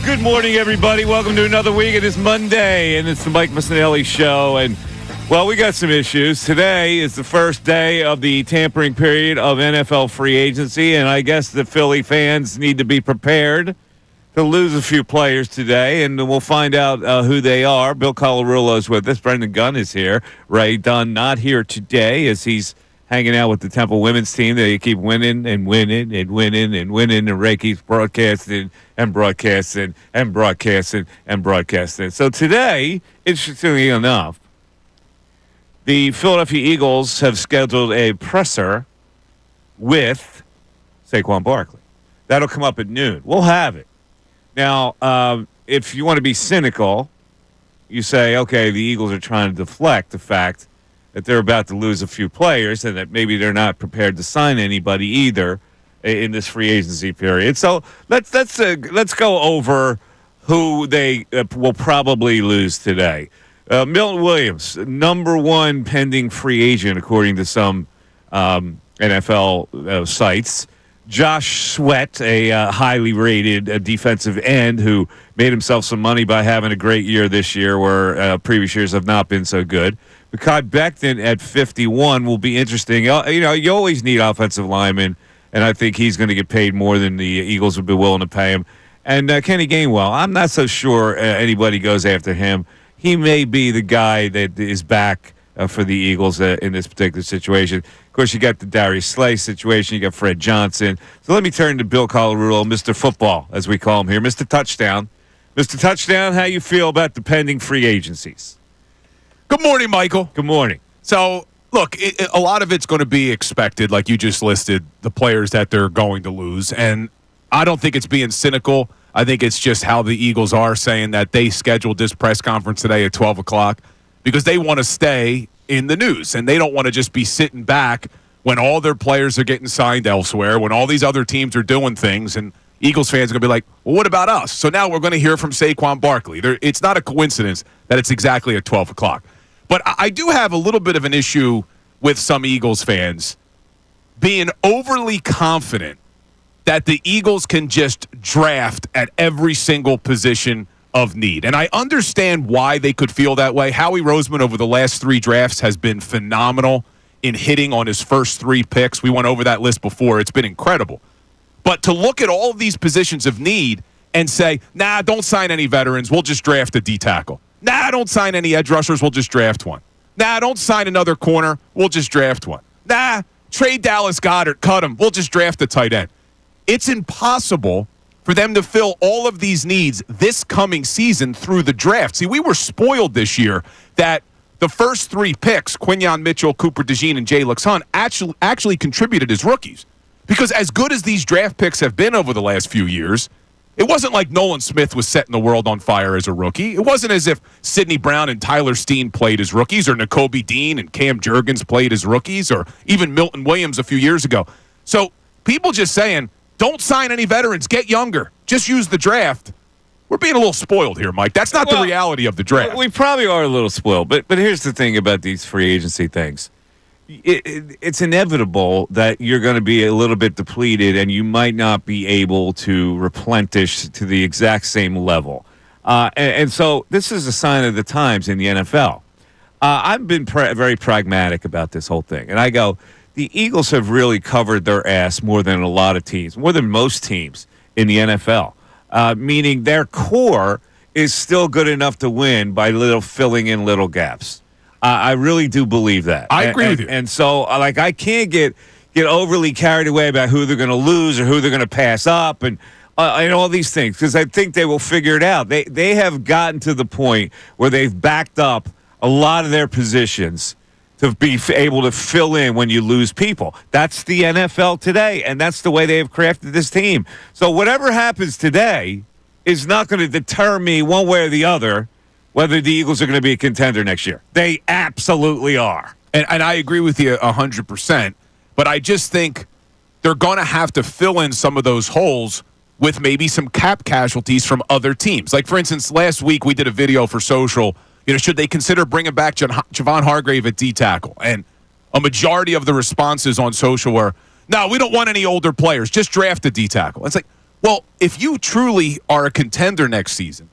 Good morning, everybody. Welcome to another week. It is Monday, and it's the Mike Missanelli Show. And, well, we got some issues. Today is the first day of the tampering period of NFL free agency, and I guess the Philly fans need to be prepared to lose a few players today, and we'll find out who they are. Bill Colarulo is with us. Brendan Gunn is here. Ray Dunn not here today as he's hanging out with the Temple women's team. They keep winning and winning and winning and winning, and Ray keeps broadcasting and broadcasting and broadcasting and broadcasting. So today, interestingly enough, the Philadelphia Eagles have scheduled a presser with Saquon Barkley. That'll come up at noon. We'll have it. Now, if you want to be cynical, you say, okay, the Eagles are trying to deflect the fact that they're about to lose a few players and that maybe they're not prepared to sign anybody either in this free agency period. So let's go over who they will probably lose today. Milton Williams, number one pending free agent according to some NFL sites. Josh Sweat, a highly rated defensive end who made himself some money by having a great year this year where previous years have not been so good. Mekhi Becton at 51 will be interesting. You always need offensive linemen, and I think he's going to get paid more than the Eagles would be willing to pay him. And Kenny Gainwell, I'm not so sure anybody goes after him. He may be the guy that is back for the Eagles in this particular situation. Of course, you got the Darius Slay situation. You got Fred Johnson. So let me turn to Bill Colarulo, Mr. Football, as we call him here. Mr. Touchdown. Mr. Touchdown, how you feel about the pending free agencies? Good morning, Michael. Good morning. So, look, a lot of it's going to be expected, like you just listed, the players that they're going to lose. And I don't think it's being cynical. I think it's just how the Eagles are saying that they scheduled this press conference today at 12 o'clock because they want to stay in the news. And they don't want to just be sitting back when all their players are getting signed elsewhere, when all these other teams are doing things. And Eagles fans are going to be like, well, what about us? So now we're going to hear from Saquon Barkley. It's not a coincidence that it's exactly at 12 o'clock. But I do have a little bit of an issue with some Eagles fans being overly confident that the Eagles can just draft at every single position of need. And I understand why they could feel that way. Howie Roseman over the last 3 drafts has been phenomenal in hitting on his first 3 picks. We went over that list before. It's been incredible. But to look at all of these positions of need and say, nah, don't sign any veterans. We'll just draft a D-tackle. Nah, don't sign any edge rushers. We'll just draft one. Nah, don't sign another corner. We'll just draft one. Nah, trade Dallas Goedert. Cut him. We'll just draft a tight end. It's impossible for them to fill all of these needs this coming season through the draft. See, we were spoiled this year that the first 3 picks, Quinyon Mitchell, Cooper DeJean, and Jay Luxon, actually contributed as rookies. Because as good as these draft picks have been over the last few years, it wasn't like Nolan Smith was setting the world on fire as a rookie. It wasn't as if Sidney Brown and Tyler Steen played as rookies, or Nakobe Dean and Cam Jurgens played as rookies, or even Milton Williams a few years ago. So people just saying, don't sign any veterans, get younger, just use the draft. We're being a little spoiled here, Mike. That's not the reality of the draft. We probably are a little spoiled, but here's the thing about these free agency things. It's inevitable that you're going to be a little bit depleted and you might not be able to replenish to the exact same level. And so this is a sign of the times in the NFL. I've been very pragmatic about this whole thing. And I go, the Eagles have really covered their ass more than a lot of teams, more than most teams in the NFL, meaning their core is still good enough to win by filling in little gaps. I really do believe that. I agree with you. And so, I can't get overly carried away about who they're going to lose or who they're going to pass up and all these things, because I think they will figure it out. They have gotten to the point where they've backed up a lot of their positions to be able to fill in when you lose people. That's the NFL today, and that's the way they have crafted this team. So whatever happens today is not going to deter me one way or the other whether the Eagles are going to be a contender next year. They absolutely are. And I agree with you 100%, but I just think they're going to have to fill in some of those holes with maybe some cap casualties from other teams. Like, for instance, last week we did a video for social, should they consider bringing back Javon Hargrave at D-tackle? And a majority of the responses on social were, no, we don't want any older players. Just draft a D-tackle. It's like, Well, if you truly are a contender next season,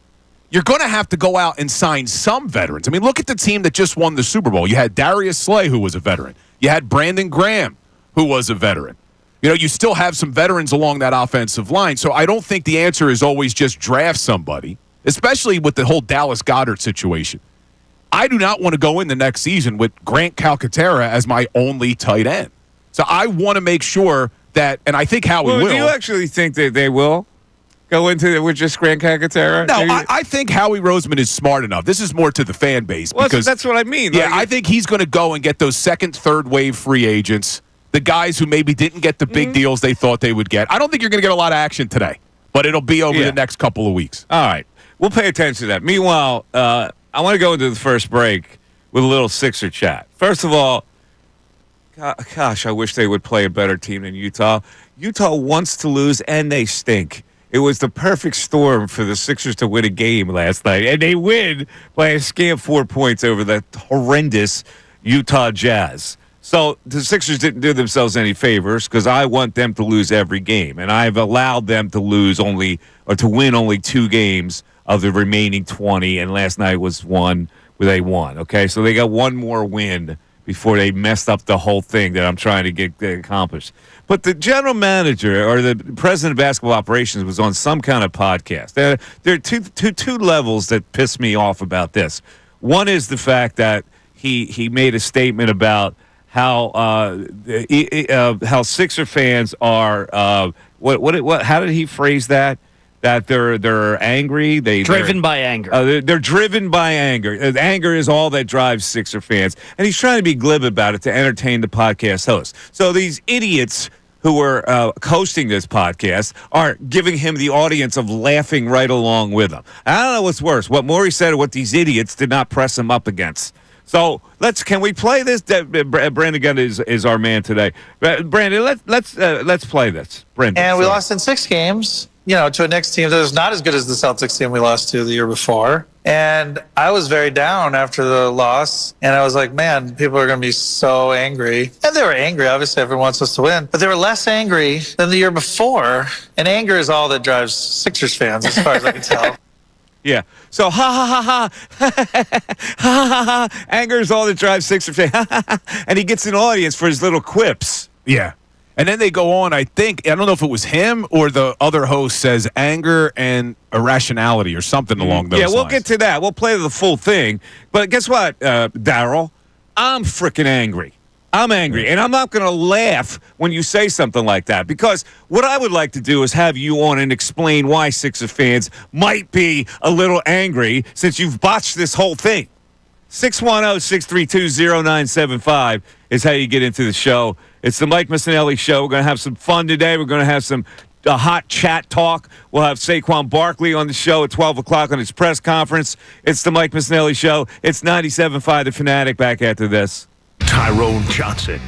you're going to have to go out and sign some veterans. I mean, look at the team that just won the Super Bowl. You had Darius Slay, who was a veteran. You had Brandon Graham, who was a veteran. You still have some veterans along that offensive line. So I don't think the answer is always just draft somebody, especially with the whole Dallas Goedert situation. I do not want to go in the next season with Grant Calcaterra as my only tight end. So I want to make sure that, and I think Howie will. Do you actually think that they will go into it with just Grant Calcaterra? No, I think Howie Roseman is smart enough. This is more to the fan base. Well, because that's what I mean. Yeah, I think he's going to go and get those second, third wave free agents, the guys who maybe didn't get the big deals they thought they would get. I don't think you're going to get a lot of action today, but it'll be over the next couple of weeks. All right. We'll pay attention to that. Meanwhile, I want to go into the first break with a little Sixer chat. First of all, gosh, I wish they would play a better team than Utah. Utah wants to lose, and they stink. It was the perfect storm for the Sixers to win a game last night, and they win by a scant 4 points over the horrendous Utah Jazz. So the Sixers didn't do themselves any favors because I want them to lose every game, and I've allowed them to to win only 2 games of the remaining 20, and last night was one where they won. Okay, so they got one more win before they messed up the whole thing that I'm trying to get accomplished. But the general manager or the president of basketball operations was on some kind of podcast. There are two levels that piss me off about this. One is the fact that he made a statement about how Sixer fans are how did he phrase that? That they're angry. They're driven by anger. They're driven by anger. Anger is all that drives Sixer fans. And he's trying to be glib about it to entertain the podcast host. So these idiots who are hosting this podcast are giving him the audience of laughing right along with him. I don't know what's worse, what Morey said or what these idiots did not press him up against. So can we play this? Brandon Gunn is our man today. Brandon, let's play this. Brandon, and we lost in 6 games. To a Knicks team that was not as good as the Celtics team we lost to the year before. And I was very down after the loss. And I was like, man, people are going to be so angry. And they were angry. Obviously, everyone wants us to win. But they were less angry than the year before. And anger is all that drives Sixers fans, as far as I can tell. Yeah. So, ha, ha, ha, ha. Ha, ha, ha. Anger is all that drives Sixers fans. And he gets an audience for his little quips. Yeah. And then they go on, I don't know if it was him or the other host says anger and irrationality or something along those lines. Yeah, we'll get to that. We'll play the full thing. But guess what, Daryl? I'm freaking angry. I'm angry. And I'm not going to laugh when you say something like that because what I would like to do is have you on and explain why Sixer fans might be a little angry since you've botched this whole thing. 610-632-0975 is how you get into the show. It's the Mike Missanelli Show. We're going to have some fun today. We're going to have some hot chat talk. We'll have Saquon Barkley on the show at 12 o'clock on his press conference. It's the Mike Missanelli Show. It's 97.5 The Fanatic back after this. Tyrone Johnson.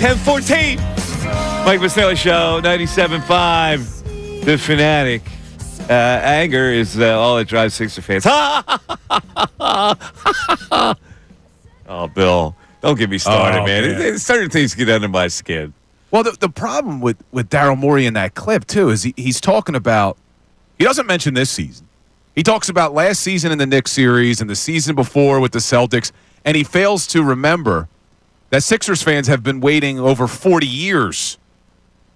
10:14. Mike Missanelli Show, 97.5. The Fanatic. Anger is all that drives Sixer fans. Oh, Bill, don't get me started, man. Certain things get under my skin. Well, the problem with Daryl Morey in that clip, too, is he's talking about – he doesn't mention this season. He talks about last season in the Knicks series and the season before with the Celtics, and he fails to remember that Sixers fans have been waiting over 40 years.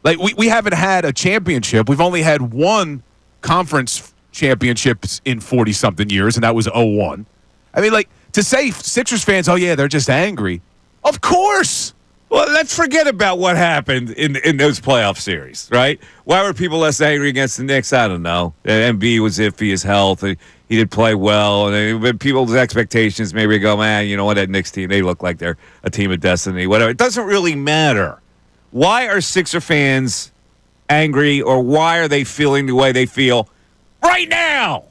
Like, we haven't had a championship. We've only had one conference championships in 40-something years, and that was 2001. I mean, like, to say Sixers fans, oh, yeah, they're just angry. Of course. Well, let's forget about what happened in those playoff series, right? Why were people less angry against the Knicks? I don't know. Embiid was iffy, his health. He did play well. And people's expectations maybe go, man, you know what, that Knicks team, they look like they're a team of destiny, whatever. It doesn't really matter. Why are Sixer fans angry, or why are they feeling the way they feel right now?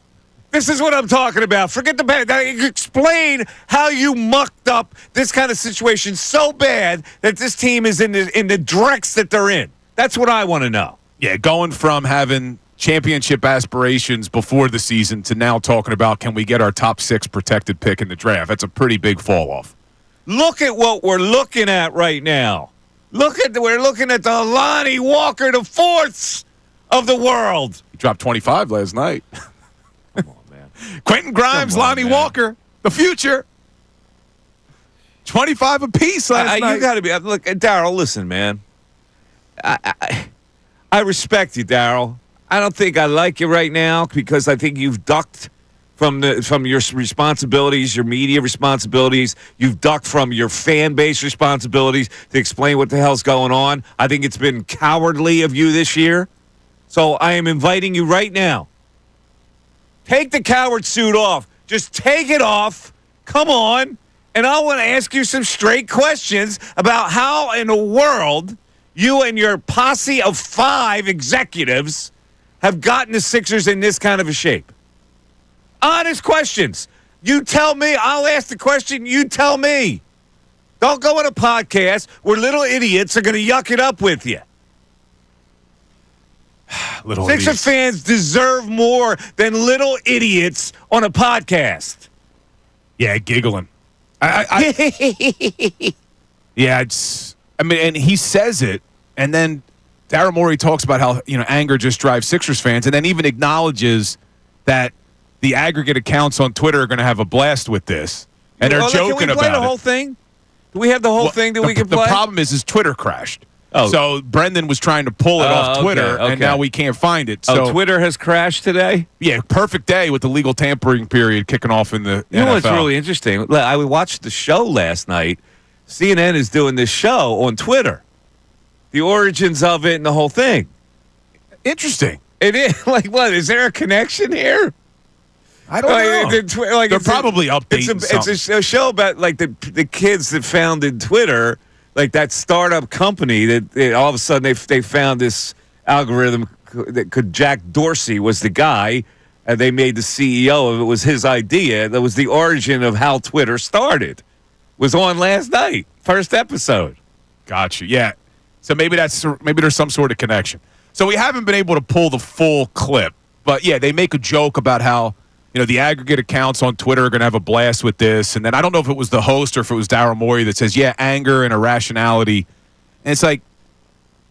This is what I'm talking about. Forget the bad. Explain how you mucked up this kind of situation so bad that this team is in the dregs that they're in. That's what I want to know. Yeah, going from having championship aspirations before the season to now talking about, can we get our top 6 protected pick in the draft? That's a pretty big fall off. Look at what we're looking at right now. We're looking at the Lonnie Walker, the fourths of the world. He dropped 25 last night. Come on, man. Quentin Grimes, Lonnie Walker, the future. 25 apiece last night. You got to be. Look, Daryl, listen, man. I respect you, Daryl. I don't think I like you right now because I think you've ducked from your responsibilities, your media responsibilities. You've ducked from your fan base responsibilities to explain what the hell's going on. I think it's been cowardly of you this year. So I am inviting you right now. Take the coward suit off. Just take it off. Come on. And I want to ask you some straight questions about how in the world you and your posse of 5 executives have gotten the Sixers in this kind of a shape. Honest questions. You tell me. I'll ask the question. You tell me. Don't go on a podcast where little idiots are going to yuck it up with you. Sixer fans deserve more than little idiots on a podcast. Yeah, giggling. Yeah, it's. I mean, and he says it, and then Daryl Morey talks about how anger just drives Sixers fans, and then even acknowledges that the aggregate accounts on Twitter are going to have a blast with this, and they're joking about it. Can we play the whole thing? Do we have the whole thing that we can play? The problem is Twitter crashed. Oh. So Brendan was trying to pull it off Twitter, okay. And now we can't find it. So Twitter has crashed today? Yeah, perfect day with the legal tampering period kicking off in the NFL. You know what's really interesting? I watched the show last night. CNN is doing this show on Twitter. The origins of it and the whole thing. Interesting. It is. Like, what? Is there a connection here? I don't know. They're probably updating something. It's a show about, like, the kids that founded Twitter, like that startup company that all of a sudden they found this algorithm that could. Jack Dorsey was the guy, and they made the CEO of it. It was his idea. That was the origin of how Twitter started. Was on last night, first episode. Gotcha. Yeah. So maybe there's some sort of connection. So we haven't been able to pull the full clip, but yeah, they make a joke about how the aggregate accounts on Twitter are going to have a blast with this, and then I don't know if it was the host or if it was Daryl Morey that says, yeah, anger and irrationality, and it's like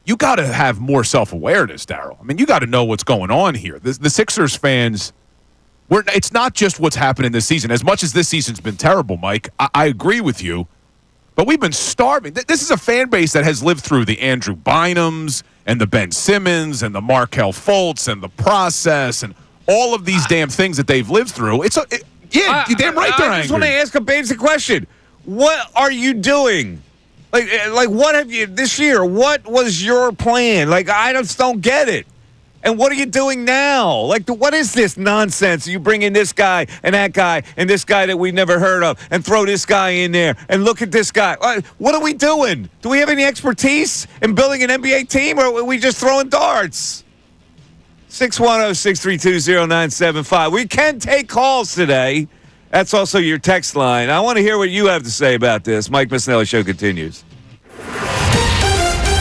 you got to have more self-awareness, Daryl. I mean, you got to know what's going on here. The Sixers fans. It's not just what's happening this season. As much as this season's been terrible, Mike, I agree with you, but we've been starving. This is a fan base that has lived through the Andrew Bynums and the Ben Simmons and the Markelle Fultz and the process and all of these damn things that they've lived through. You're damn right they're angry. I just want to ask a basic question. What are you doing? Like what have you this year? What was your plan? Like, I just don't get it. And what are you doing now? Like, what is this nonsense? You bring in this guy and this guy that we've never heard of and throw this guy in there and look at this guy. What are we doing? Do we have any expertise in building an NBA team, or are we just throwing darts? 610-632-0975. We can take calls today. That's also your text line. I want to hear what you have to say about this. Mike Missanelli Show continues.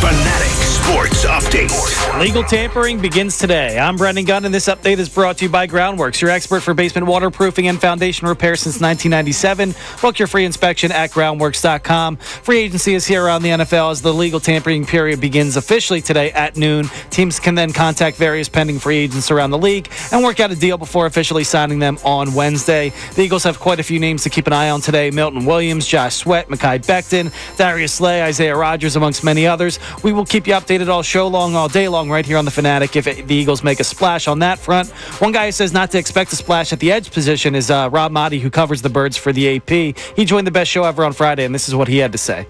Fanatic Sports Update. Legal tampering begins today. I'm Brendan Gunn, and this update is brought to you by Groundworks, your expert for basement waterproofing and foundation repair since 1997. Book your free inspection at groundworks.com. Free agency is here around the NFL as the legal tampering period begins officially today at noon. Teams can then contact various pending free agents around the league and work out a deal before officially signing them on Wednesday. The Eagles have quite a few names to keep an eye on today. Milton Williams, Josh Sweat, Mekhi Becton, Darius Slay, Isaiah Rodgers, amongst many others. We will keep you updated all show long, all day long, right here on The Fanatic if the Eagles make a splash on that front. One guy who says not to expect a splash at the edge position is Rob Motti, who covers the Birds for the AP. He joined the best show ever on Friday, and this is what he had to say.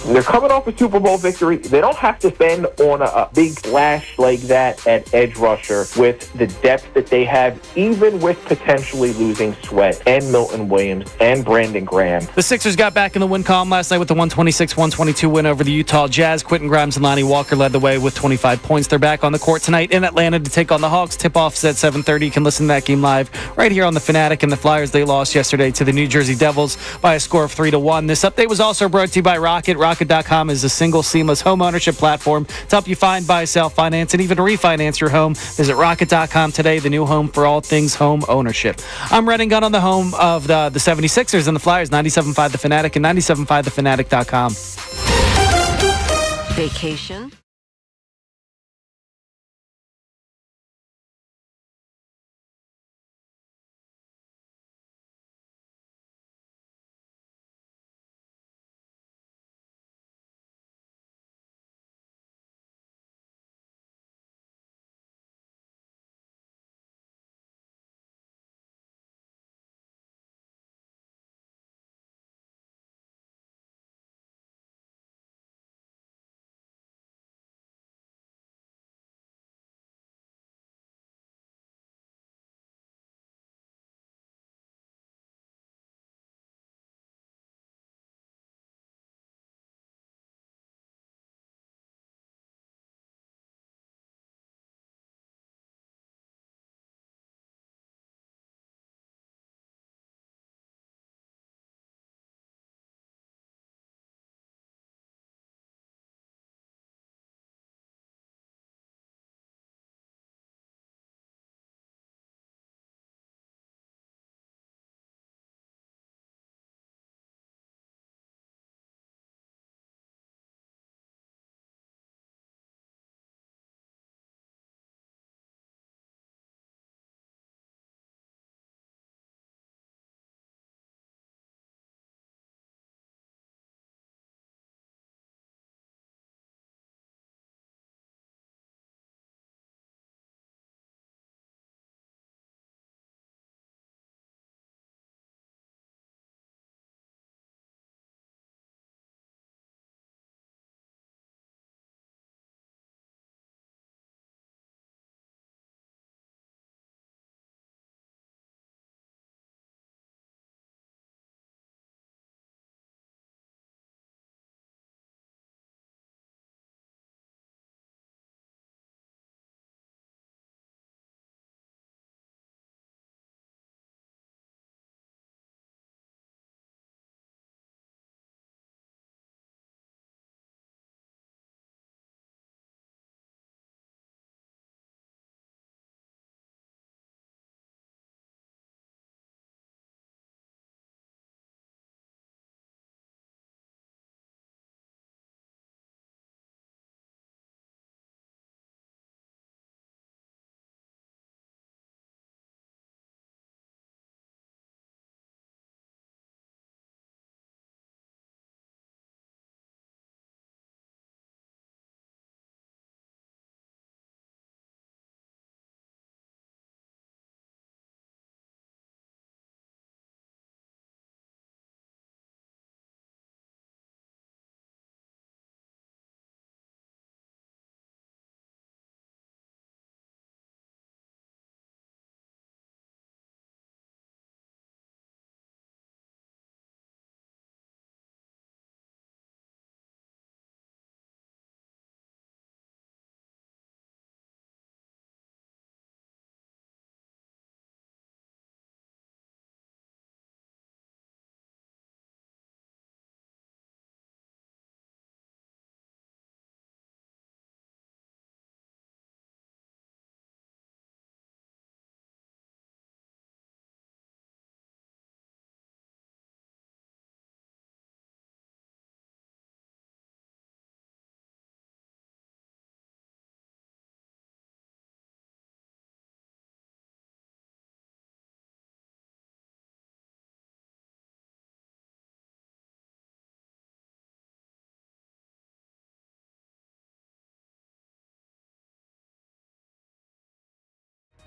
They're coming off a Super Bowl victory. They don't have to spend on a big splash like that at edge rusher with the depth that they have, even with potentially losing Sweat and Milton Williams and Brandon Graham. The Sixers got back in the win column last night with the 126-122 win over the Utah Jazz. Quentin Grimes and Lonnie Walker led the way with 25 points. They're back on the court tonight in Atlanta to take on the Hawks. Tip-off's at 7:30. You can listen to that game live right here on The Fanatic. And the Flyers, they lost yesterday to the New Jersey Devils by a score of 3-1. This update was also brought to you by Rocket. Rocket.com is a single, seamless home ownership platform to help you find, buy, sell, finance, and even refinance your home. Visit Rocket.com today, the new home for all things home ownership. I'm Brendan Gunn on the home of the 76ers and the Flyers, 97.5 The Fanatic and 97.5thefanatic.com. Vacation?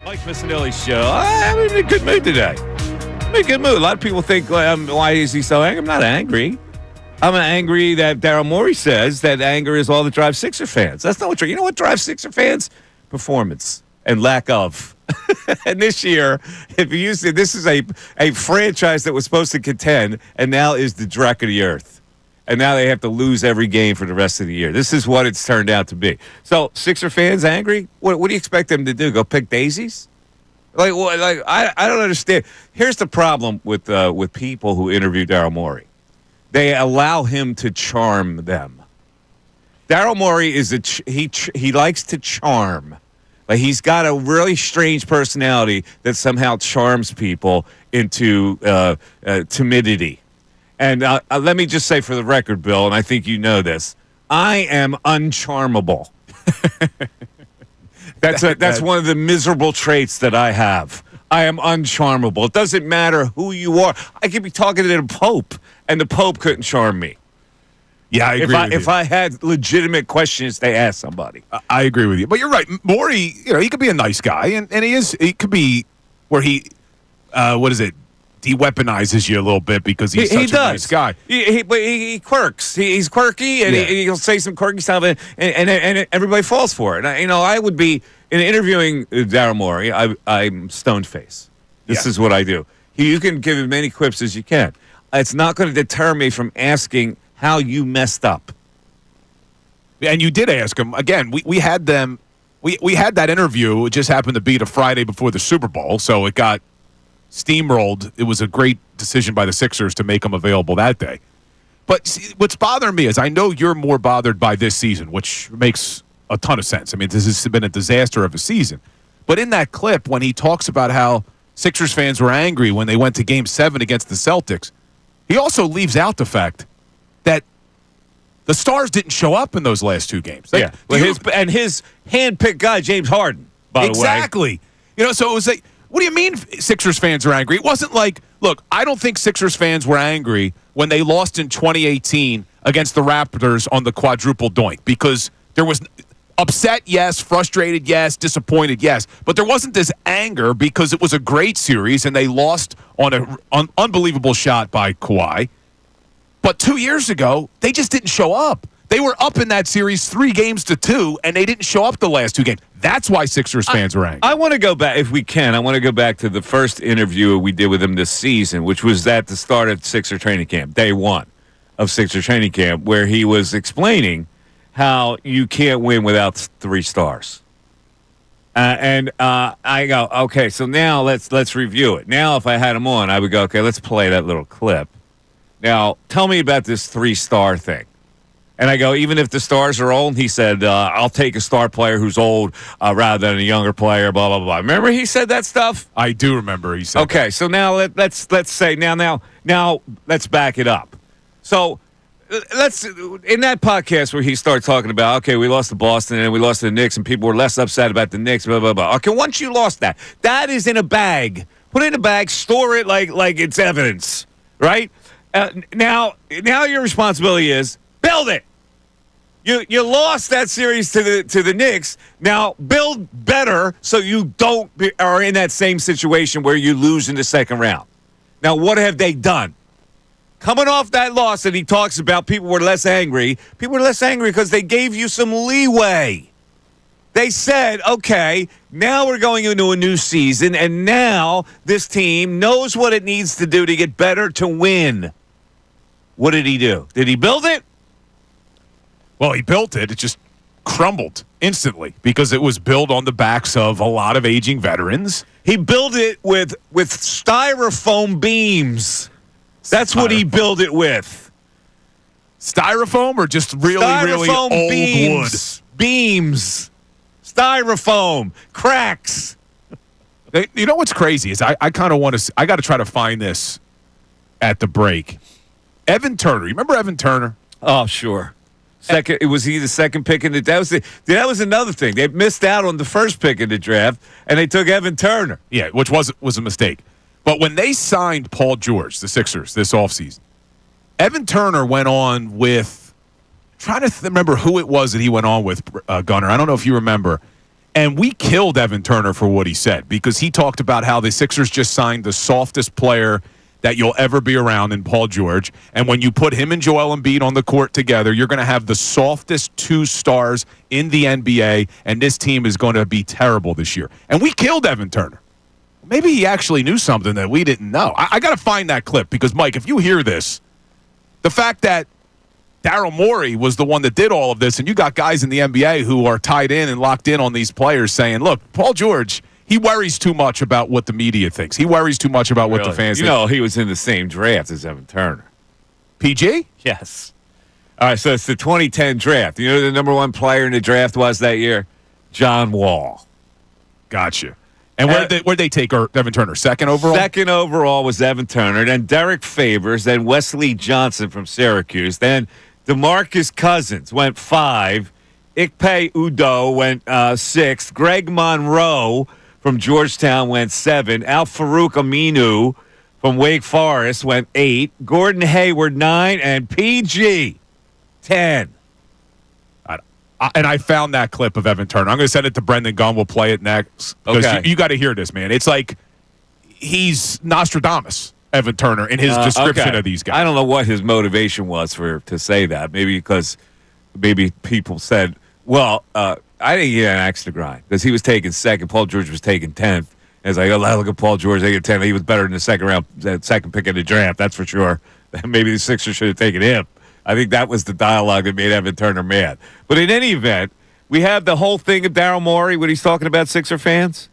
Mike Missanelli show. I'm in a good mood today. I'm in a good mood. A lot of people think, why is he so angry? I'm not angry. I'm angry that Daryl Morey says that anger is all that drives Sixer fans. That's not what you know what drives Sixer fans? Performance and lack of. And this year, if you see, this is a franchise that was supposed to contend and now is the dreck of the earth. And now they have to lose every game for the rest of the year. This is what it's turned out to be. So, Sixer fans angry? What do you expect them to do? Go pick daisies? Like, what? Like I don't understand. Here's the problem with people who interview Daryl Morey. They allow him to charm them. Daryl Morey is he likes to charm. Like he's got a really strange personality that somehow charms people into timidity. And let me just say for the record, Bill, and I think you know this, I am uncharmable. That's one of the miserable traits that I have. I am uncharmable. It doesn't matter who you are. I could be talking to the Pope, and the Pope couldn't charm me. Yeah, I agree. If I had legitimate questions to ask somebody, I agree with you. But you're right, Morey. He could be a nice guy, and he is. He could be where he, de-weaponizes you a little bit because he's such a nice guy. But he quirks. He's quirky, and he'll say some quirky stuff, and everybody falls for it. I would be in interviewing Daryl Morey. I'm stoned face. This is what I do. You can give as many quips as you can. It's not going to deter me from asking how you messed up. And you did ask him again. We had them. We had that interview. It just happened to be the Friday before the Super Bowl, so it got steamrolled. It was a great decision by the Sixers to make him available that day. But see, what's bothering me is I know you're more bothered by this season, which makes a ton of sense. I mean, this has been a disaster of a season. But in that clip, when he talks about how Sixers fans were angry when they went to Game 7 against the Celtics, he also leaves out the fact that the stars didn't show up in those last two games. His hand-picked guy, James Harden, by the way. Exactly. So it was like, what do you mean Sixers fans are angry? It wasn't like, look, I don't think Sixers fans were angry when they lost in 2018 against the Raptors on the quadruple doink because there was upset, yes, frustrated, yes, disappointed, yes, but there wasn't this anger because it was a great series and they lost on an unbelievable shot by Kawhi. But 2 years ago, they just didn't show up. They were up in that series 3-2, and they didn't show up the last two games. That's why Sixers fans were angry. I want to go back, if we can, I want to go back to the first interview we did with him this season, which was at the start of Sixer training camp, day one of Sixer training camp, where he was explaining how you can't win without 3 stars. I go, okay, so now let's review it. Now, if I had him on, I would go, okay, let's play that little clip. Now, tell me about this 3-star thing. And I go, even if the stars are old, he said, I'll take a star player who's old rather than a younger player, blah, blah, blah. Remember he said that stuff? I do remember he said okay, so now let's say, now let's back it up. So let's, in that podcast where he started talking about, okay, we lost to Boston and we lost to the Knicks and people were less upset about the Knicks, blah, blah, blah. Okay, once you lost that is in a bag. Put it in a bag, store it like it's evidence, right? Now your responsibility is build it. You lost that series to the Knicks. Now build better so you are in that same situation where you lose in the second round. Now what have they done? Coming off that loss that he talks about, people were less angry. People were less angry because they gave you some leeway. They said, okay, now we're going into a new season, and now this team knows what it needs to do to get better to win. What did he do? Did he build it? Well, he built it. It just crumbled instantly because it was built on the backs of a lot of aging veterans. He built it with styrofoam beams. That's what he built it with. Styrofoam or just really old beams, wood? Beams. Styrofoam. Cracks. You know what's crazy is I kind of want to – I got to try to find this at the break. Evan Turner. You remember Evan Turner? Oh, sure. Was he the second pick in the draft? That was another thing. They missed out on the first pick in the draft, and they took Evan Turner. Yeah, which was a mistake. But when they signed Paul George, the Sixers, this offseason, Evan Turner went on with – trying to remember who it was that he went on with, Gunner. I don't know if you remember. And we killed Evan Turner for what he said because he talked about how the Sixers just signed the softest player that you'll ever be around in Paul George. And when you put him and Joel Embiid on the court together, you're going to have the softest two stars in the NBA, and this team is going to be terrible this year. And we killed Evan Turner. Maybe he actually knew something that we didn't know. I got to find that clip because, Mike, if you hear this, the fact that Daryl Morey was the one that did all of this, and you got guys in the NBA who are tied in and locked in on these players saying, look, Paul George, he worries too much about what the media thinks. He worries too much about what the fans think. You know, he was in the same draft as Evan Turner. PG? Yes. All right, so it's the 2010 draft. You know who the number one player in the draft was that year? John Wall. Gotcha. And where'd they take Evan Turner? Second overall? Second overall was Evan Turner. Then Derek Favors. Then Wesley Johnson from Syracuse. Then DeMarcus Cousins went 5. Ikpe Udoh went 6. Greg Monroe from Georgetown went 7. Al-Farouq Aminu from Wake Forest went 8. Gordon Hayward 9. And PG 10. And I found that clip of Evan Turner. I'm going to send it to Brendan Gunn. We'll play it next. Okay. You got to hear this, man. It's like he's Nostradamus, Evan Turner, in his description of these guys. I don't know what his motivation was to say that. Maybe because people said, well, I didn't get an axe to grind because he was taken second. Paul George was taken 10th. And it's like, oh, look at Paul George. They get 10th. He was better in the second round, second pick of the draft. That's for sure. Maybe the Sixers should have taken him. I think that was the dialogue that made Evan Turner mad. But in any event, we have the whole thing of Daryl Morey when he's talking about Sixer fans.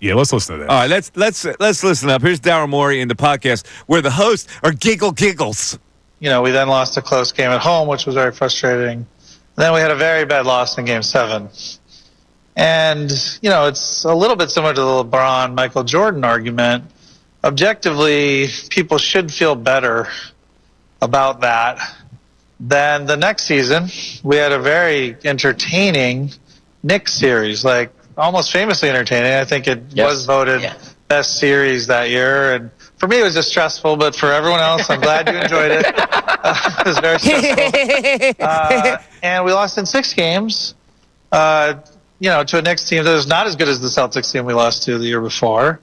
Yeah, let's listen to that. All right, let's listen up. Here's Daryl Morey in the podcast where the hosts are giggles. You know, we then lost a close game at home, which was very frustrating. And then we had a very bad loss in Game 7. And, you know, it's a little bit similar to the LeBron-Michael Jordan argument. Objectively, people should feel better about that. Then the next season, we had a very entertaining Knicks series, like almost famously entertaining. I think it was voted best series that year. And for me, it was just stressful, but for everyone else, I'm glad you enjoyed it. It was very stressful. And we lost in 6 games, you know, to a Knicks team that was not as good as the Celtics team we lost to the year before.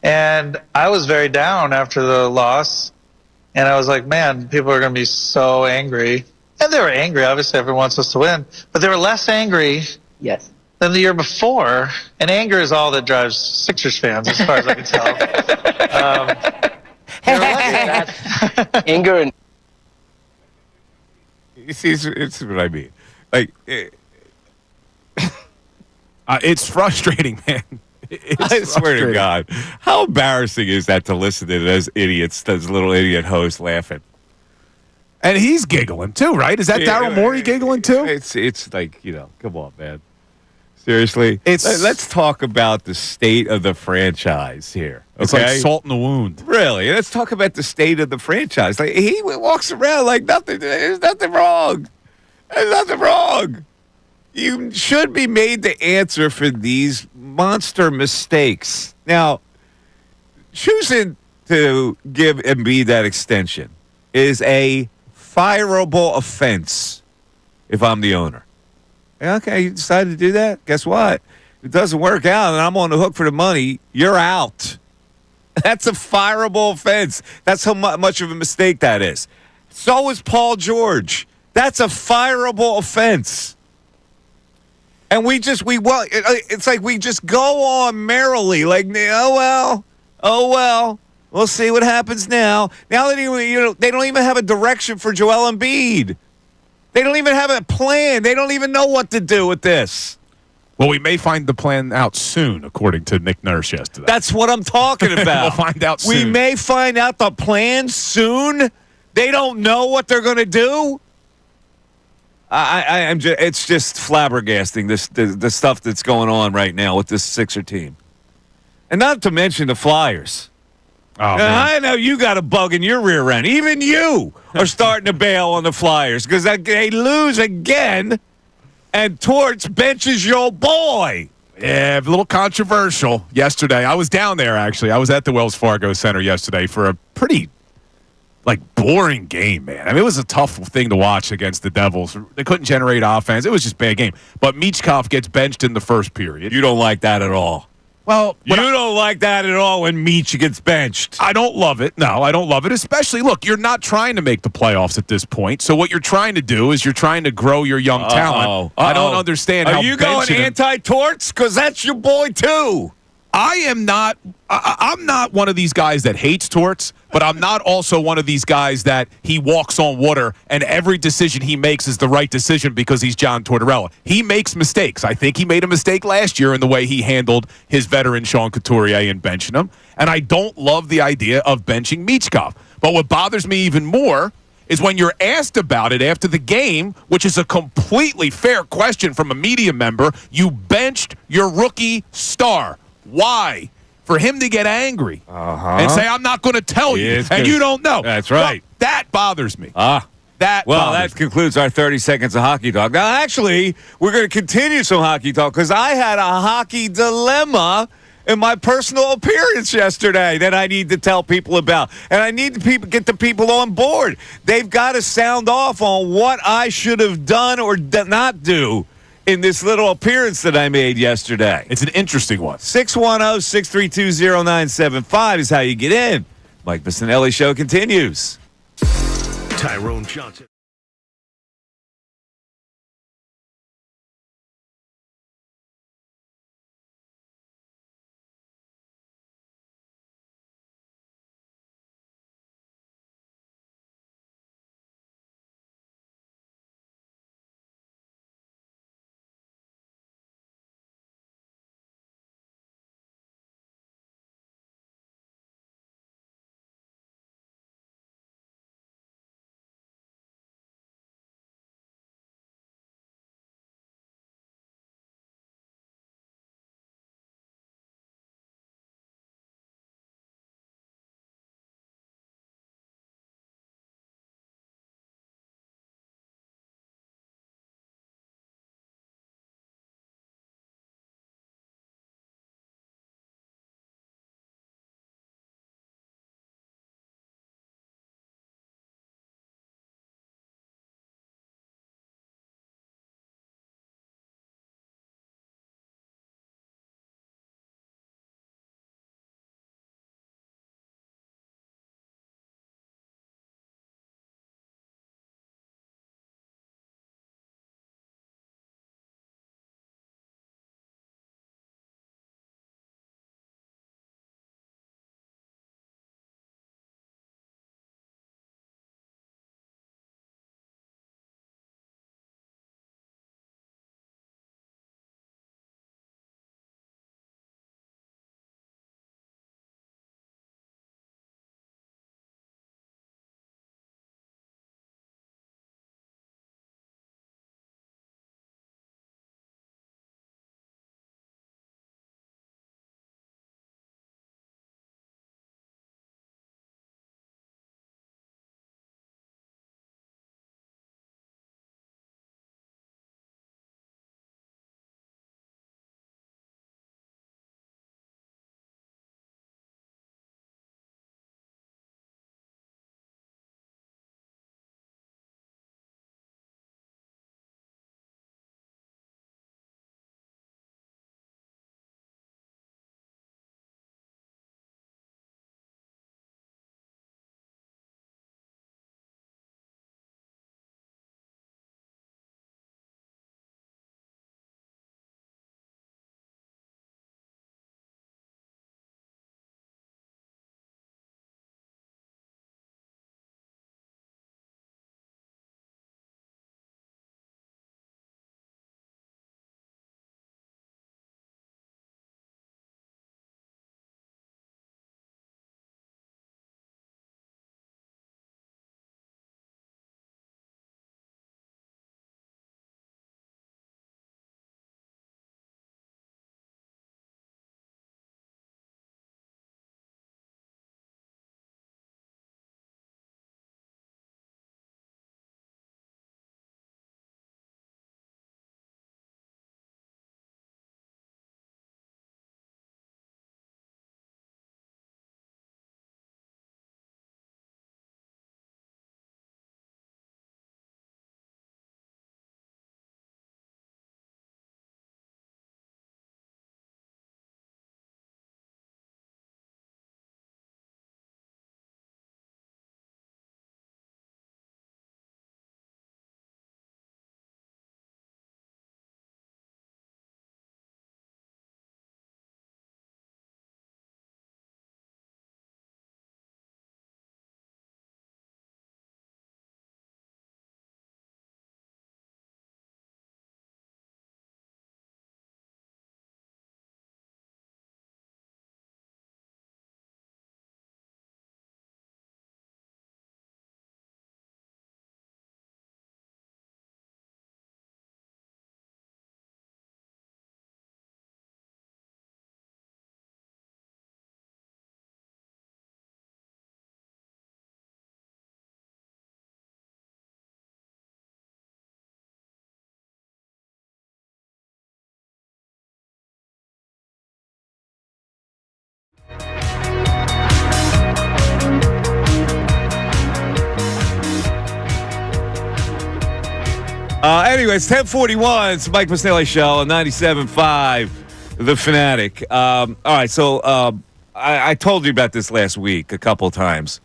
And I was very down after the loss. And I was like, man, people are going to be so angry. And they were angry. Obviously, everyone wants us to win. But they were less angry than the year before. And anger is all that drives Sixers fans, as far as I can tell. Anger and... You see, it's what I mean. Like, it's frustrating, man. I swear to God, how embarrassing is that to listen to those idiots, those little idiot hosts laughing? And he's giggling too, right? Is that Daryl Morey giggling too? It's like, you know, come on, man. Seriously, let's talk about the state of the franchise here. Okay? It's like salt in the wound. Really, let's talk about the state of the franchise. Like he walks around like nothing. There's nothing wrong. There's nothing wrong. You should be made to answer for these monster mistakes. Now, choosing to give Embiid that extension is a fireable offense if I'm the owner. Okay, you decided to do that? Guess what? If it doesn't work out and I'm on the hook for the money, you're out. That's a fireable offense. That's how much of a mistake that is. So is Paul George. That's a fireable offense. And it's like we just go on merrily, like, oh well, we'll see what happens now. Now that they don't even have a direction for Joel Embiid. They don't even have a plan. They don't even know what to do with this. Well, we may find the plan out soon, according to Nick Nurse yesterday. That's what I'm talking about. We'll find out soon. We may find out the plan soon. They don't know what they're going to do. I'm just, it's just flabbergasting, the stuff that's going on right now with this Sixer team. And not to mention the Flyers. Oh, man. I know you got a bug in your rear end. Even you are starting to bail on the Flyers because they lose again, and Torts benches your boy. Yeah, a little controversial yesterday. I was down there, actually. I was at the Wells Fargo Center yesterday for a pretty boring game, man. I mean, it was a tough thing to watch against the Devils. They couldn't generate offense. It was just a bad game. But Michkov gets benched in the first period. You don't like that at all. Well, you don't like that at all when Meach gets benched. I don't love it. No, I don't love it. Especially, look, you're not trying to make the playoffs at this point. So what you're trying to do is you're trying to grow your young talent. I don't understand how Are you going anti-torts? Because that's your boy, too. I am not. I'm not one of these guys that hates torts, but I'm not also one of these guys that he walks on water and every decision he makes is the right decision because he's John Tortorella. He makes mistakes. I think he made a mistake last year in the way he handled his veteran Sean Couturier and benching him. And I don't love the idea of benching Michkov. But what bothers me even more is when you're asked about it after the game, which is a completely fair question from a media member, you benched your rookie star. Why? For him to get angry and say, I'm not going to tell you, and you don't know. That's right. Well, that bothers me. That concludes our 30 seconds of hockey talk. Now, actually, we're going to continue some hockey talk because I had a hockey dilemma in my personal appearance yesterday that I need to tell people about. And I need to get the people on board. They've got to sound off on what I should have done or did not do in this little appearance that I made yesterday. It's an interesting one. 610-632-0975 is how you get in. Mike Missanelli Show continues. Tyrone Johnson. Anyway, it's 10:41. It's the Mike Missanelli Show on 97.5, The Fanatic. All right, so I told you about this last week a couple of times.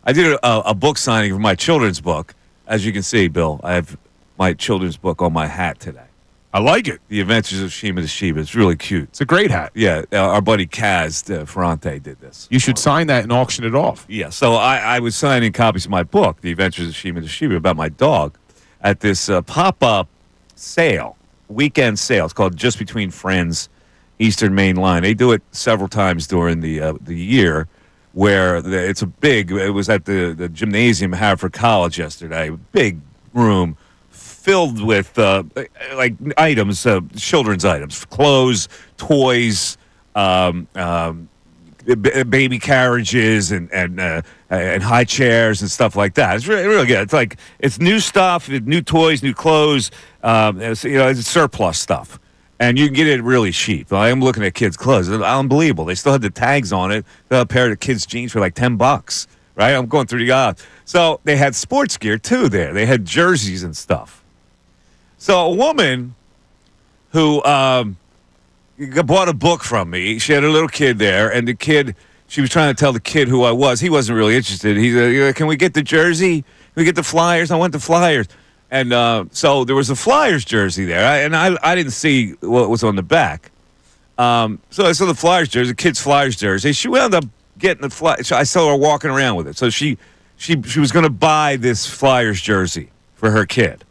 I did a book signing for my children's book. As you can see, Bill, I have my children's book on my hat today. I like it. The Adventures of Shima the Sheba. It's really cute. It's a great hat. Yeah, our buddy Kaz Ferrante did this. You should sign that and auction it off. Yeah, so I was signing copies of my book, The Adventures of Shima the Sheba, about my dog, at this pop-up sale, weekend sale. It's called Just Between Friends, Eastern Main Line. They do it several times during the year, where it was at the gymnasium at Haverford College yesterday, big room filled with like items, children's items, clothes, toys, baby carriages, and high chairs and stuff like that. It's really good. It's like it's new stuff, new toys, new clothes. It's surplus stuff, and you can get it really cheap. I'm looking at kids' clothes; it's unbelievable. They still had the tags on it. A pair of kids' jeans for like $10. Right? I'm going through the aisle. So they had sports gear too there. They had jerseys and stuff. So a woman who bought a book from me, she had a little kid there, and the kid, she was trying to tell the kid who I was. He wasn't really interested. He said, can we get the jersey? Can we get the Flyers? I want the Flyers. And so there was a Flyers jersey there, and I didn't see what was on the back. So I saw the Flyers jersey, the kid's Flyers jersey. She wound up getting the Flyers. So I saw her walking around with it. So she was going to buy this Flyers jersey for her kid.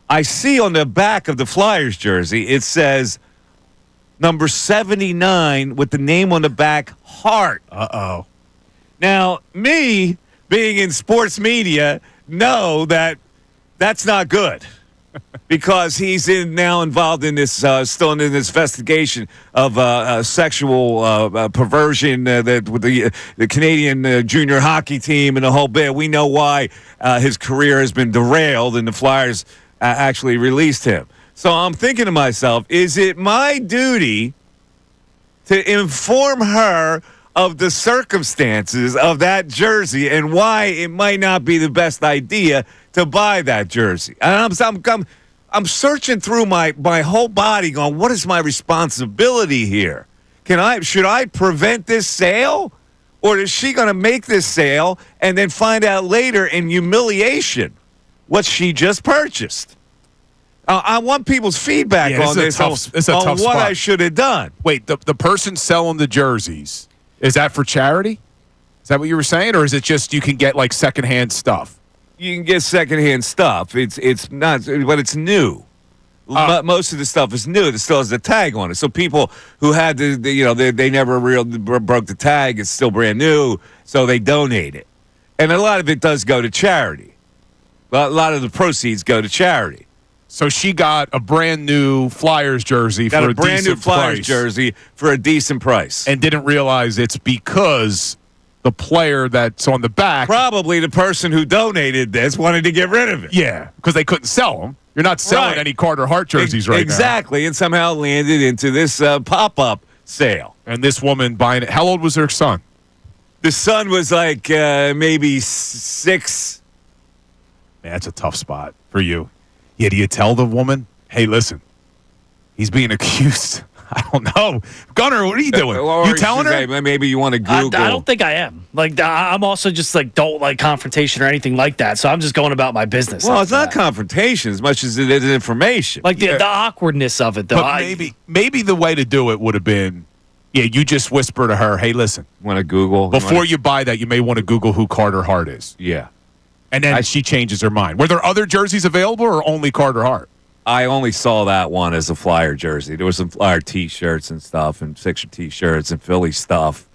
I see on the back of the Flyers jersey, it says number 79 with the name on the back, Hart. Uh-oh. Now, me, being in sports media, know that that's not good because he's now involved in this, still in this investigation of sexual perversion with the Canadian junior hockey team and the whole bit. We know why his career has been derailed, and the Flyers actually released him. So I'm thinking to myself, is it my duty to inform her of the circumstances of that jersey and why it might not be the best idea to buy that jersey? And I'm searching through my whole body going, what is my responsibility here? Should I prevent this sale? Or is she going to make this sale and then find out later in humiliation what she just purchased? I want people's feedback on this, on what I should have done. Wait, the person selling the jerseys, is that for charity? Is that what you were saying? Or is it just you can get like secondhand stuff? You can get secondhand stuff. It's not, but it's new. Most of the stuff is new. It still has the tag on it. So people who had they never broke the tag. It's still brand new. So they donate it. And a lot of it does go to charity. A lot of the proceeds go to charity. So she got a brand new Flyers jersey for a brand new decent Flyers price. jersey for a decent price. And didn't realize it's because the player that's on the back. Probably the person who donated this wanted to get rid of it. Yeah, because they couldn't sell them. You're not selling any Carter Hart jerseys right now. Exactly, and somehow landed into this pop-up sale. And this woman buying it. How old was her son? The son was like maybe 6. Man, that's a tough spot for you. Yeah, do you tell the woman, hey, listen, he's being accused? I don't know. Gunner, what are you doing? You telling her? Maybe you want to Google. I don't think I am. Like, I'm also just like, don't like confrontation or anything like that. So I'm just going about my business. Well, it's not confrontation as much as it is information. Like the awkwardness of it, though. But maybe the way to do it would have been, you just whisper to her, hey, listen. Want to Google? Before you buy that, you may want to Google who Carter Hart is. Yeah. And then she changes her mind. Were there other jerseys available or only Carter Hart? I only saw that one as a Flyer jersey. There was some Flyer T-shirts and stuff and Sixer T-shirts and Philly stuff.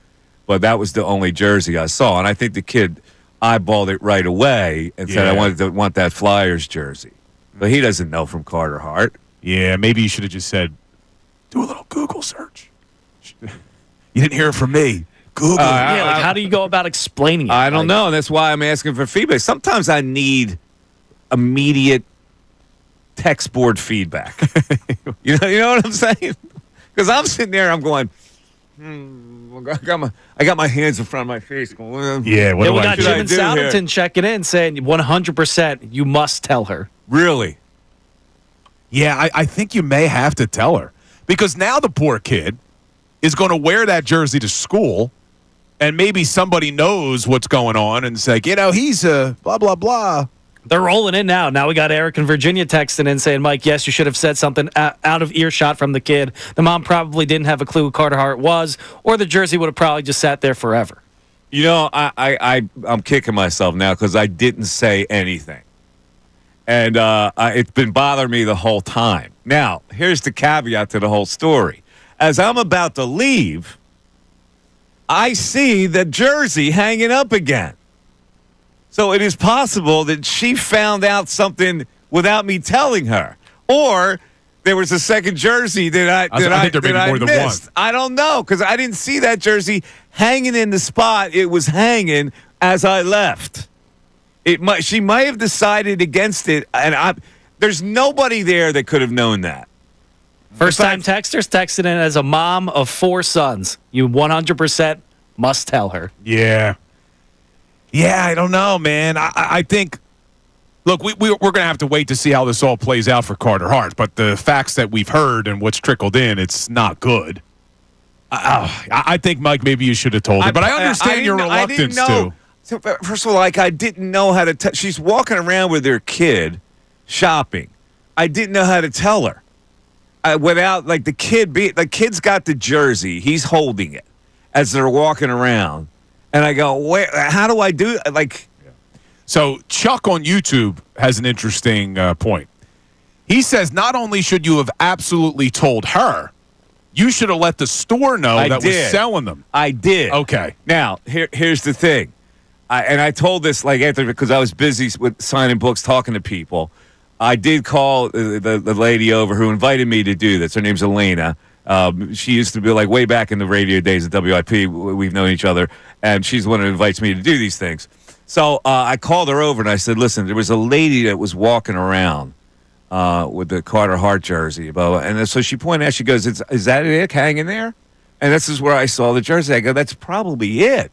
But that was the only jersey I saw. And I think the kid eyeballed it right away and said, I want that Flyers jersey. But he doesn't know from Carter Hart. Yeah, maybe you should have just said, do a little Google search. You didn't hear it from me. Google. How do you go about explaining it? I don't know. And that's why I'm asking for feedback. Sometimes I need immediate text board feedback. you know what I'm saying? Because I'm sitting there, I'm going, I got my hands in front of my face going, what we got Jim and Southerton checking in saying 100% you must tell her. Really? Yeah, I think you may have to tell her. Because now the poor kid is going to wear that jersey to school, and maybe somebody knows what's going on and say, he's a blah, blah, blah. They're rolling in now. Now we got Eric in Virginia texting in saying, Mike, yes, you should have said something out of earshot from the kid. The mom probably didn't have a clue who Carter Hart was, or the jersey would have probably just sat there forever. I'm kicking myself now because I didn't say anything. And it's been bothering me the whole time. Now, here's the caveat to the whole story. As I'm about to leave, I see the jersey hanging up again. So it is possible that she found out something without me telling her. Or there was a second jersey that I think there may be more than missed. one. I don't know because I didn't see that jersey hanging in the spot it was hanging as I left. She might have decided against it, and there's nobody there that could have known that. First-time texters texting in as a mom of 4 sons. You 100% must tell her. Yeah. Yeah, I don't know, man. I think, look, we're going to have to wait to see how this all plays out for Carter Hart. But the facts that we've heard and what's trickled in, it's not good. I think, Mike, maybe you should have told her. But I understand your reluctance to. So, first of all, I didn't know how to. She's walking around with her kid shopping. I didn't know how to tell her without the kid's got the jersey. He's holding it as they're walking around. And I go, how do I do it? So Chuck on YouTube has an interesting point. He says not only should you have absolutely told her, you should have let the store know that was selling them. I did. Okay. Now, here's the thing. I told this after because I was busy with signing books, talking to people. I did call the lady over who invited me to do this. Her name's Elena. She used to be way back in the radio days at WIP. We've known each other, and she's the one who invites me to do these things. So I called her over and I said, "Listen, there was a lady that was walking around with the Carter Hart jersey, and so she pointed out. She goes, "Is that it hanging there?" And this is where I saw the jersey. I go, "That's probably it."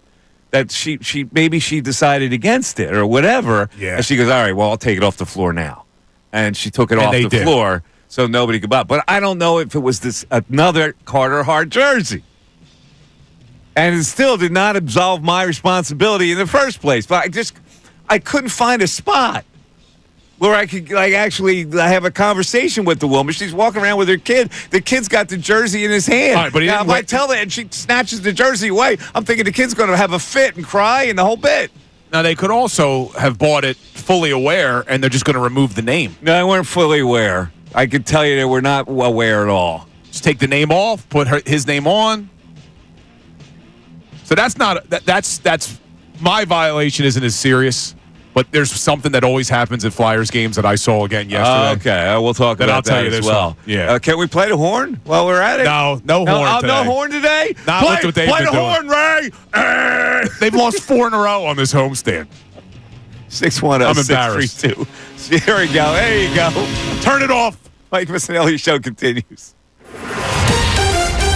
That she maybe she decided against it or whatever. Yeah. And she goes, "All right, well, I'll take it off the floor now," and she took it off the floor. So nobody could buy it. But I don't know if it was another Carter Hart jersey. And it still did not absolve my responsibility in the first place. But I couldn't find a spot where I could actually have a conversation with the woman. She's walking around with her kid. The kid's got the jersey in his hand. All right, but now, if I tell her and she snatches the jersey away, I'm thinking the kid's going to have a fit and cry and the whole bit. Now, they could also have bought it fully aware, and they're just going to remove the name. No, they weren't fully aware. I could tell you they were not aware at all. Just take the name off, put his name on. So that's not that's my violation isn't as serious, but there's something that always happens at Flyers games that I saw again yesterday. Okay, we'll talk about that as well. Yeah. Can we play the horn while we're at it? No horn today. No horn today? Not what they've play been the horn, Ray! They've lost 4 in a row on this homestand. 610-632. Here we go. There you go. Turn it off. Mike Missanelli Show continues.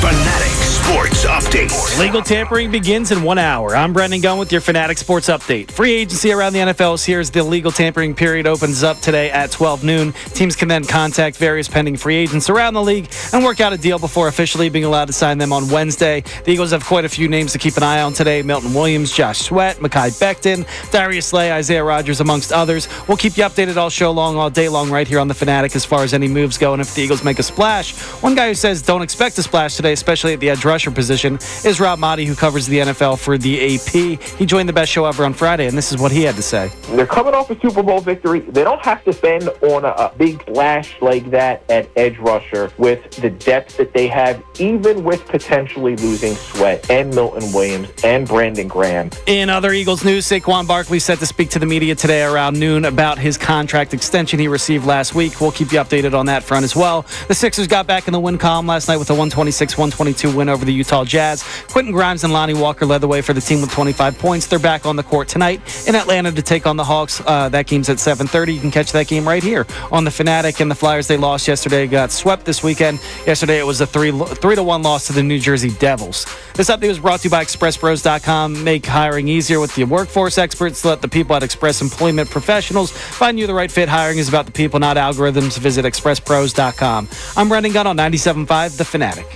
Fanatic Sports Update. Legal tampering begins in 1 hour. I'm Brendan Gunn with your Fanatic Sports Update. Free agency around the NFL is here as the legal tampering period opens up today at 12 noon. Teams can then contact various pending free agents around the league and work out a deal before officially being allowed to sign them on Wednesday. The Eagles have quite a few names to keep an eye on today. Milton Williams, Josh Sweat, Mekhi Becton, Darius Slay, Isaiah Rodgers, amongst others. We'll keep you updated all show long, all day long right here on the Fanatic as far as any moves go and if the Eagles make a splash. One guy who says don't expect a splash today, especially at the edge rusher position, is Rob Motti, who covers the NFL for the AP. He joined the best show ever on Friday, and this is what he had to say. They're coming off a Super Bowl victory. They don't have to spend on a big splash like that at edge rusher with the depth that they have, even with potentially losing Sweat and Milton Williams and Brandon Graham. In other Eagles news, Saquon Barkley set to speak to the media today around noon about his contract extension he received last week. We'll keep you updated on that front as well. The Sixers got back in the win column last night with a 126-122 win over the Utah Jazz. Jazz. Quentin Grimes and Lonnie Walker led the way for the team with 25 points. They're back on the court tonight in Atlanta to take on the Hawks. That game's at 7:30. You can catch that game right here on the Fanatic. And the Flyers, they lost yesterday, got swept this weekend. Yesterday it was a 3-1 loss to the New Jersey Devils. This update was brought to you by ExpressPros.com. Make hiring easier with the workforce experts. Let the people at Express Employment Professionals find you the right fit. Hiring is about the people, not algorithms. Visit ExpressPros.com. I'm Brendan Gunn on 97.5 The Fanatic.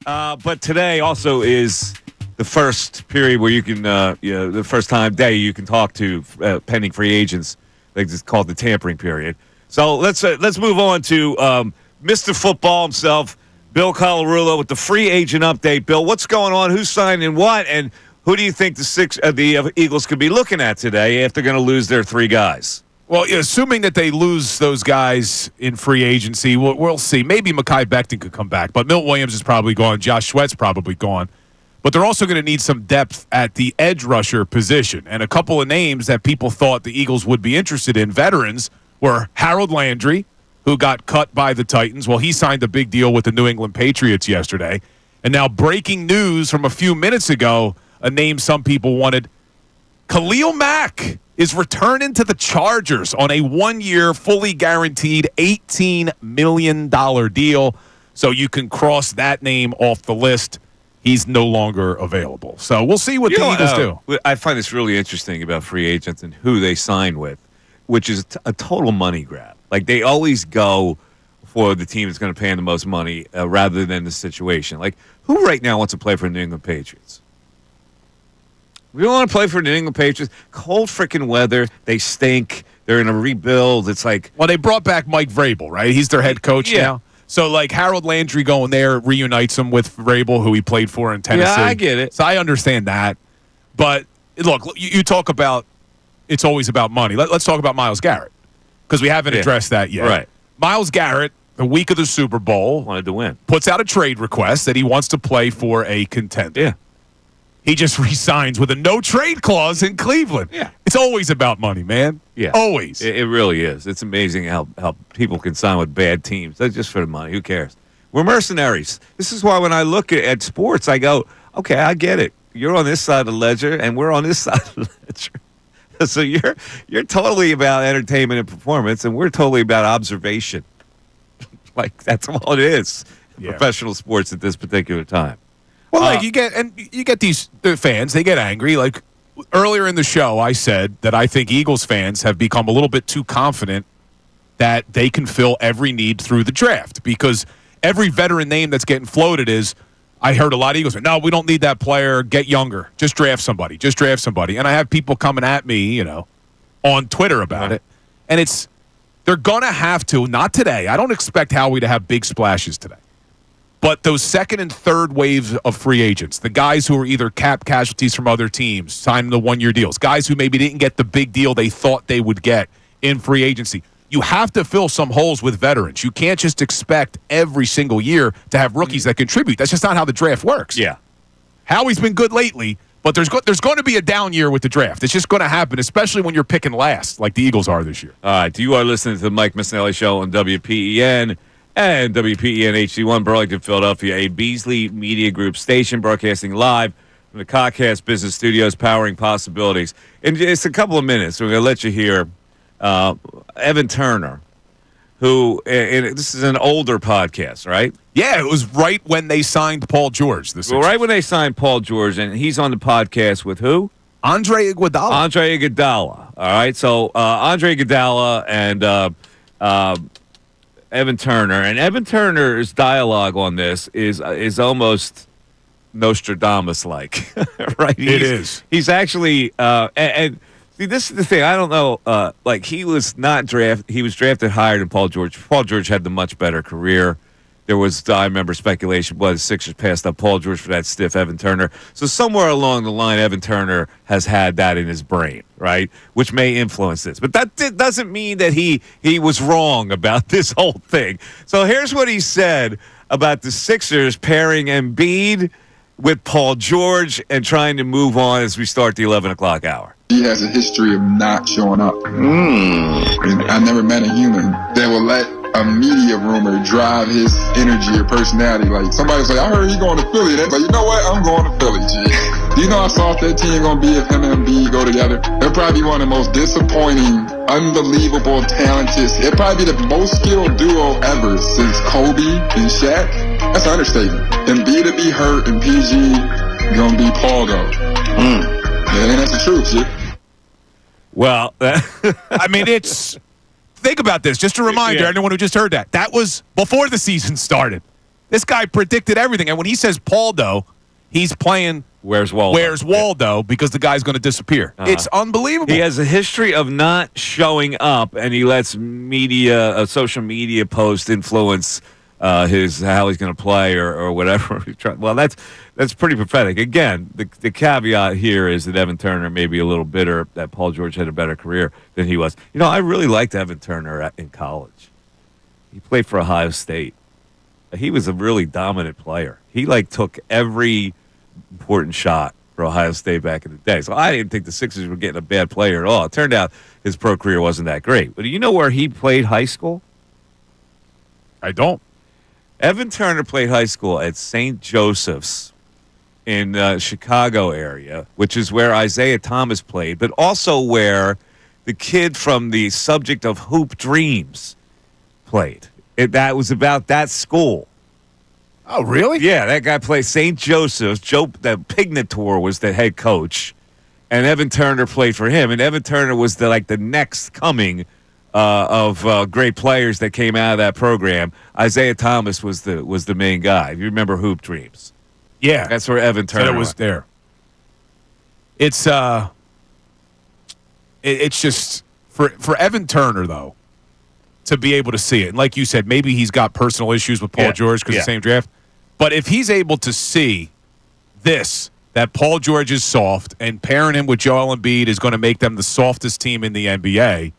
But today also is the first period where you can, the first day you can talk to pending free agents. It's called the tampering period. So let's move on to Mr. Football himself, Bill Colarulo, with the free agent update. Bill, what's going on? Who's signing what? And who do you think the Eagles could be looking at today if they're going to lose their three guys? Well, assuming that they lose those guys in free agency, we'll see. Maybe Mekhi Becton could come back, but Milt Williams is probably gone. Josh Sweat's probably gone. But they're also going to need some depth at the edge rusher position. And a couple of names that people thought the Eagles would be interested in, veterans, were Harold Landry, who got cut by the Titans. Well, he signed a big deal with the New England Patriots yesterday. And now breaking news from a few minutes ago, a name some people wanted, Khalil Mack is returning to the Chargers on a 1-year, fully guaranteed $18 million deal. So you can cross that name off the list. He's no longer available. So we'll see what the Eagles do. I find this really interesting about free agents and who they sign with, which is a total money grab. Like, they always go for the team that's going to pay them the most money rather than the situation. Like, who right now wants to play for the New England Patriots? We don't want to play for the New England Patriots. Cold freaking weather. They stink. They're in a rebuild. It's like... Well, they brought back Mike Vrabel, right? He's their head coach now. So, like, Harold Landry going there reunites him with Vrabel, who he played for in Tennessee. Yeah, I get it. So I understand that. But, look, you talk about it's always about money. Let's talk about Myles Garrett, because we haven't addressed that yet. Right. Myles Garrett, the week of the Super Bowl, wanted to win, puts out a trade request that he wants to play for a contender. Yeah. He just resigns with a no-trade clause in Cleveland. Yeah. It's always about money, man. Yeah. Always. It really is. It's amazing how people can sign with bad teams. That's just for the money. Who cares? We're mercenaries. This is why when I look at sports, I go, okay, I get it. You're on this side of the ledger, and we're on this side of the ledger. So you're totally about entertainment and performance, and we're totally about observation. Like, that's all it is. Yeah. Professional sports at this particular time. Well, like you get the fans, they get angry. Like earlier in the show, I said that I think Eagles fans have become a little bit too confident that they can fill every need through the draft, because every veteran name that's getting floated is, I heard a lot of Eagles say, no, we don't need that player. Get younger. Just draft somebody. Just draft somebody. And I have people coming at me, on Twitter about it. And they're going to have to, not today. I don't expect Howie to have big splashes today. But those second and third waves of free agents, the guys who are either cap casualties from other teams, signing the 1-year deals, guys who maybe didn't get the big deal they thought they would get in free agency, you have to fill some holes with veterans. You can't just expect every single year to have rookies that contribute. That's just not how the draft works. Yeah. Howie's been good lately, but there's going to be a down year with the draft. It's just going to happen, especially when you're picking last, like the Eagles are this year. All right, you are listening to the Mike Missanelli Show on WPEN. And WPEN HD1 Burlington, Philadelphia, a Beasley Media Group station broadcasting live from the Comcast Business Studios, powering possibilities. In just a couple of minutes, we're going to let you hear Evan Turner, who, and this is an older podcast, right? Yeah, it was right when they signed Paul George. Right when they signed Paul George, and he's on the podcast with who? Andre Iguodala. Andre Iguodala. All right, so Andre Iguodala and Evan Turner, and Evan Turner's dialogue on this is almost Nostradamus-like, right? It is. He's actually, and see, this is the thing. I don't know. Like, he was not drafted. He was drafted higher than Paul George. Paul George had the much better career. There was, I remember, speculation, the Sixers passed up Paul George for that stiff Evan Turner. So somewhere along the line, Evan Turner has had that in his brain, right? Which may influence this. But that doesn't mean that he was wrong about this whole thing. So here's what he said about the Sixers pairing Embiid with Paul George and trying to move on as we start the 11 o'clock hour. He has a history of not showing up. And I never met a human that will let a media rumor drive his energy or personality. Like, somebody's like, I heard he going to Philly. And they're like, you know what? I'm going to Philly, G. Do you know how soft that team going to be if him and Embiid go together? They'll probably be one of the most disappointing, unbelievable, talented. It'll probably be the most skilled duo ever since Kobe and Shaq. That's an understatement. Embiid to be hurt and PG going to be Paul, though. Yeah, that's the truth, G. Well, I mean, think about this. Just a reminder, anyone who just heard that was before the season started. This guy predicted everything. And when he says Paldo, he's playing Where's Waldo? Because the guy's going to disappear. It's unbelievable. He has a history of not showing up, and he lets social media posts influence how he's going to play or whatever. Well, that's pretty pathetic. Again, the caveat here is that Evan Turner may be a little bitter that Paul George had a better career than he was. I really liked Evan Turner in college. He played for Ohio State. He was a really dominant player. He took every important shot for Ohio State back in the day. So I didn't think the Sixers were getting a bad player at all. It turned out his pro career wasn't that great. But do you know where he played high school? I don't. Evan Turner played high school at St. Joseph's in the Chicago area, which is where Isaiah Thomas played, but also where the kid from the subject of Hoop Dreams played. That was about that school. Oh, really? Yeah, that guy played St. Joseph's. The Pignator was the head coach, and Evan Turner played for him. And Evan Turner was the next coming of great players that came out of that program. Isaiah Thomas was the main guy. If you remember Hoop Dreams, yeah, that's where Evan Turner was there. It's just for Evan Turner though to be able to see it, and like you said, maybe he's got personal issues with Paul George because the same draft. But if he's able to see that Paul George is soft, and pairing him with Joel Embiid is going to make them the softest team in the NBA,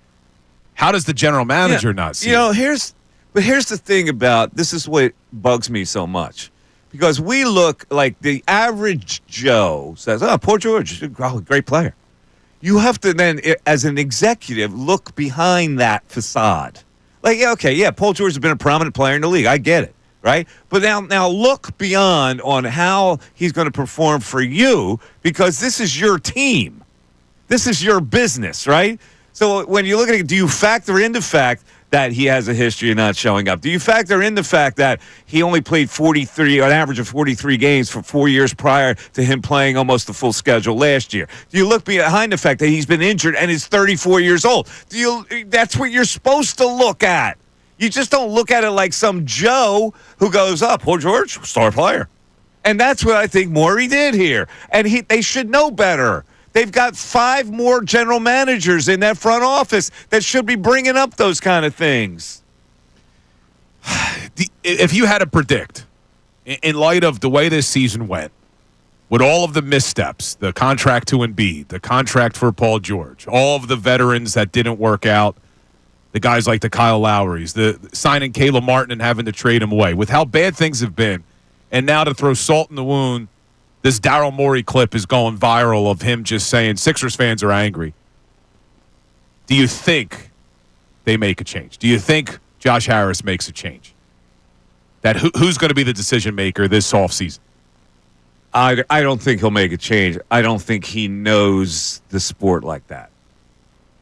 how does the general manager not see it? Here's the thing about this is what bugs me so much. Because we look like the average Joe says, Paul George, great player. You have to then, as an executive, look behind that facade. Paul George has been a prominent player in the league. I get it. Right? But now look beyond on how he's going to perform for you, because this is your team. This is your business, right? So when you look at it, do you factor in the fact that he has a history of not showing up? Do you factor in the fact that he only played an average of 43 games for 4 years prior to him playing almost the full schedule last year? Do you look behind the fact that he's been injured and is 34 years old? That's what you're supposed to look at. You just don't look at it like some Joe who goes, Paul George, star player. And that's what I think Morey did here. And they should know better. They've got 5 more general managers in that front office that should be bringing up those kind of things. If you had to predict, in light of the way this season went, with all of the missteps, the contract to Embiid, the contract for Paul George, all of the veterans that didn't work out, the guys like the Kyle Lowrys, the signing Caleb Martin and having to trade him away, with how bad things have been, and now to throw salt in the wound, this Daryl Morey clip is going viral of him just saying Sixers fans are angry. Do you think they make a change? Do you think Josh Harris makes a change? That who's going to be the decision maker this offseason? I don't think he'll make a change. I don't think he knows the sport like that,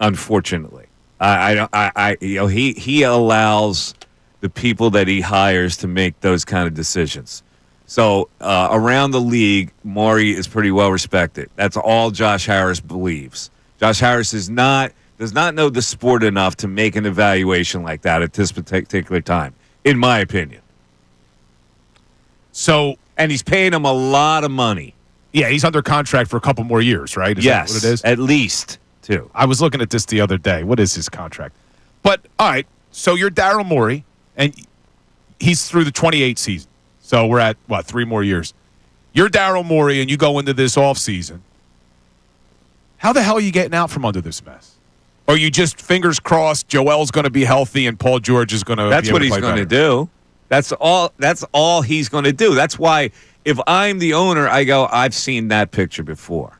unfortunately. He allows the people that he hires to make those kind of decisions. So around the league, Morey is pretty well respected. That's all Josh Harris believes. Josh Harris does not know the sport enough to make an evaluation like that at this particular time, in my opinion. And he's paying him a lot of money. Yeah, he's under contract for a couple more years, right? Is yes, that what it is? At least 2. I was looking at this the other day. What is his contract? But, all right, so you're Daryl Morey, and he's through the 28 season. So we're at, 3 more years. You're Daryl Morey, and you go into this offseason. How the hell are you getting out from under this mess? Or you just, fingers crossed, Joel's going to be healthy and Paul George is going to That's what he's going to do. That's all he's going to do. That's why if I'm the owner, I go, I've seen that picture before.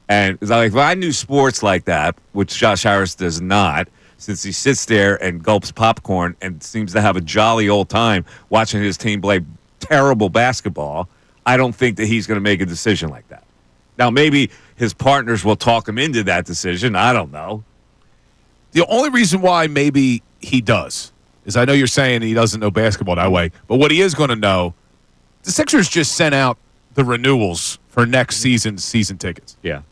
And if I knew sports like that, which Josh Harris does not, since he sits there and gulps popcorn and seems to have a jolly old time watching his team play terrible basketball, I don't think that he's going to make a decision like that. Now, maybe his partners will talk him into that decision. I don't know. The only reason why maybe he does is I know you're saying he doesn't know basketball that way, but what he is going to know, the Sixers just sent out the renewals for next season's season tickets. Yeah.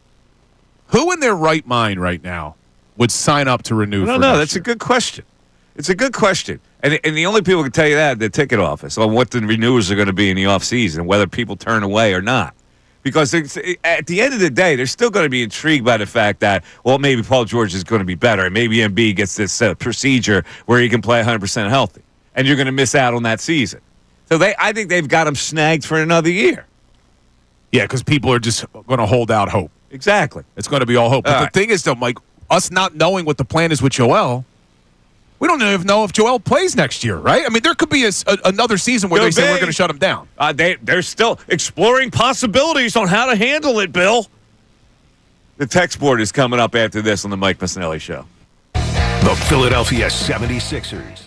Who in their right mind right now would sign up to renew? No, that's a good question. It's a good question. And the only people who can tell you that, the ticket office, on what the renewals are going to be in the offseason, whether people turn away or not. Because at the end of the day, they're still going to be intrigued by the fact that, well, maybe Paul George is going to be better, and maybe Embiid gets this procedure where he can play 100% healthy, and you're going to miss out on that season. So I think they've got him snagged for another year. Yeah, because people are just going to hold out hope. Exactly. It's going to be all hope. But the thing is, though, Mike, us not knowing what the plan is with Joel, we don't even know if Joel plays next year, right? I mean, there could be another season where they say we're going to shut him down. They're still exploring possibilities on how to handle it, Bill. The text board is coming up after this on the Mike Missanelli Show. The Philadelphia 76ers.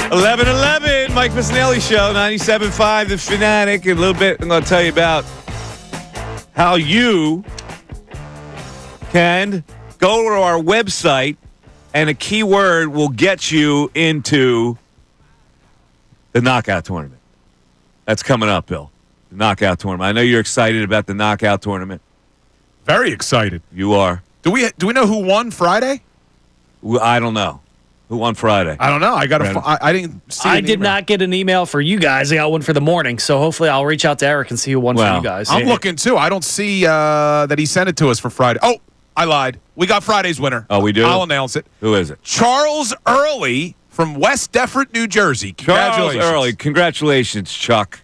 (11:11), Mike Missanelli Show, 97.5 The Fanatic. In a little bit, I'm going to tell you about how you can go to our website and a keyword will get you into the knockout tournament. That's coming up, Bill. The knockout tournament. I know you're excited about the knockout tournament. Very excited. You are. Do we know who won Friday? I don't know. Who won Friday? I don't know. I didn't see. I did not get an email for you guys. I got one for the morning, so hopefully I'll reach out to Eric and see who won for you guys. I'm looking too. I don't see that he sent it to us for Friday. Oh, I lied. We got Friday's winner. Oh, we do? I'll announce it. Who is it? Charles Early from West Defford, New Jersey. Congratulations. Charles Early. Congratulations, Chuck.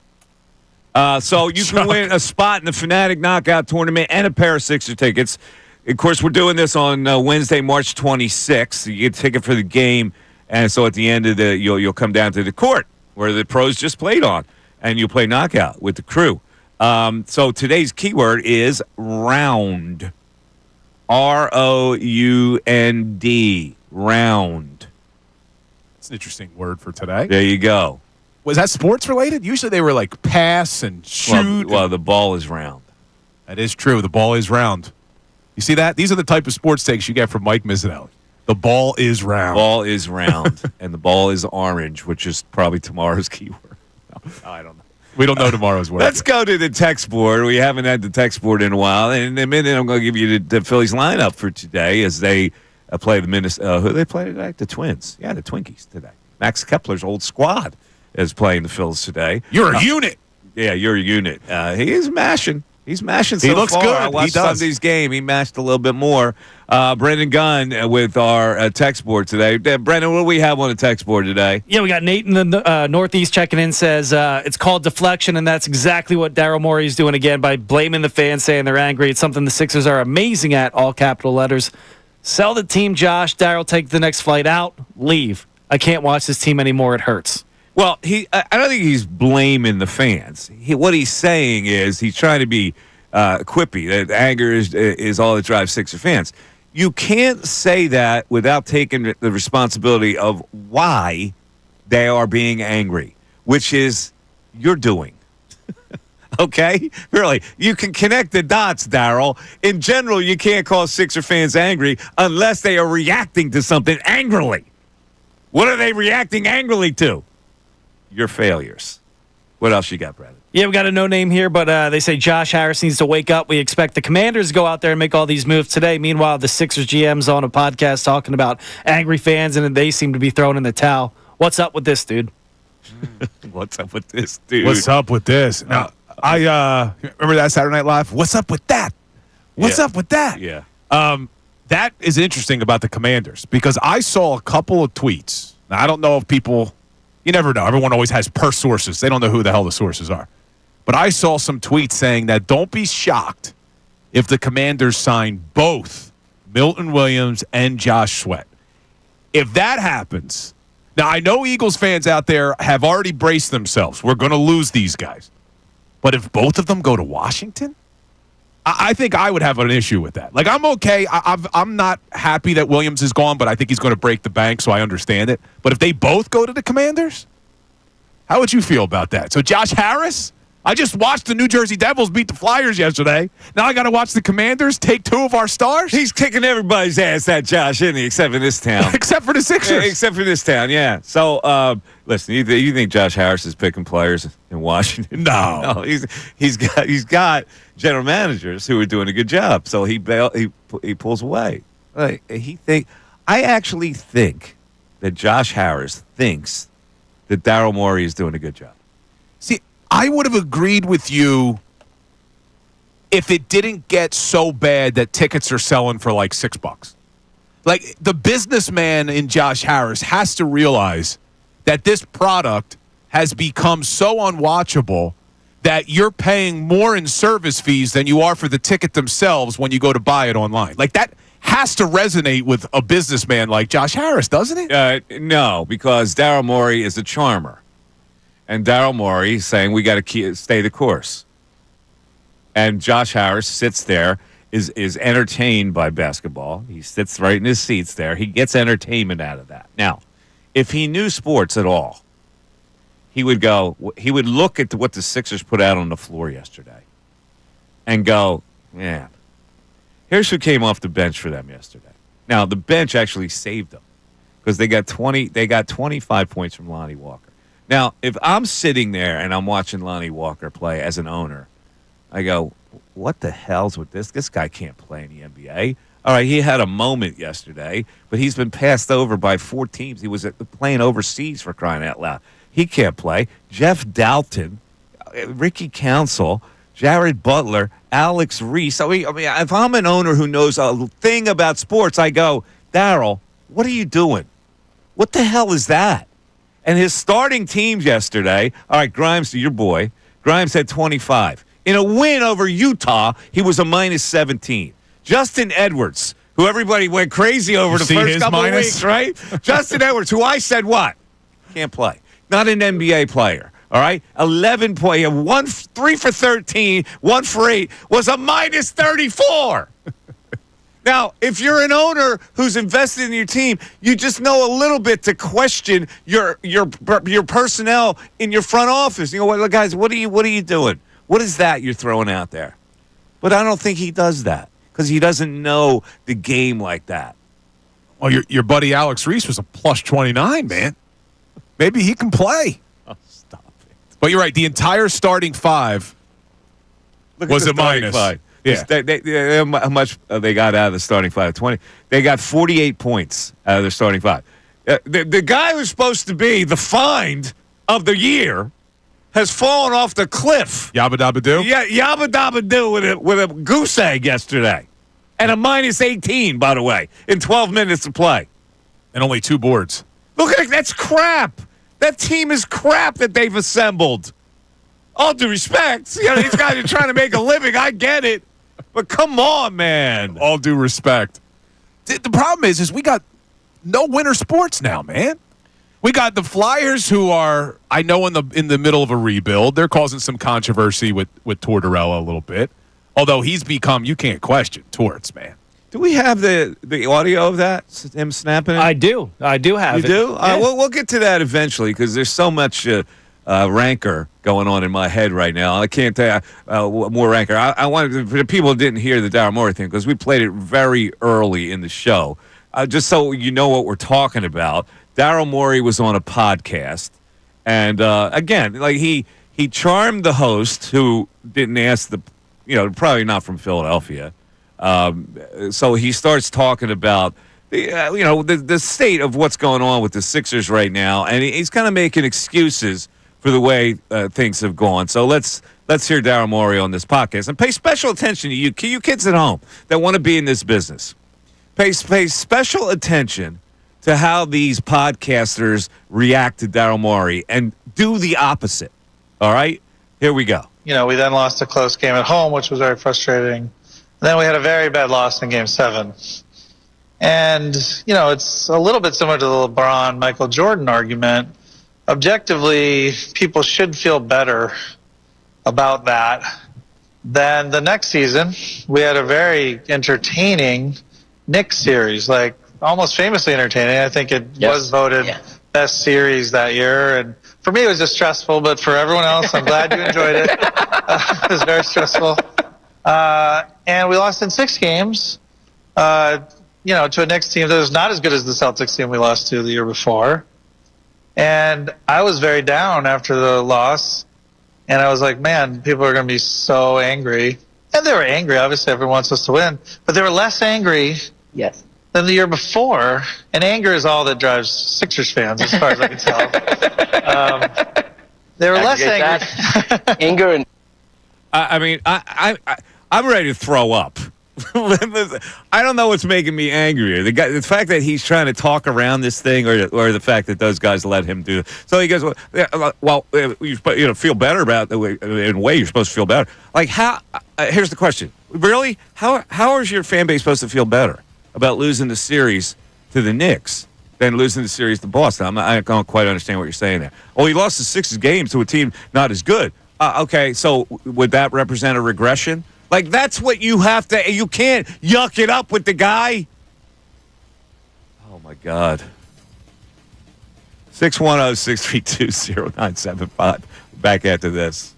So you can win a spot in the Fanatic Knockout Tournament and a pair of Sixer tickets. Of course, we're doing this on Wednesday, March 26th. You get a ticket for the game, and so at the end of you'll come down to the court where the pros just played on, and you'll play knockout with the crew. So today's keyword is round. R-O-U-N-D. Round. That's an interesting word for today. There you go. Was that sports related? Usually they were like pass and shoot. Well, the ball is round. That is true. The ball is round. You see that? These are the type of sports takes you get from Mike Missanelli. The ball is round. Ball is round, and the ball is orange, which is probably tomorrow's keyword. No, I don't know. We don't know tomorrow's word. Let's go to the text board. We haven't had the text board in a while. And in a minute, I'm going to give you the Phillies lineup for today as they play the Minnesota. Who do they play today? The Twins. Yeah, the Twinkies today. Max Kepler's old squad is playing the Phillies today. You're a unit. Yeah, you're a unit. He is mashing. He's mashing so far. He looks good. I watched Sunday's game. He mashed a little bit more. Brendan Gunn with our text board today. Brendan, what do we have on the text board today? Yeah, we got Nate in the Northeast checking in, says it's called deflection, and that's exactly what Daryl Morey is doing again by blaming the fans, saying they're angry. It's something the Sixers are amazing at, all capital letters. Sell the team, Josh. Daryl, take the next flight out. Leave. I can't watch this team anymore. It hurts. Well, I don't think he's blaming the fans. What he's saying is he's trying to be quippy. That anger is all that drives Sixer fans. You can't say that without taking the responsibility of why they are being angry, which is you're doing. Okay? Really. You can connect the dots, Daryl. In general, you can't call Sixer fans angry unless they are reacting to something angrily. What are they reacting angrily to? Your failures. What else you got, Brandon? Yeah, we got a no-name here, but they say Josh Harris needs to wake up. We expect the Commanders to go out there and make all these moves today. Meanwhile, the Sixers GM's on a podcast talking about angry fans, and they seem to be throwing in the towel. What's up with this, dude? What's up with this, dude? What's up with this? Now, I remember that Saturday Night Live? What's up with that? What's up with that? Yeah. That is interesting about the Commanders because I saw a couple of tweets. Now, I don't know if people... You never know. Everyone always has per sources. They don't know who the hell the sources are. But I saw some tweets saying that don't be shocked if the Commanders sign both Milton Williams and Josh Sweat. If that happens, now I know Eagles fans out there have already braced themselves. We're going to lose these guys. But if both of them go to Washington, I think I would have an issue with that. Like, I'm okay. I'm not happy that Williams is gone, but I think he's going to break the bank, so I understand it. But if they both go to the Commanders, how would you feel about that? So Josh Harris, I just watched the New Jersey Devils beat the Flyers yesterday. Now I got to watch the Commanders take two of our stars? He's kicking everybody's ass, that Josh, isn't he? Except for this town. Except for the Sixers. Yeah, except for this town, yeah. So, listen, you think Josh Harris is picking players in Washington? No. No, he's got general managers who are doing a good job. So he pulls away. I actually think that Josh Harris thinks that Daryl Morey is doing a good job. See, I would have agreed with you if it didn't get so bad that tickets are selling for like $6. Like, the businessman in Josh Harris has to realize that this product has become so unwatchable that you're paying more in service fees than you are for the ticket themselves when you go to buy it online. Like, that has to resonate with a businessman like Josh Harris, doesn't it? No, because Daryl Morey is a charmer. And Daryl Morey is saying we got to stay the course. And Josh Harris sits there, is entertained by basketball. He sits right in his seats there. He gets entertainment out of that. Now, if he knew sports at all, he would look at what the Sixers put out on the floor yesterday and go, man, here's who came off the bench for them yesterday. Now, the bench actually saved them because they got 25 points from Lonnie Walker. Now, if I'm sitting there and I'm watching Lonnie Walker play as an owner, I go, what the hell's with this? This guy can't play in the NBA. All right, he had a moment yesterday, but he's been passed over by 4 teams. He was playing overseas, for crying out loud. He can't play. Jeff Dalton, Ricky Council, Jared Butler, Alex Reese. I mean, if I'm an owner who knows a thing about sports, I go, Daryl, what are you doing? What the hell is that? And his starting teams yesterday, all right, Grimes, your boy, Grimes had 25. In a win over Utah, he was a minus 17. Justin Edwards, who everybody went crazy over the first couple of weeks, right? Justin Edwards, who I said what? Can't play. Not an NBA player. All right, 11 points, 3 for 13, 1 for 8, was a minus 34. Now, if you're an owner who's invested in your team, you just know a little bit to question your personnel in your front office. You know what, guys? What are you doing? What is that you're throwing out there? But I don't think he does that because he doesn't know the game like that. Well, your buddy Alex Reese was a plus 29, man. Maybe he can play. Oh, stop it! But you're right. The entire starting 5 was a minus. 5. Yeah. How much they got out of the starting 5? 20. They got 48 points out of their starting 5. The guy who's supposed to be the find of the year has fallen off the cliff. Yabba Dabba Doo? Yeah, Yabba Dabba Doo with a goose egg yesterday. And a minus 18, by the way, in 12 minutes of play. And only 2 boards. Look at it. That's crap. That team is crap that they've assembled. All due respect. You know, these guys are trying to make a living. I get it. But come on, man. All due respect. The problem is we got no winter sports now, man. We got the Flyers, who are, I know, in the middle of a rebuild. They're causing some controversy with Tortorella a little bit. Although he's become, you can't question, Torts, man. Do we have the audio of that? Him snapping it? I do have it. You do? Yeah. We'll get to that eventually because there's so much rancor going on in my head right now. I can't tell you more rancor. I wanted for the people who didn't hear the Daryl Morey thing because we played it very early in the show. Just so you know what we're talking about, Daryl Morey was on a podcast, and again, like he charmed the host who didn't ask probably not from Philadelphia. So he starts talking about the state of what's going on with the Sixers right now, and he's kind of making excuses for the way things have gone. So let's hear Daryl Morey on this podcast and pay special attention to you kids at home that want to be in this business. Pay special attention to how these podcasters react to Daryl Morey and do the opposite. All right, here we go. We then lost a close game at home, which was very frustrating. And then we had a very bad loss in Game 7. And, it's a little bit similar to the LeBron-Michael Jordan argument. Objectively, people should feel better about that than the next season. We had a very entertaining Knicks series, like almost famously entertaining. I think it was voted best series that year. And for me, it was just stressful, but for everyone else, I'm glad you enjoyed it. It was very stressful. And we lost in 6 games, to a Knicks team that was not as good as the Celtics team we lost to the year before. And I was very down after the loss. And I was like, man, people are going to be so angry. And they were angry. Obviously, everyone wants us to win. But they were less angry than the year before. And anger is all that drives Sixers fans, as far as I can tell. They were less angry. Anger and I'm ready to throw up. I don't know what's making me angrier. The fact that he's trying to talk around this thing, or the fact that those guys let him do it. So he goes, you feel better about the way. In a way, you're supposed to feel better. Like how? Here's the question: really? How is your fan base supposed to feel better about losing the series to the Knicks than losing the series to Boston? I don't quite understand what you're saying there. Oh, he lost the 6 games to a team not as good. Okay, so would that represent a regression? Like, that's what you have to – you can't yuck it up with the guy. Oh, my God. 610-632-0975. Back after this.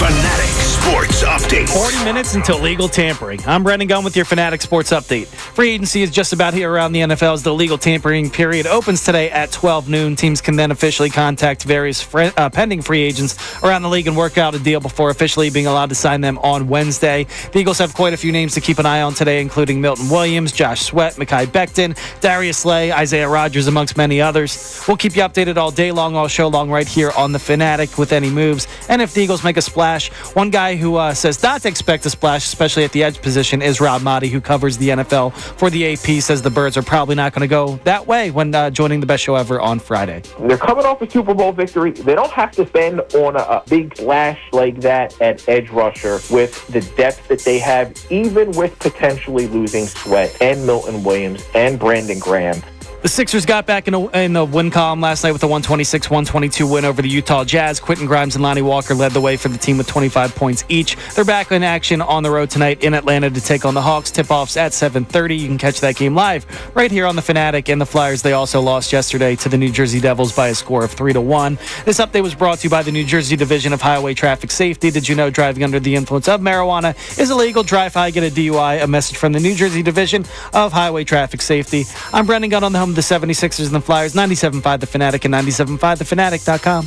Fanatics Sports Update. 40 minutes until legal tampering. I'm Brendan Gunn with your Fanatic Sports Update. Free agency is just about here around the NFL as the legal tampering period opens today at 12 noon. Teams can then officially contact various pending free agents around the league and work out a deal before officially being allowed to sign them on Wednesday. The Eagles have quite a few names to keep an eye on today, including Milton Williams, Josh Sweat, Mekhi Becton, Darius Slay, Isaiah Rodgers, amongst many others. We'll keep you updated all day long, all show long, right here on the Fanatic with any moves. And if the Eagles make a splash, one guy who says not to expect a splash, especially at the edge position, is Rob Motti, who covers the NFL for the AP, says the Birds are probably not going to go that way when joining the best show ever on Friday. They're coming off a Super Bowl victory. They don't have to spend on a big splash like that at edge rusher with the depth that they have, even with potentially losing Sweat and Milton Williams and Brandon Graham. The Sixers got back in the win column last night with a 126-122 win over the Utah Jazz. Quentin Grimes and Lonnie Walker led the way for the team with 25 points each. They're back in action on the road tonight in Atlanta to take on the Hawks. Tip-offs at 7:30. You can catch that game live right here on the Fanatic. And the Flyers, they also lost yesterday to the New Jersey Devils by a score of 3-1. This update was brought to you by the New Jersey Division of Highway Traffic Safety. Did you know driving under the influence of marijuana is illegal? Drive high, get a DUI. A message from the New Jersey Division of Highway Traffic Safety. I'm Brendan Gunn on the home of the 76ers and the Flyers, 97.5 The Fanatic and 97.5thefanatic.com.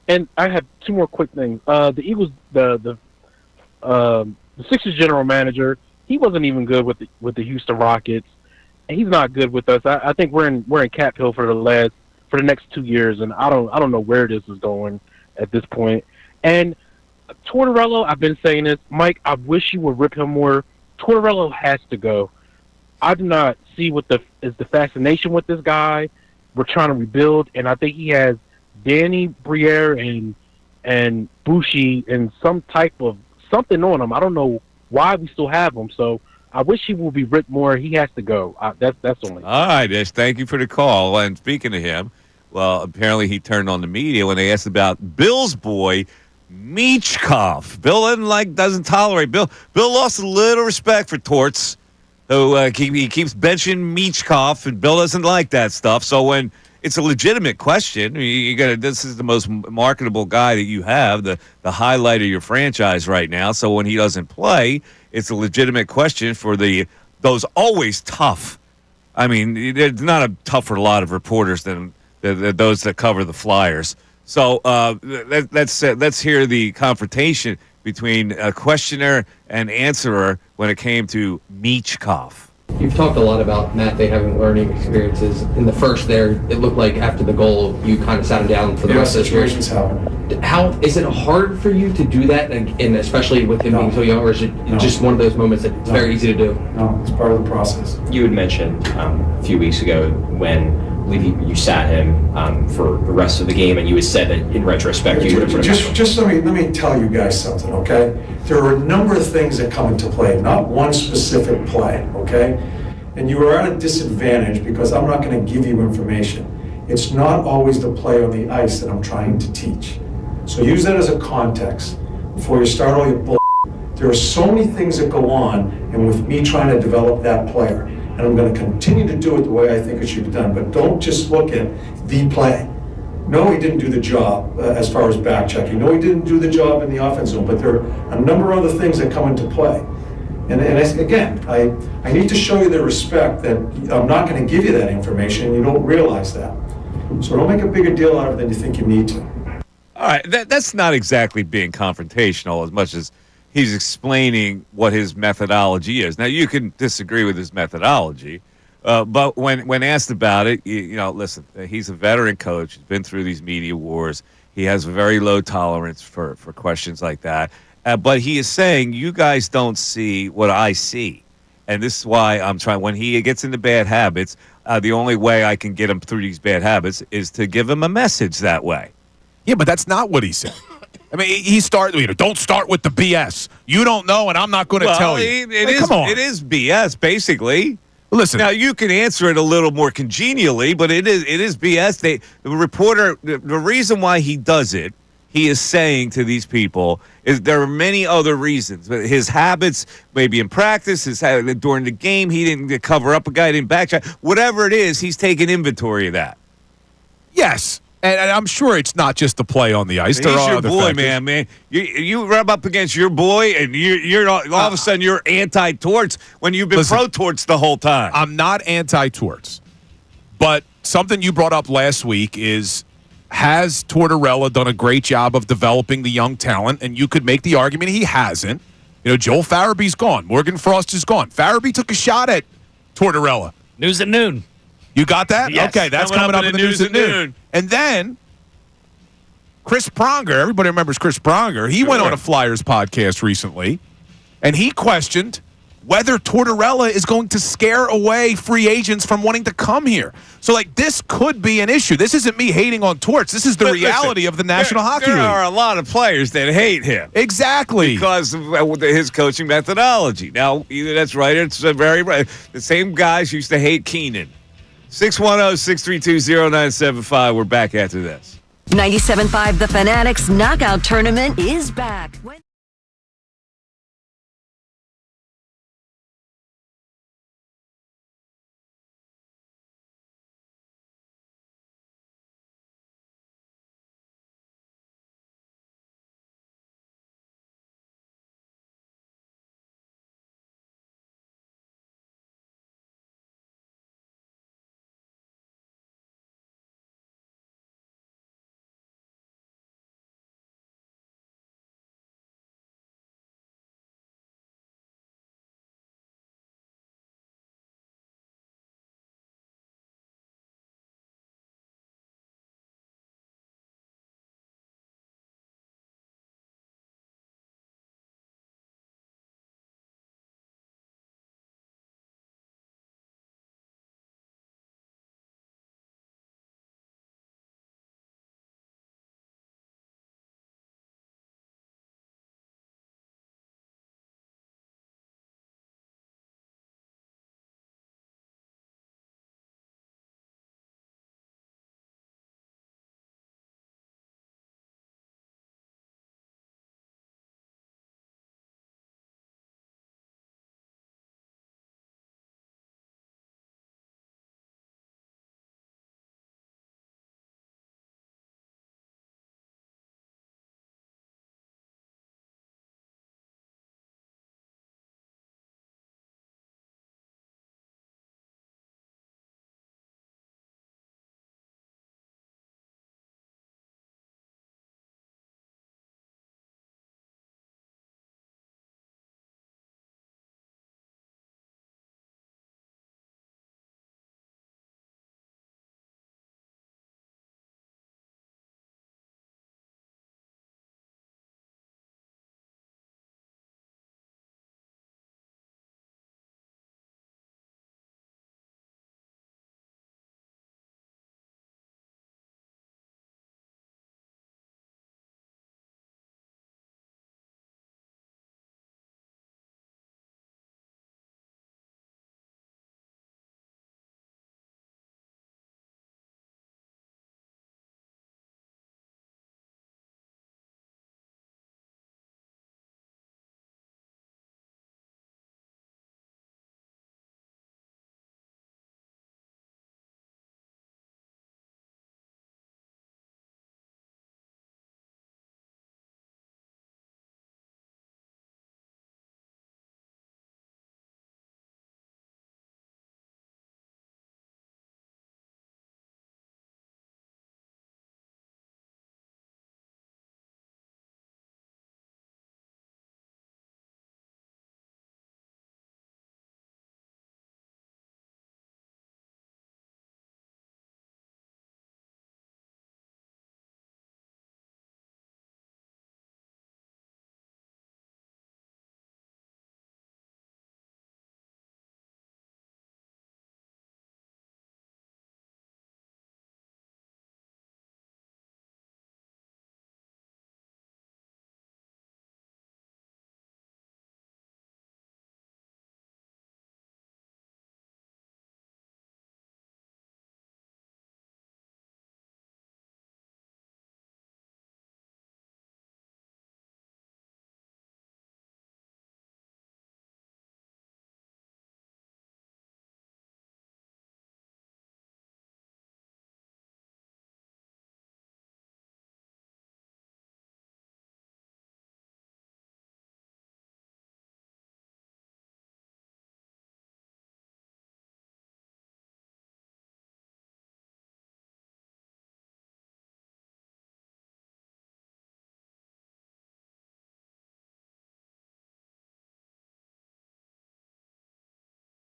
And I have two more quick things. The Eagles, the Sixers general manager, he wasn't even good with the Houston Rockets, and he's not good with us. I think we're in cap hill for the next 2 years, and I don't know where this is going at this point. And Tortorella, I've been saying this, Mike. I wish you would rip him more. Tortorella has to go. I do not see what is the fascination with this guy. We're trying to rebuild, and I think he has Danny Briere and Bushi and some type of something on him. I don't know why we still have him. So I wish he would be ripped more. He has to go. That's only. All right, Ish. Thank you for the call. And speaking of him, well, apparently he turned on the media when they asked about Bill's boy, Michkov. Bill doesn't tolerate Bill. Bill lost a little respect for Torts. So he keeps benching Michkov, and Bill doesn't like that stuff. So when it's a legitimate question, this is the most marketable guy that you have, the highlight of your franchise right now. So when he doesn't play, it's a legitimate question for those always tough. I mean, there's not a tougher lot of reporters than those that cover the Flyers. So let's hear the confrontation between a questioner and answerer when it came to Michkov. You've talked a lot about Matt They having learning experiences. In the first there, it looked like after the goal, you kind of sat him down for the rest of the situations happen. How is it hard for you to do that, and especially with him being so young, or is it just one of those moments that it's very easy to do? No, it's part of the process. You had mentioned a few weeks ago when you sat him for the rest of the game, and you had said that in retrospect you would have put him just let me tell you guys something, okay? There are a number of things that come into play, not one specific play, okay? And you are at a disadvantage because I'm not going to give you information. It's not always the play on the ice that I'm trying to teach. So use that as a context before you start all your bull. There are so many things that go on, and with me trying to develop that player, and I'm going to continue to do it the way I think it should be done. But don't just look at the play. No, he didn't do the job as far as back checking. No, he didn't do the job in the offense zone. But there are a number of other things that come into play. And again, I need to show you the respect that I'm not going to give you that information, and you don't realize that. So don't make a bigger deal out of it than you think you need to. All right, that's not exactly being confrontational as much as he's explaining what his methodology is. Now, you can disagree with his methodology, but when asked about it, listen, he's a veteran coach. He's been through these media wars. He has a very low tolerance for questions like that. But he is saying, you guys don't see what I see. And this is why I'm trying. When he gets into bad habits, the only way I can get him through these bad habits is to give him a message that way. Yeah, but that's not what he said. I mean, don't start with the BS. You don't know, and I'm not going to tell you. Come on. It is BS, basically. Listen. Now, you can answer it a little more congenially, but it is BS. The reporter, the reason why he does it, he is saying to these people, is there are many other reasons. His habits, maybe in practice, during the game, he didn't cover up a guy, didn't backtrack. Whatever it is, he's taking inventory of that. Yes. And I'm sure it's not just the play on the ice. He's your boy, man. You rub up against your boy, and you're all of a sudden you're anti-Torts when you've been pro-Torts the whole time. I'm not anti-Torts, but something you brought up last week is, has Tortorella done a great job of developing the young talent? And you could make the argument he hasn't. Joel Farabee's gone. Morgan Frost is gone. Farabee took a shot at Tortorella. News at noon. You got that? Yes, okay, that's coming up in the news at noon. And then Chris Pronger, everybody remembers Chris Pronger. He went on a Flyers podcast recently, and he questioned whether Tortorella is going to scare away free agents from wanting to come here. So, this could be an issue. This isn't me hating on Torts. This is the reality of the National Hockey League. There are a lot of players that hate him. Exactly. Because of his coaching methodology. Now, either that's right or it's very right. The same guys used to hate Keenan. 610-632-0975. We're back after this. 97.5 The Fanatics Knockout Tournament is back.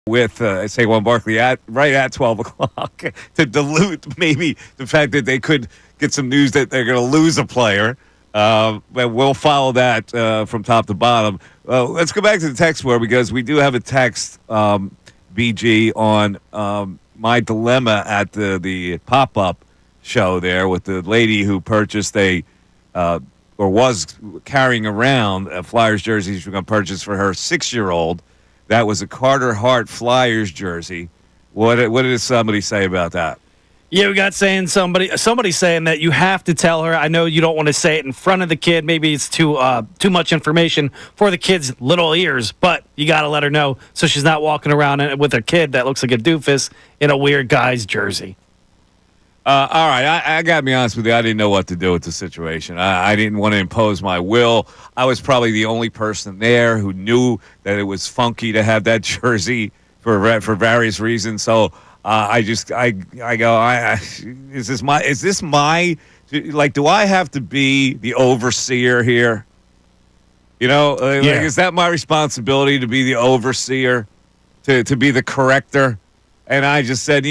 with Saquon Barkley right at 12 o'clock to dilute maybe the fact that they could get some news that they're going to lose a player. But we'll follow that from top to bottom. Let's go back to the text board because we do have a text, BG, on my dilemma at the pop-up show there with the lady who purchased or was carrying around a Flyers jersey she was going to purchase for her 6-year-old. That was a Carter Hart Flyers jersey. What did somebody say about that? Yeah, we got somebody saying that you have to tell her. I know you don't want to say it in front of the kid. Maybe it's too much information for the kid's little ears, but you got to let her know so she's not walking around with her kid that looks like a doofus in a weird guy's jersey. All right, I got to be honest with you. I didn't know what to do with the situation. I didn't want to impose my will. I was probably the only person there who knew that it was funky to have that jersey for various reasons. So I go, is this my like? Do I have to be the overseer here? You know, like, is that my responsibility to be the overseer, to be the corrector? And I just said,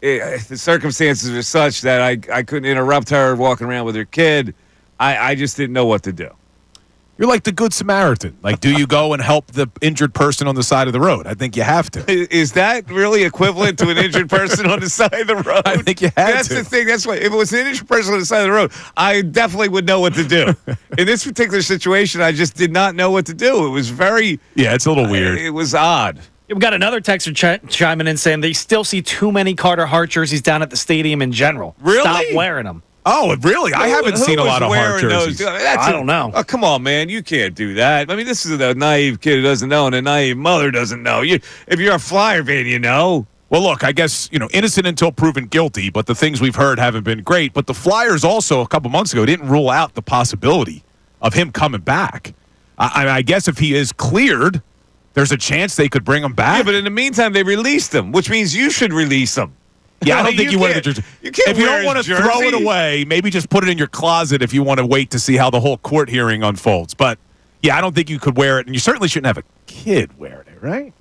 the circumstances are such that I couldn't interrupt her walking around with her kid. I just didn't know what to do. You're like the Good Samaritan. Like, do you go and help the injured person on the side of the road? I think you have to. Is that really equivalent to an injured person on the side of the road? I think you have That's the thing. That's why. If it was an injured person on the side of the road, I definitely would know what to do. In this particular situation, I just did not know what to do. It was very... Yeah, it's a little weird. It was odd. We've got another texter chiming in saying they still see too many Carter Hart jerseys down at the stadium in general. Really? Stop wearing them. Oh, really? I haven't seen a lot of Hart jerseys. I don't know. Oh, come on, man. You can't do that. I mean, this is a naive kid who doesn't know, and a naive mother doesn't know. If you're a Flyer fan, you know. Well, look, I guess, innocent until proven guilty, but the things we've heard haven't been great. But the Flyers also, a couple months ago, didn't rule out the possibility of him coming back. I guess if he is cleared, there's a chance they could bring him back. Yeah, but in the meantime, they released him, which means you should release him. Yeah, I don't think you wear the jersey. If you don't want to throw it away, maybe just put it in your closet if you want to wait to see how the whole court hearing unfolds. But, yeah, I don't think you could wear it, and you certainly shouldn't have a kid wearing it, right?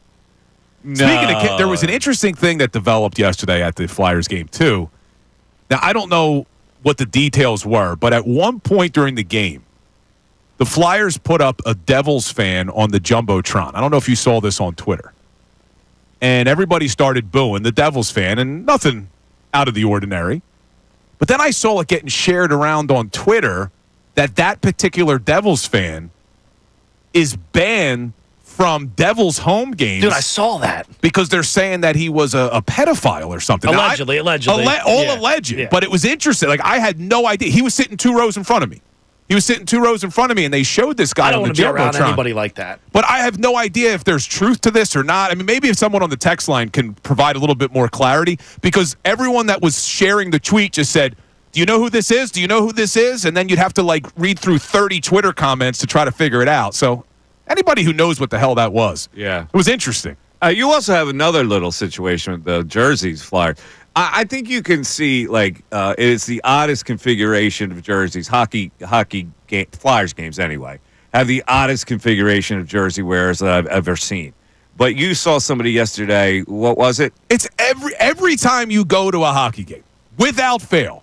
No. Speaking of kids, there was an interesting thing that developed yesterday at the Flyers game, too. Now, I don't know what the details were, but at one point during the game, the Flyers put up a Devils fan on the Jumbotron. I don't know if you saw this on Twitter. And everybody started booing the Devils fan, and nothing out of the ordinary. But then I saw it getting shared around on Twitter that particular Devils fan is banned from Devils home games. Dude, I saw that. Because they're saying that he was a pedophile or something. Allegedly. Alleged. Yeah. But it was interesting. Like, I had no idea. He was sitting 2 rows in front of me. And they showed this guy on the Jumbotron. I don't want to be around anybody like that. But I have no idea if there's truth to this or not. I mean, maybe if someone on the text line can provide a little bit more clarity, because everyone that was sharing the tweet just said, do you know who this is? Do you know who this is? And then you'd have to, read through 30 Twitter comments to try to figure it out. So anybody who knows what the hell that was. Yeah. It was interesting. You also have another little situation with the jerseys, Flyer. I think you can see, it's the oddest configuration of jerseys. Flyers games, anyway, have the oddest configuration of jersey wearers that I've ever seen. But you saw somebody yesterday. What was it? It's every time you go to a hockey game, without fail,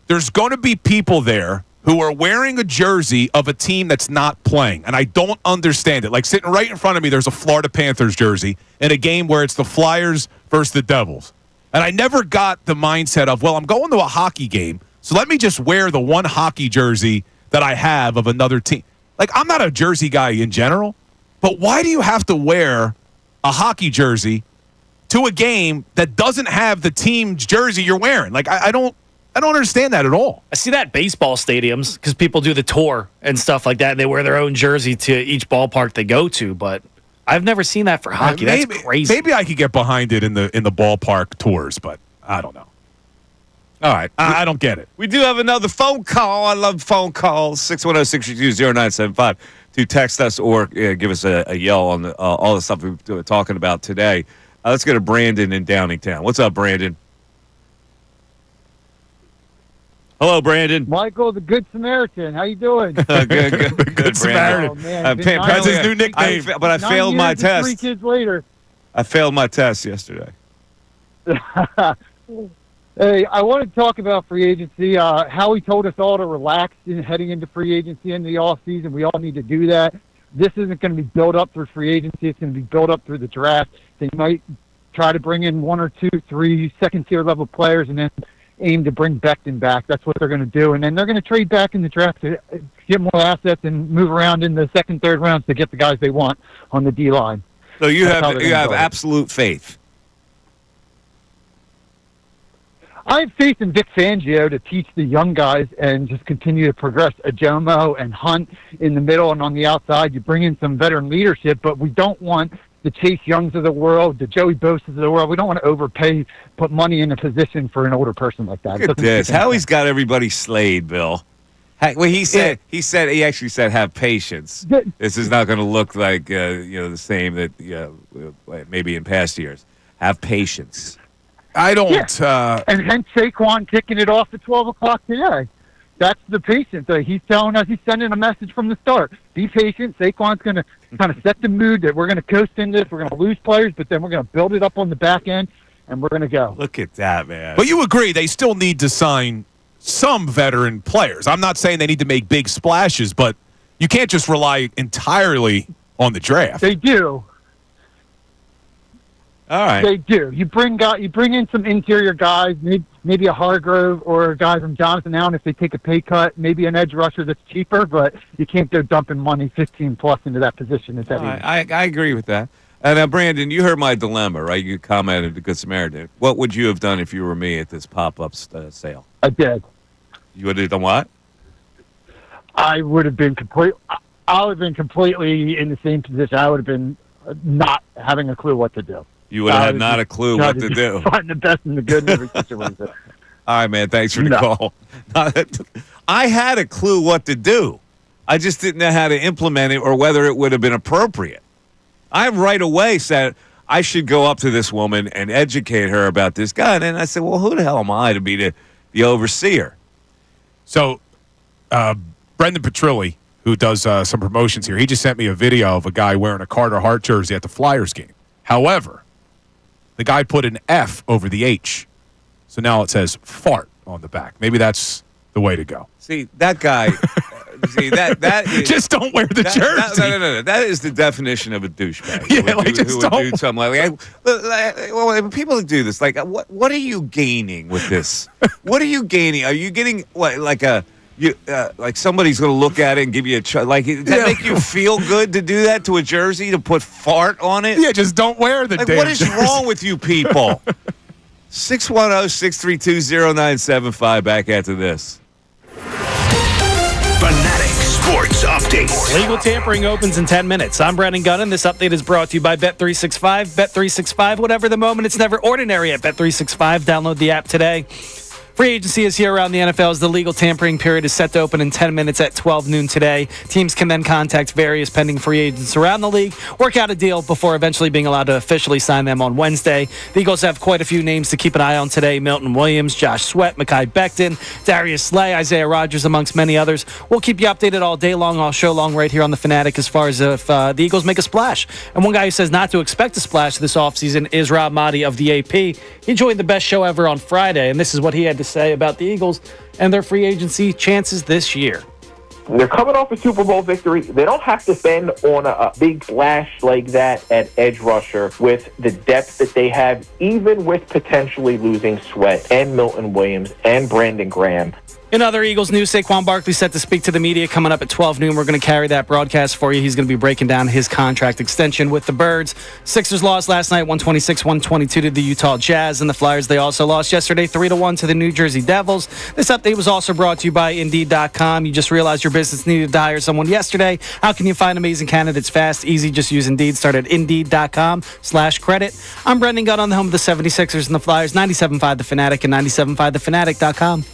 there's going to be people there who are wearing a jersey of a team that's not playing. And I don't understand it. Like, sitting right in front of me, there's a Florida Panthers jersey in a game where it's the Flyers versus the Devils. And I never got the mindset of, well, I'm going to a hockey game, so let me just wear the one hockey jersey that I have of another team. Like, I'm not a jersey guy in general, but why do you have to wear a hockey jersey to a game that doesn't have the team's jersey you're wearing? Like, I don't understand that at all. I see that at baseball stadiums because people do the tour and stuff like that, and they wear their own jersey to each ballpark they go to, but I've never seen that for hockey. That's crazy. Maybe I could get behind it in the ballpark tours, but I don't know. All right. I don't get it. We do have another phone call. I love phone calls. 610-632-0975 to text us or give us a yell on all the stuff we were talking about today. Let's go to Brandon in Downingtown. What's up, Brandon? Hello, Brandon. Michael, the Good Samaritan. How you doing? Good Samaritan. Oh, man. That's his new nickname. But I failed my test. 3 kids later. I failed my test yesterday. Hey, I want to talk about free agency. Howie told us all to relax heading into free agency in the offseason. We all need to do that. This isn't going to be built up through free agency. It's going to be built up through the draft. They might try to bring in 1 or 2, 3 second-tier level players and then aim to bring Becton back. That's what they're going to do. And then they're going to trade back in the draft to get more assets and move around in the second, third rounds to get the guys they want on the D-line. So you That's how have they're gonna go. absolute faith. I have faith in Vic Fangio to teach the young guys and just continue to progress Ajomo and Hunt in the middle and on the outside. You bring in some veteran leadership, but we don't want the Chase Youngs of the world, the Joey Bosa's of the world. We don't want to overpay, put money in a position for an older person like that. Look at this. Howie's got everybody slayed, Bill. Well, he actually said have patience. This is not going to look like the same that maybe in past years. Have patience. I don't. And hence Saquon kicking it off at 12 o'clock today. That's the patience. He's telling us, he's sending a message from the start. Be patient. Saquon's going to kind of set the mood that we're going to coast into this. We're going to lose players, but then we're going to build it up on the back end, and we're going to go. Look at that, man. But you agree they still need to sign some veteran players. I'm not saying they need to make big splashes, but you can't just rely entirely on the draft. They do. All right. They do. You bring in some interior guys, maybe a Hargrove or a guy from Jonathan Allen if they take a pay cut, maybe an edge rusher that's cheaper, but you can't go dumping money 15 plus into that position. I agree with that. And Brandon, you heard my dilemma, right? You commented to Good Samaritan. What would you have done if you were me at this pop-up sale? I did. You would have done what? I would have been completely in the same position. I would have been not having a clue what to do. You would have had not a clue what to do. Find the best and the good in every situation. All right, man. Thanks for the call. I had a clue what to do. I just didn't know how to implement it or whether it would have been appropriate. I right away said I should go up to this woman and educate her about this guy. And I said, well, who the hell am I to be the overseer? So Brendan Petrilli, who does some promotions here, he just sent me a video of a guy wearing a Carter Hart jersey at the Flyers game. However, the guy put an F over the H. So now it says fart on the back. Maybe that's the way to go. See, that guy, that is, just don't wear the jersey. No. That is the definition of a douchebag. Yeah, who would do something like when people do this, like, what are you gaining with this? What are you gaining? Are you getting like somebody's going to look at it and give you does that make you feel good to do that to a jersey, to put fart on it? Yeah, just don't wear the damn what is jersey. wrong with you people? 610-632-0975. Back after this. Fanatic Sports Update. Legal tampering opens in 10 minutes. I'm Brandon Gunn. This update is brought to you by Bet365. Bet365, whatever the moment, it's never ordinary at Bet365. Download the app today. Free agency is here around the NFL as the legal tampering period is set to open in 10 minutes at 12 noon today. Teams can then contact various pending free agents around the league, work out a deal before eventually being allowed to officially sign them on Wednesday. The Eagles have quite a few names to keep an eye on today. Milton Williams, Josh Sweat, Mekhi Becton, Darius Slay, Isaiah Rodgers, amongst many others. We'll keep you updated all day long, all show long right here on The Fanatic as far as if the Eagles make a splash. And one guy who says not to expect a splash this offseason is Rob Motti of the AP. He joined the best show ever on Friday, and this is what he had to say about the Eagles and their free agency chances this year. They're coming off a Super Bowl victory. They don't have to spend on a big splash like that at edge rusher with the depth that they have, even with potentially losing Sweat and Milton Williams and Brandon Graham. In other Eagles news, Saquon Barkley set to speak to the media coming up at 12 noon. We're going to carry that broadcast for you. He's going to be breaking down his contract extension with the Birds. Sixers lost last night 126-122 to the Utah Jazz, and the Flyers, they also lost yesterday 3-1 to the New Jersey Devils. This update was also brought to you by Indeed.com. You just realized your business needed to hire someone yesterday. How can you find amazing candidates fast, easy? Just use Indeed. Start at Indeed.com/credit. I'm Brendan Gunn on the home of the 76ers and the Flyers, 97.5 The Fanatic and 97.5thefanatic.com.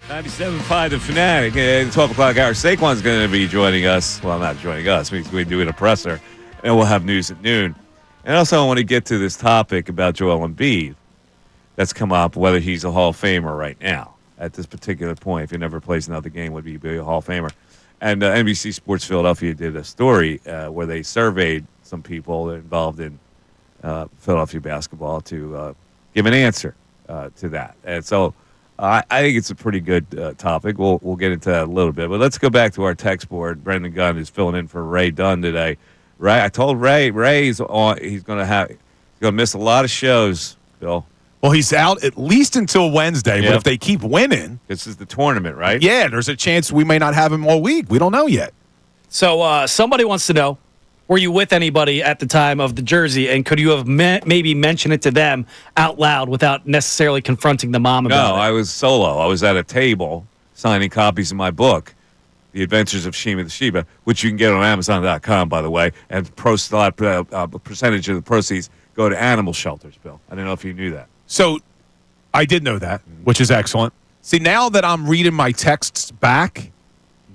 97.5 The Fanatic. At 12 o'clock hour, Saquon's going to be joining us. Well, not joining us. We're doing a presser, and we'll have news at noon. And also, I want to get to this topic about Joel Embiid that's come up, whether he's a Hall of Famer right now at this particular point. If he never plays another game, would he be a Hall of Famer? And NBC Sports Philadelphia did a story where they surveyed some people involved in Philadelphia basketball to give an answer to that. And so I think it's a pretty good topic. We'll get into that a little bit. But let's go back to our text board. Brendan Gunn is filling in for Ray Dunn today. Ray, I told Ray's on. He's going to miss a lot of shows, Bill. Well, he's out at least until Wednesday, but if they keep winning. This is the tournament, right? Yeah, there's a chance we may not have him all week. We don't know yet. So somebody wants to know, were you with anybody at the time of the jersey, and could you have maybe mentioned it to them out loud without necessarily confronting the mom about it? No, I was solo. I was at a table signing copies of my book, The Adventures of Shima the Shiba, which you can get on Amazon.com, by the way, and a percentage of the proceeds go to animal shelters, Bill. I don't know if you knew that. So I did know that, which is excellent. See, now that I'm reading my texts back,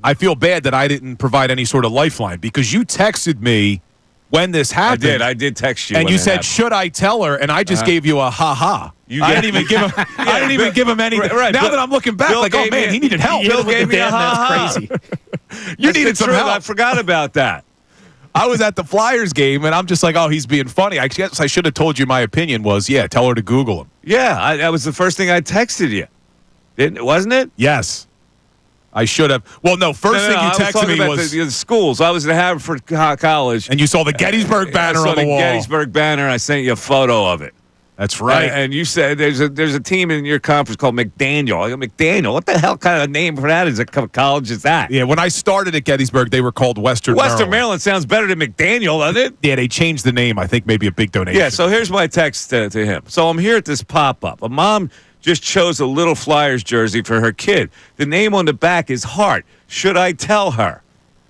I feel bad that I didn't provide any sort of lifeline because you texted me when this happened. I did text you. And you said, should I tell her? And I just gave you a ha-ha. I didn't even give him I didn't even give him anything. Right, now that I'm looking back, Bill oh, man, he needed help. Bill gave me a ha-ha. That's crazy. You needed some help. I forgot about that. I was at the Flyers game, and I'm just like, oh, he's being funny. I guess I should have told you my opinion was, tell her to Google him. Yeah, that was the first thing I texted you. Wasn't it? Yes. I should have. Well, no, first thing you texted me was the schools. I was at Haverford College. And you saw the Gettysburg banner on the wall. Gettysburg banner. I sent you a photo of it. That's right. And you said there's a team in your conference called McDaniel. I go, McDaniel? What the hell kind of name for that is? What college is that? Yeah, when I started at Gettysburg, they were called Western Maryland sounds better than McDaniel, doesn't it? Yeah, they changed the name. I think maybe a big donation. Yeah, so here's my text to him. So I'm here at this pop-up. A mom just chose a little Flyers jersey for her kid. The name on the back is Hart. Should I tell her?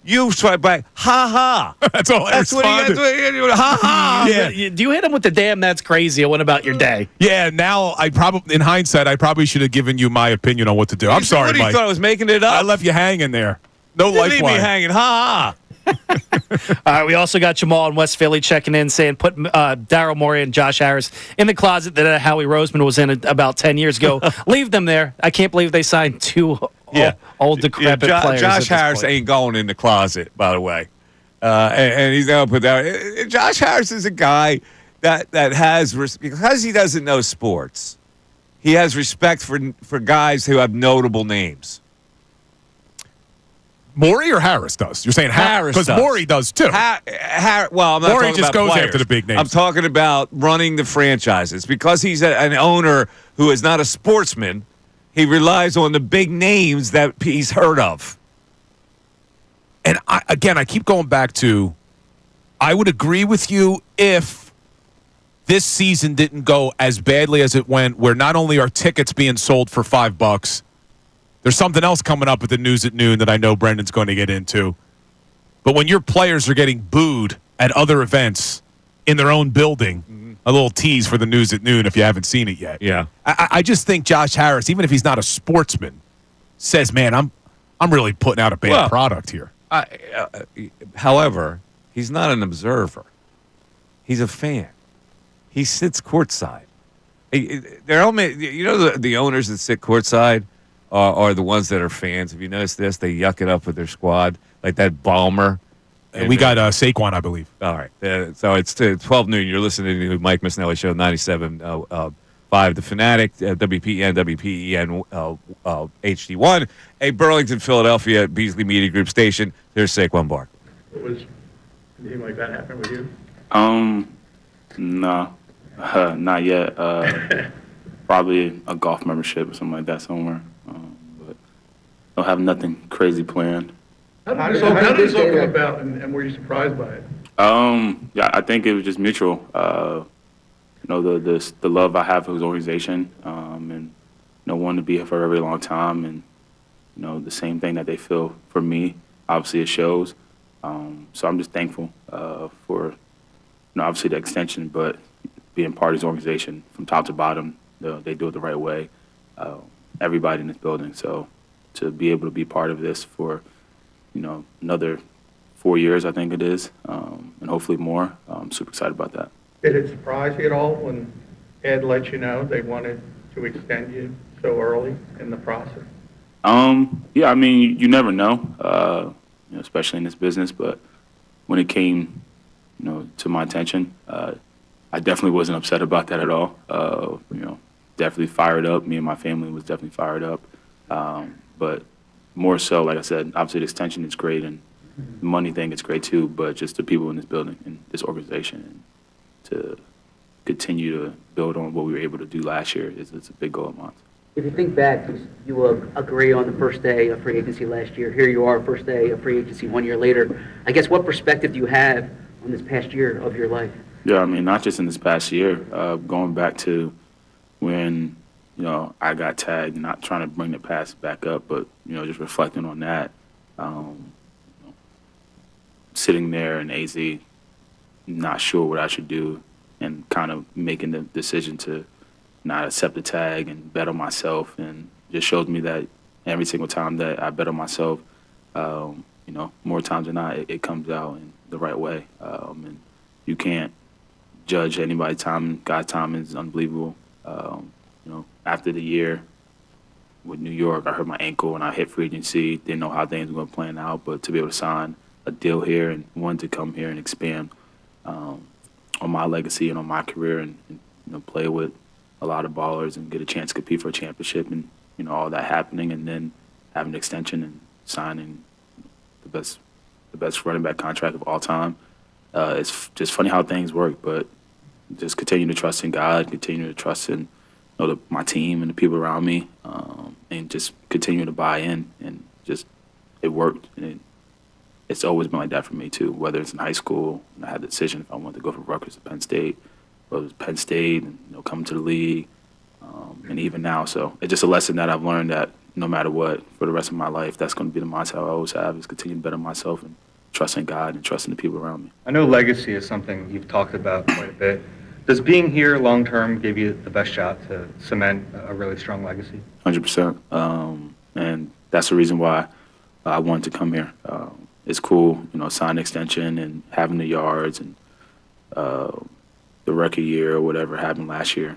You swipe back, ha-ha. That's all I responded. Ha-ha. Yeah. Do you hit him with the damn that's crazy? I went about your day. Yeah, now in hindsight, I probably should have given you my opinion on what to do. I'm sorry, What, you Mike. thought I was making it up? I left you hanging there. No lifeline. Leave me hanging, ha-ha. All right, we also got Jamal in West Philly checking in, saying put Daryl Morey and Josh Harris in the closet that Howie Roseman was in about 10 years ago. Leave them there. I can't believe they signed two old decrepit players. Josh Harris ain't going in the closet, by the way. And he's going to put that. Josh Harris is a guy that has, because he doesn't know sports, he has respect for guys who have notable names. Morey or Harris does? You're saying Harris because Morey does too. Well, I'm not Morey talking just about goes players. after the big names. I'm talking about running the franchises. Because he's an owner who is not a sportsman, he relies on the big names that he's heard of. And I keep going back to, I would agree with you if this season didn't go as badly as it went, where not only are tickets being sold for $5, there's something else coming up with the news at noon that I know Brendan's going to get into. But when your players are getting booed at other events in their own building, a little tease for the news at noon if you haven't seen it yet. Yeah. I just think Josh Harris, even if he's not a sportsman, says, man, I'm really putting out a bad product here. However, he's not an observer. He's a fan. He sits courtside. They're all, the owners that sit courtside are the ones that are fans. Have you noticed this? They yuck it up with their squad, like that Balmer. And we got Saquon, I believe. All right. So it's 12 noon. You're listening to Mike Missanelli Show, 97.5 The Fanatic, WPN, WPEN, HD1, a Burlington, Philadelphia, Beasley Media Group station. There's Saquon Barkley. Was anything like that happen with you? No, not yet. Probably a golf membership or something like that somewhere. But don't have nothing crazy planned. How did this all come about, and were you surprised by it? Yeah, I think it was just mutual. The love I have for his organization, and wanting to be here for a very long time, and the same thing that they feel for me. Obviously, it shows. So I'm just thankful for obviously the extension, but being part of his organization from top to bottom. They do it the right way. And everybody in this building. So to be able to be part of this for, another 4 years, I think it is, and hopefully more, I'm super excited about that. Did it surprise you at all when Ed let you know they wanted to extend you so early in the process? Yeah, I mean, you never know, especially in this business, but when it came, to my attention, I definitely wasn't upset about that at all. Definitely fired up. Me and my family was definitely fired up. But more so, like I said, obviously the extension is great and the money thing is great too, but just the people in this building and this organization and to continue to build on what we were able to do last year is a big goal of mine. If you think back, you will agree on the first day of free agency last year. Here you are, first day of free agency 1 year later. I guess what perspective do you have on this past year of your life? Yeah, I mean, not just in this past year, going back to when, I got tagged, not trying to bring the past back up, but, just reflecting on that, sitting there in AZ, not sure what I should do and kind of making the decision to not accept the tag and bet on myself, and just shows me that every single time that I bet on myself, more times than not, it comes out in the right way. And you can't judge anybody's time. God's time is unbelievable. After the year with New York, I hurt my ankle and I hit free agency. Didn't know how things were going to plan out, but to be able to sign a deal here and wanted to come here and expand on my legacy and on my career and play with a lot of ballers and get a chance to compete for a championship and, all that happening, and then having an extension and signing the best running back contract of all time. It's just funny how things work, but just continue to trust in God, continue to trust in my team and the people around me, and just continue to buy in, and just it worked. And it's always been like that for me too, whether it's in high school and I had the decision if I wanted to go from Rutgers to Penn State, or it was Penn State and coming to the league, and even now. So it's just a lesson that I've learned that no matter what, for the rest of my life, that's going to be the mindset I always have, is continue to better myself and trusting God and trusting the people around me. I know legacy is something you've talked about quite a bit. Does being here long term give you the best shot to cement a really strong legacy? 100%. And that's the reason why I wanted to come here. It's cool, sign extension and having the yards and the record year or whatever happened last year.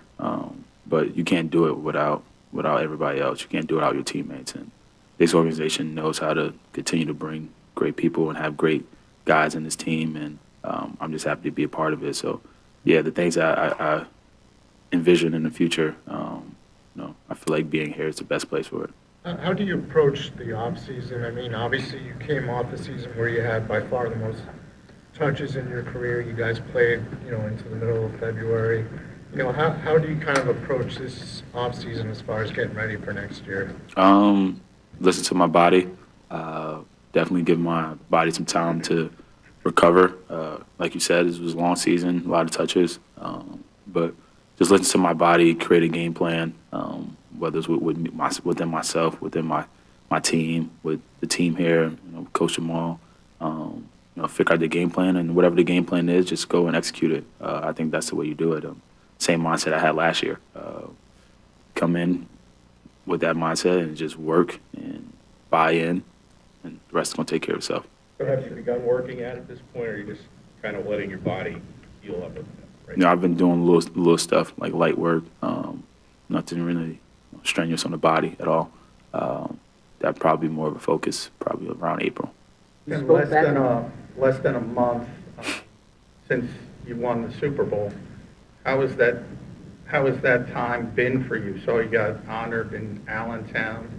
But you can't do it without everybody else. You can't do it without your teammates. And this organization knows how to continue to bring great people and have great guys in this team. And I'm just happy to be a part of it. So, yeah, the things I envision in the future, I feel like being here is the best place for it. How do you approach the off season? I mean, obviously you came off a season where you had by far the most touches in your career. You guys played, into the middle of February. How do you kind of approach this off season as far as getting ready for next year? Listen to my body. Definitely give my body some time to recover. Like you said, this was a long season, a lot of touches. But just listen to my body, create a game plan, whether it's within myself, within my team, with the team here, Coach Jamal. Figure out the game plan, and whatever the game plan is, just go and execute it. I think that's the way you do it. Same mindset I had last year. Come in with that mindset and just work and buy in, and the rest is going to take care of itself. So have you begun working at it at this point, or are you just kind of letting your body heal up? Right? I've been doing little stuff, like light work, nothing really strenuous on the body at all. That'd probably be more of a focus, probably around April. And less than a month since you won the Super Bowl. How has that time been for you? So you got honored in Allentown.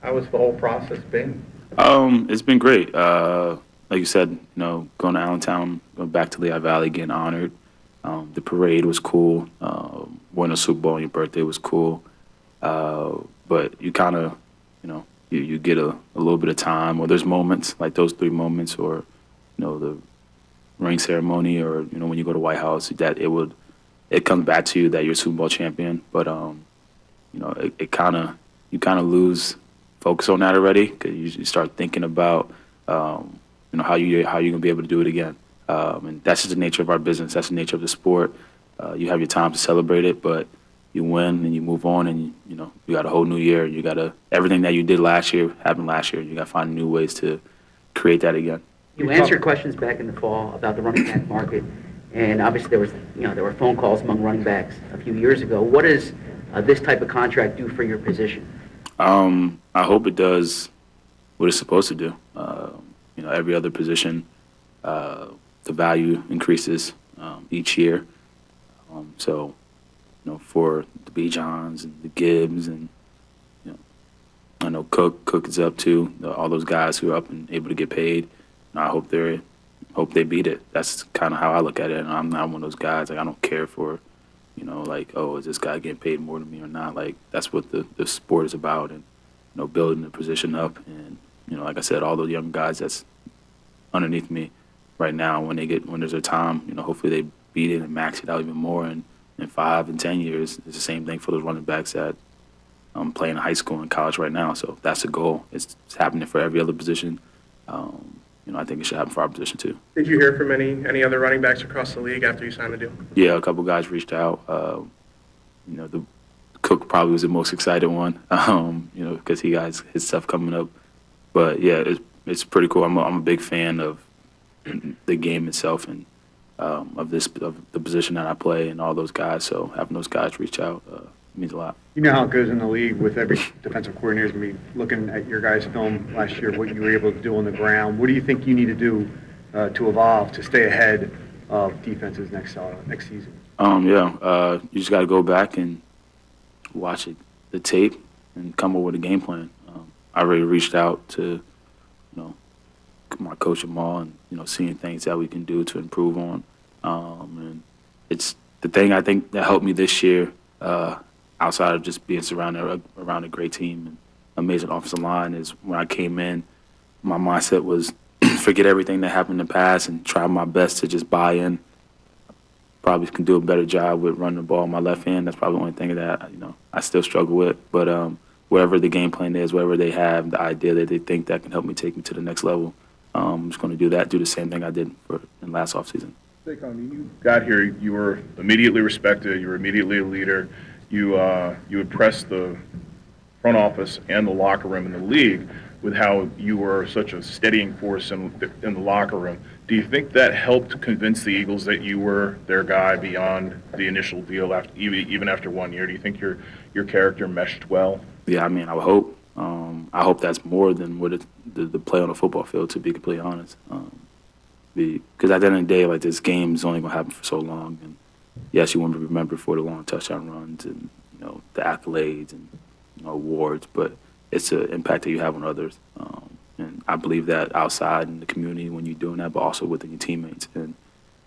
How has the whole process been? It's been great. Like you said, going to Allentown, going back to Lehigh Valley, getting honored. The parade was cool. Winning a Super Bowl on your birthday was cool. But you kind of, you get a little bit of time, or there's moments like those 3 moments, or the ring ceremony, or when you go to White House, that it comes back to you that you're a Super Bowl champion. But you kind of lose focus on that already, because you start thinking about how you're gonna be able to do it again. And that's just the nature of our business. That's the nature of the sport. You have your time to celebrate it, but you win and you move on, and you got a whole new year. You got to everything that you did last year happened last year. You got to find new ways to create that again. You answered questions back in the fall about the running back market, and obviously there were phone calls among running backs a few years ago. What does this type of contract do for your position? I hope it does what it's supposed to do. Every other position, the value increases each year. So, for the B. Johns and the Gibbs and, I know Cook is up too. All those guys who are up and able to get paid. I hope they beat it. That's kind of how I look at it. And I'm not one of those guys. Like, I don't care for, is this guy getting paid more than me or not? Like, that's what the sport is about, and building the position up. And like I said, all those young guys that's underneath me right now, when there's a time, hopefully they beat it and max it out even more. And in 5 and 10 years, it's the same thing for those running backs that playing in high school and college right now. So that's the goal. It's happening for every other position. I think it should happen for our position too. Did you hear from any other running backs across the league after you signed the deal? Yeah, a couple guys reached out. The Cook probably was the most excited one, because he got his stuff coming up. But yeah, it's pretty cool. I'm a big fan of the game itself and of the position that I play and all those guys. So having those guys reach out means a lot. You know how it goes in the league with every defensive coordinator is going to be looking at your guys' film last year, what you were able to do on the ground. What do you think you need to do to evolve, to stay ahead of defenses next season? You just got to go back and watch the tape and come up with a game plan. I already reached out to, my coach Jamal and, seeing things that we can do to improve on. And it's the thing I think that helped me this year, outside of just being surrounded around a great team and amazing offensive line, is when I came in, my mindset was forget everything that happened in the past and try my best to just buy in. Probably can do a better job with running the ball in my left hand. That's probably the only thing that I still struggle with. But whatever the game plan is, whatever they have, the idea that they think that can help me take me to the next level, I'm just going to do that. Do the same thing I did in last offseason. Saquon, you got here, you were immediately respected. You were immediately a leader. You impressed the front office and the locker room in the league with how you were such a steadying force in the locker room. Do you think that helped convince the Eagles that you were their guy beyond the initial deal, even after 1 year? Do you think your character meshed well? Yeah, I mean, I would hope. I hope that's more than what the play on the football field, to be completely honest. Because at the end of the day, like, this game is only going to happen for so long. And yes, you want to be remembered for the long touchdown runs and the accolades and awards, but it's the impact that you have on others. And I believe that outside in the community when you're doing that, but also within your teammates and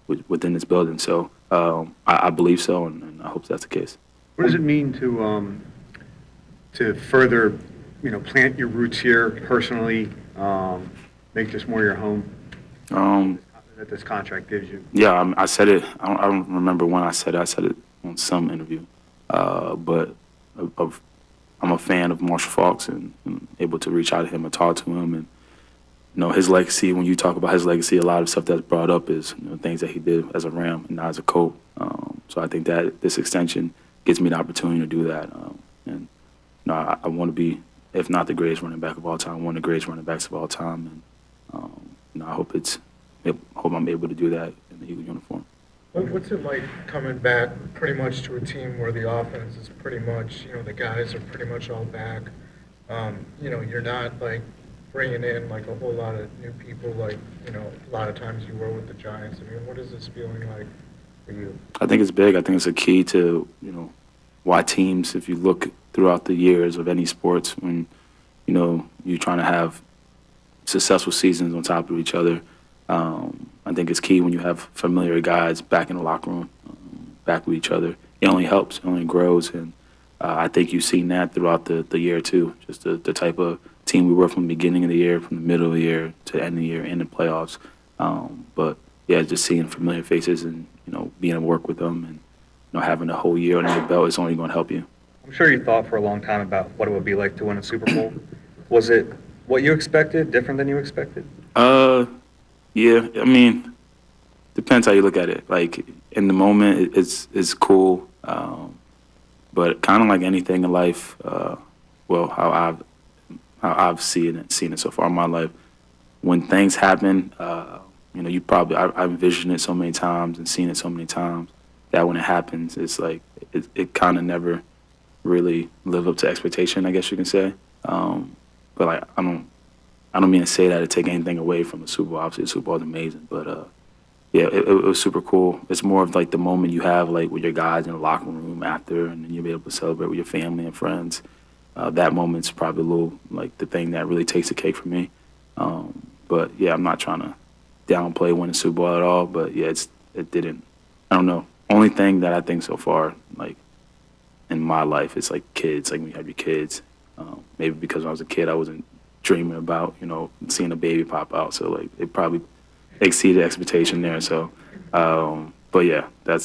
within this building. So I believe so, and I hope that's the case. What does it mean to further, plant your roots here personally, make this more your home? That this contract gives you. Yeah, I said it. I don't remember when I said it. I said it on some interview, but I'm a fan of Marshall Faulks and able to reach out to him and talk to him, and his legacy. When you talk about his legacy, a lot of stuff that's brought up is things that he did as a Ram and not as a Colt. So I think that this extension gives me the opportunity to do that, and I want to be, if not the greatest running back of all time, one of the greatest running backs of all time, and I hope I'm able to do that in the Eagle uniform. What's it like coming back pretty much to a team where the offense is pretty much, the guys are pretty much all back? You're not like bringing in like a whole lot of new people like, a lot of times you were with the Giants. I mean, what is this feeling like for you? I think it's big. I think it's a key to, why teams, if you look throughout the years of any sports, when, you're trying to have successful seasons on top of each other, I think it's key when you have familiar guys back in the locker room, back with each other. It only helps, it only grows, and I think you've seen that throughout the year too. Just the type of team we were from the beginning of the year, from the middle of the year to the end of the year, in the playoffs. But yeah, just seeing familiar faces and being able to work with them and having a whole year under your belt is only going to help you. I'm sure you thought for a long time about what it would be like to win a Super Bowl. Was it what you expected, different than you expected? Yeah, I mean, depends how you look at it. Like, in the moment, it's cool. But kind of like anything in life, well, how I've seen it so far in my life, when things happen, you probably I envisioned it so many times and seen it so many times that when it happens, it's like it kind of never really live up to expectation, I guess you can say. But like I don't mean to say that to take anything away from the Super Bowl. Obviously, the Super Bowl is amazing, but yeah, it was super cool. It's more of like the moment you have like with your guys in the locker room after, and then you'll be able to celebrate with your family and friends. That moment's probably a little like the thing that really takes the cake for me. But yeah, I'm not trying to downplay winning Super Bowl at all. But yeah, it didn't. I don't know. Only thing that I think so far, like in my life, is like kids. Like when you have your kids. Maybe because when I was a kid, I wasn't dreaming about seeing a baby pop out. So like it probably exceeded expectation there. So, but yeah, I'm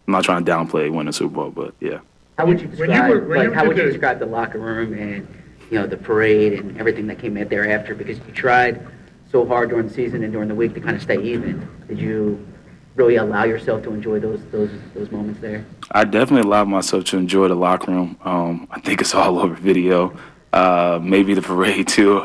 not trying to downplay winning the Super Bowl, but yeah. How would you describe the locker room and the parade and everything that came out thereafter? Because you tried so hard during the season and during the week to kind of stay even. Did you really allow yourself to enjoy those moments there? I definitely allowed myself to enjoy the locker room. I think it's all over video. Maybe the parade too.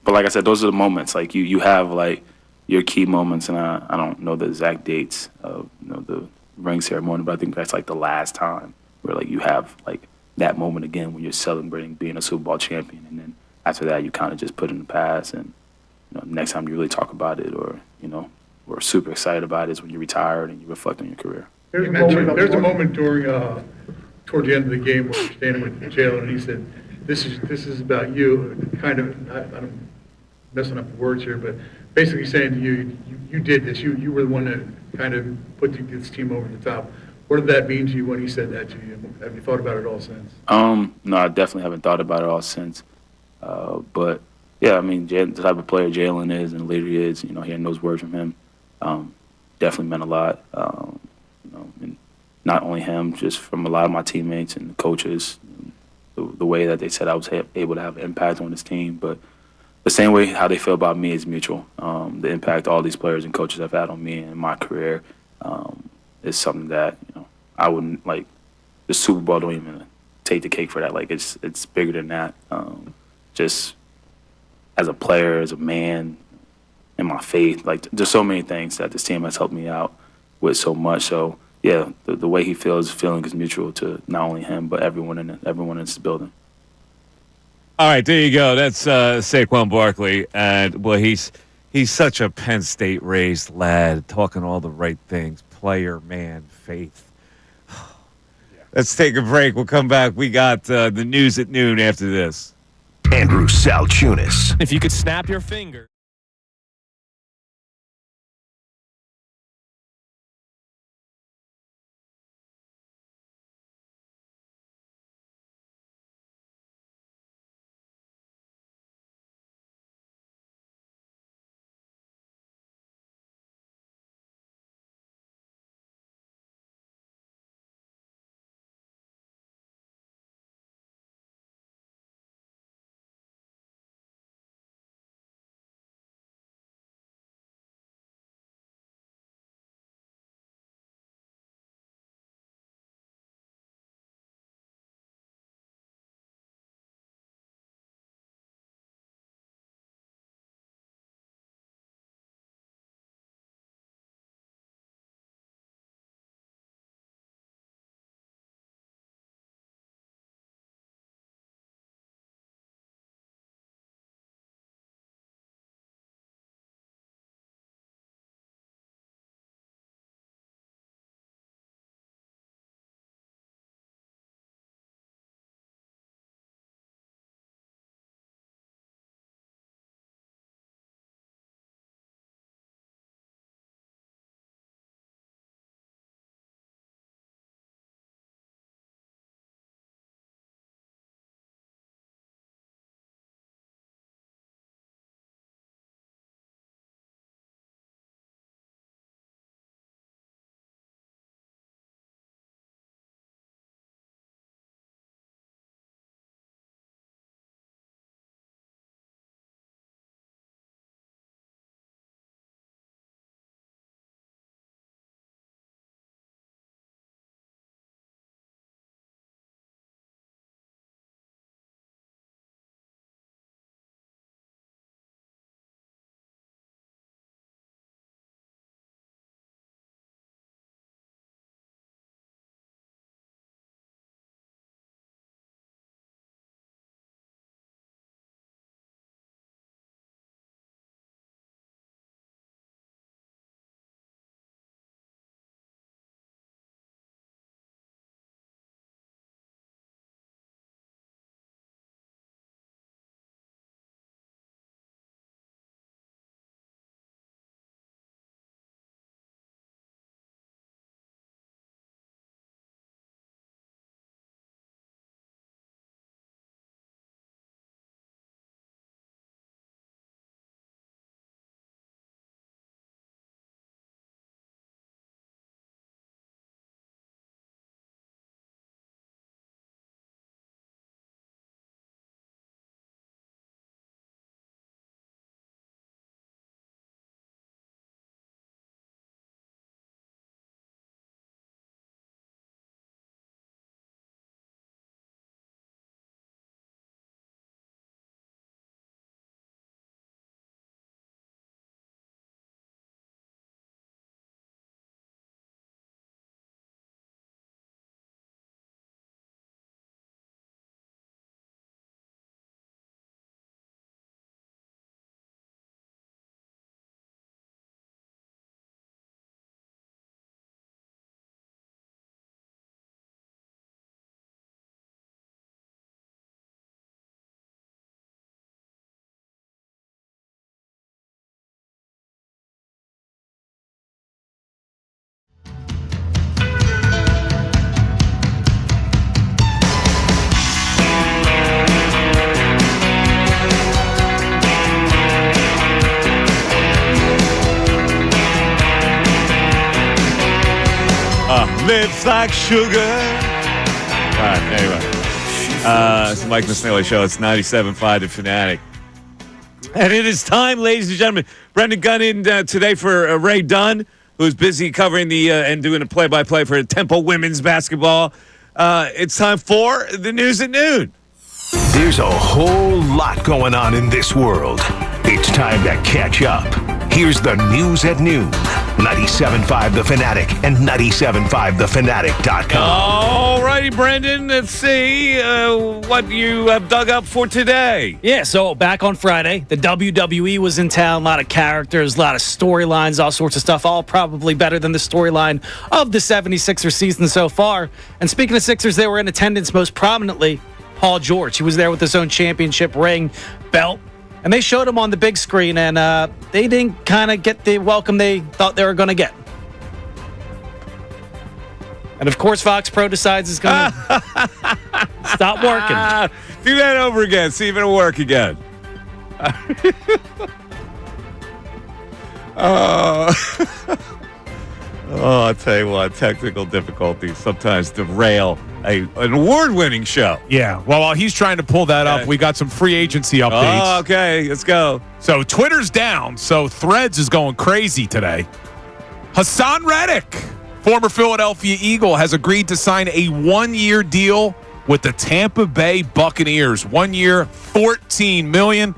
But like I said, those are the moments. Like you have like your key moments, and I don't know the exact dates of the ring ceremony, but I think that's like the last time where like you have like that moment again when you're celebrating being a Super Bowl champion, and then after that you kind of just put it in the past, and next time you really talk about it or super excited about it is when you're retired and you reflect on your career. There's a moment during toward the end of the game where you're standing with Jalen, and he said, "This is about you." Kind of, I'm messing up the words here, but basically saying to you, you did this. You were the one that kind of put this team over the top. What did that mean to you when he said that to you? Have you thought about it all since? No, I definitely haven't thought about it all since. But yeah, I mean, the type of player Jalen is and the leader he is, hearing those words from him definitely meant a lot. And not only him, just from a lot of my teammates and coaches, the way that they said I was able to have an impact on this team. But the same way how they feel about me is mutual. The impact all these players and coaches have had on me and my career is something that I wouldn't like. The Super Bowl don't even take the cake for that. Like it's bigger than that. Just as a player, as a man, and my faith. Like there's so many things that this team has helped me out with so much. So yeah, the way he feels, feeling is mutual to not only him but everyone in this building. All right, there you go. That's Saquon Barkley, and boy, he's such a Penn State raised lad, talking all the right things. Player, man, faith. Let's take a break. We'll come back. We got the news at noon after this. Andrew Salciunas. If you could snap your finger. lips like sugar. All right, anyway. It's the Mike Missanelli Show. It's 97.5 The Fanatic. And it is time, ladies and gentlemen. Brendan Gunn in today for Ray Dunn, who's busy covering and doing a play-by-play for Temple women's basketball. It's time for the news at noon. There's a whole lot going on in this world. It's time to catch up. Here's the news at noon. 97.5 The Fanatic and 97.5thefanatic.com. All righty, Brendan. Let's see what you have dug up for today. Yeah, so back on Friday, the WWE was in town. A lot of characters, a lot of storylines, all sorts of stuff, all probably better than the storyline of the 76ers season so far. And speaking of Sixers, they were in attendance most prominently. Paul George. He was there with his own championship ring, belt, and they showed him on the big screen, and they didn't kind of get the welcome they thought they were going to get. And of course, Fox Pro decides it's going to stop working. Do that over again. See if it'll work again. I'll tell you what, technical difficulties sometimes derail an award-winning show. Yeah, well, while he's trying to pull that up, we got some free agency updates. Oh, okay, let's go. So Twitter's down, so Threads is going crazy today. Hassan Reddick, former Philadelphia Eagle, has agreed to sign a one-year deal with the Tampa Bay Buccaneers. 1 year, $14 million.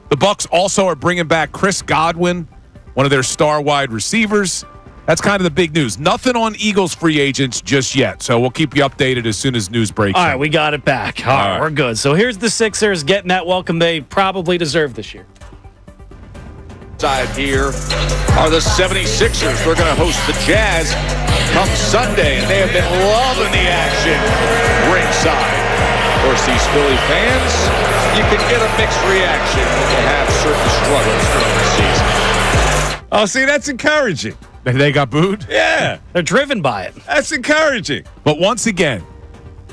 The Bucs also are bringing back Chris Godwin, one of their star wide receivers. That's kind of the big news. Nothing on Eagles free agents just yet, so we'll keep you updated as soon as news breaks. All right, we got it back. All right, we're good. So here's the Sixers getting that welcome they probably deserve this year. Side here are the 76ers. We're going to host the Jazz come Sunday, and they have been loving the action ringside. Of course, these Philly fans, you can get a mixed reaction when you have certain struggles during the season. Oh, see, that's encouraging. They got booed? Yeah. They're driven by it. That's encouraging. But once again,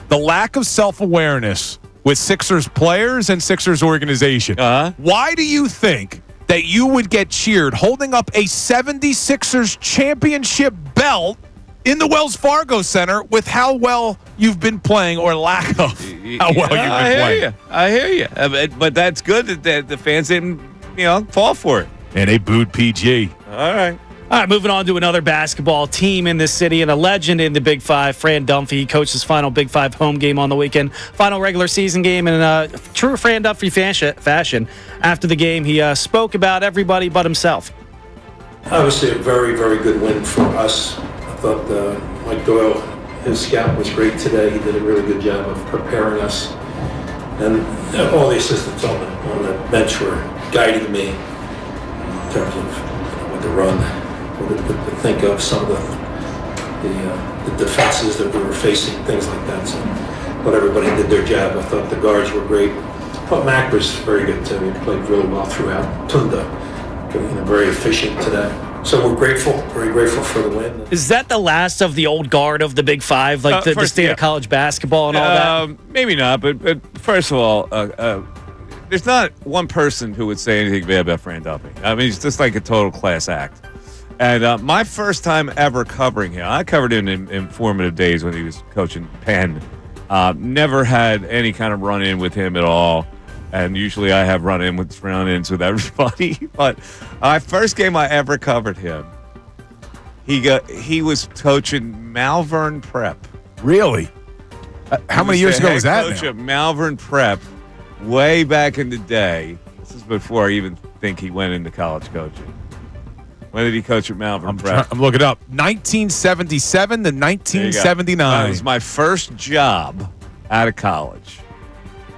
the lack of self-awareness with Sixers players and Sixers organization. Why do you think that you would get cheered holding up a 76ers championship belt in the Wells Fargo Center with how well you've been playing, or lack of how well you've been playing? I hear you. But that's good that the fans didn't, fall for it. And they booed PG. All right. All right, moving on to another basketball team in this city and a legend in the Big Five, Fran Dunphy. He coached his final Big Five home game on the weekend, final regular season game in true Fran Dunphy fashion. After the game, he spoke about everybody but himself. Obviously, a very, very good win for us. I thought Mike Doyle, his scout, was great today. He did a really good job of preparing us. And all the assistants on the bench were guiding me in terms of what to run. To think of some of the defenses that we were facing, things like that. So, but everybody did their job. I thought the guards were great. I thought Mac was very good too. He played really well throughout. Tunda, very efficient today. So we're grateful, very grateful for the win. Is that the last of the old guard of the Big Five, like the state of college basketball and all that? Maybe not, but first of all, there's not one person who would say anything bad about Fran Dunphy. I mean, he's just like a total class act. And my first time ever covering him, I covered him in formative days when he was coaching Penn. Never had any kind of run-in with him at all. And usually I have run-ins with everybody. But first game I ever covered him, he was coaching Malvern Prep. Really? How many years ago was that? Coach at Malvern Prep way back in the day. This is before I even think he went into college coaching. When did he coach at Malvern Prep? I'm looking up. 1977 to 1979. That was my first job out of college.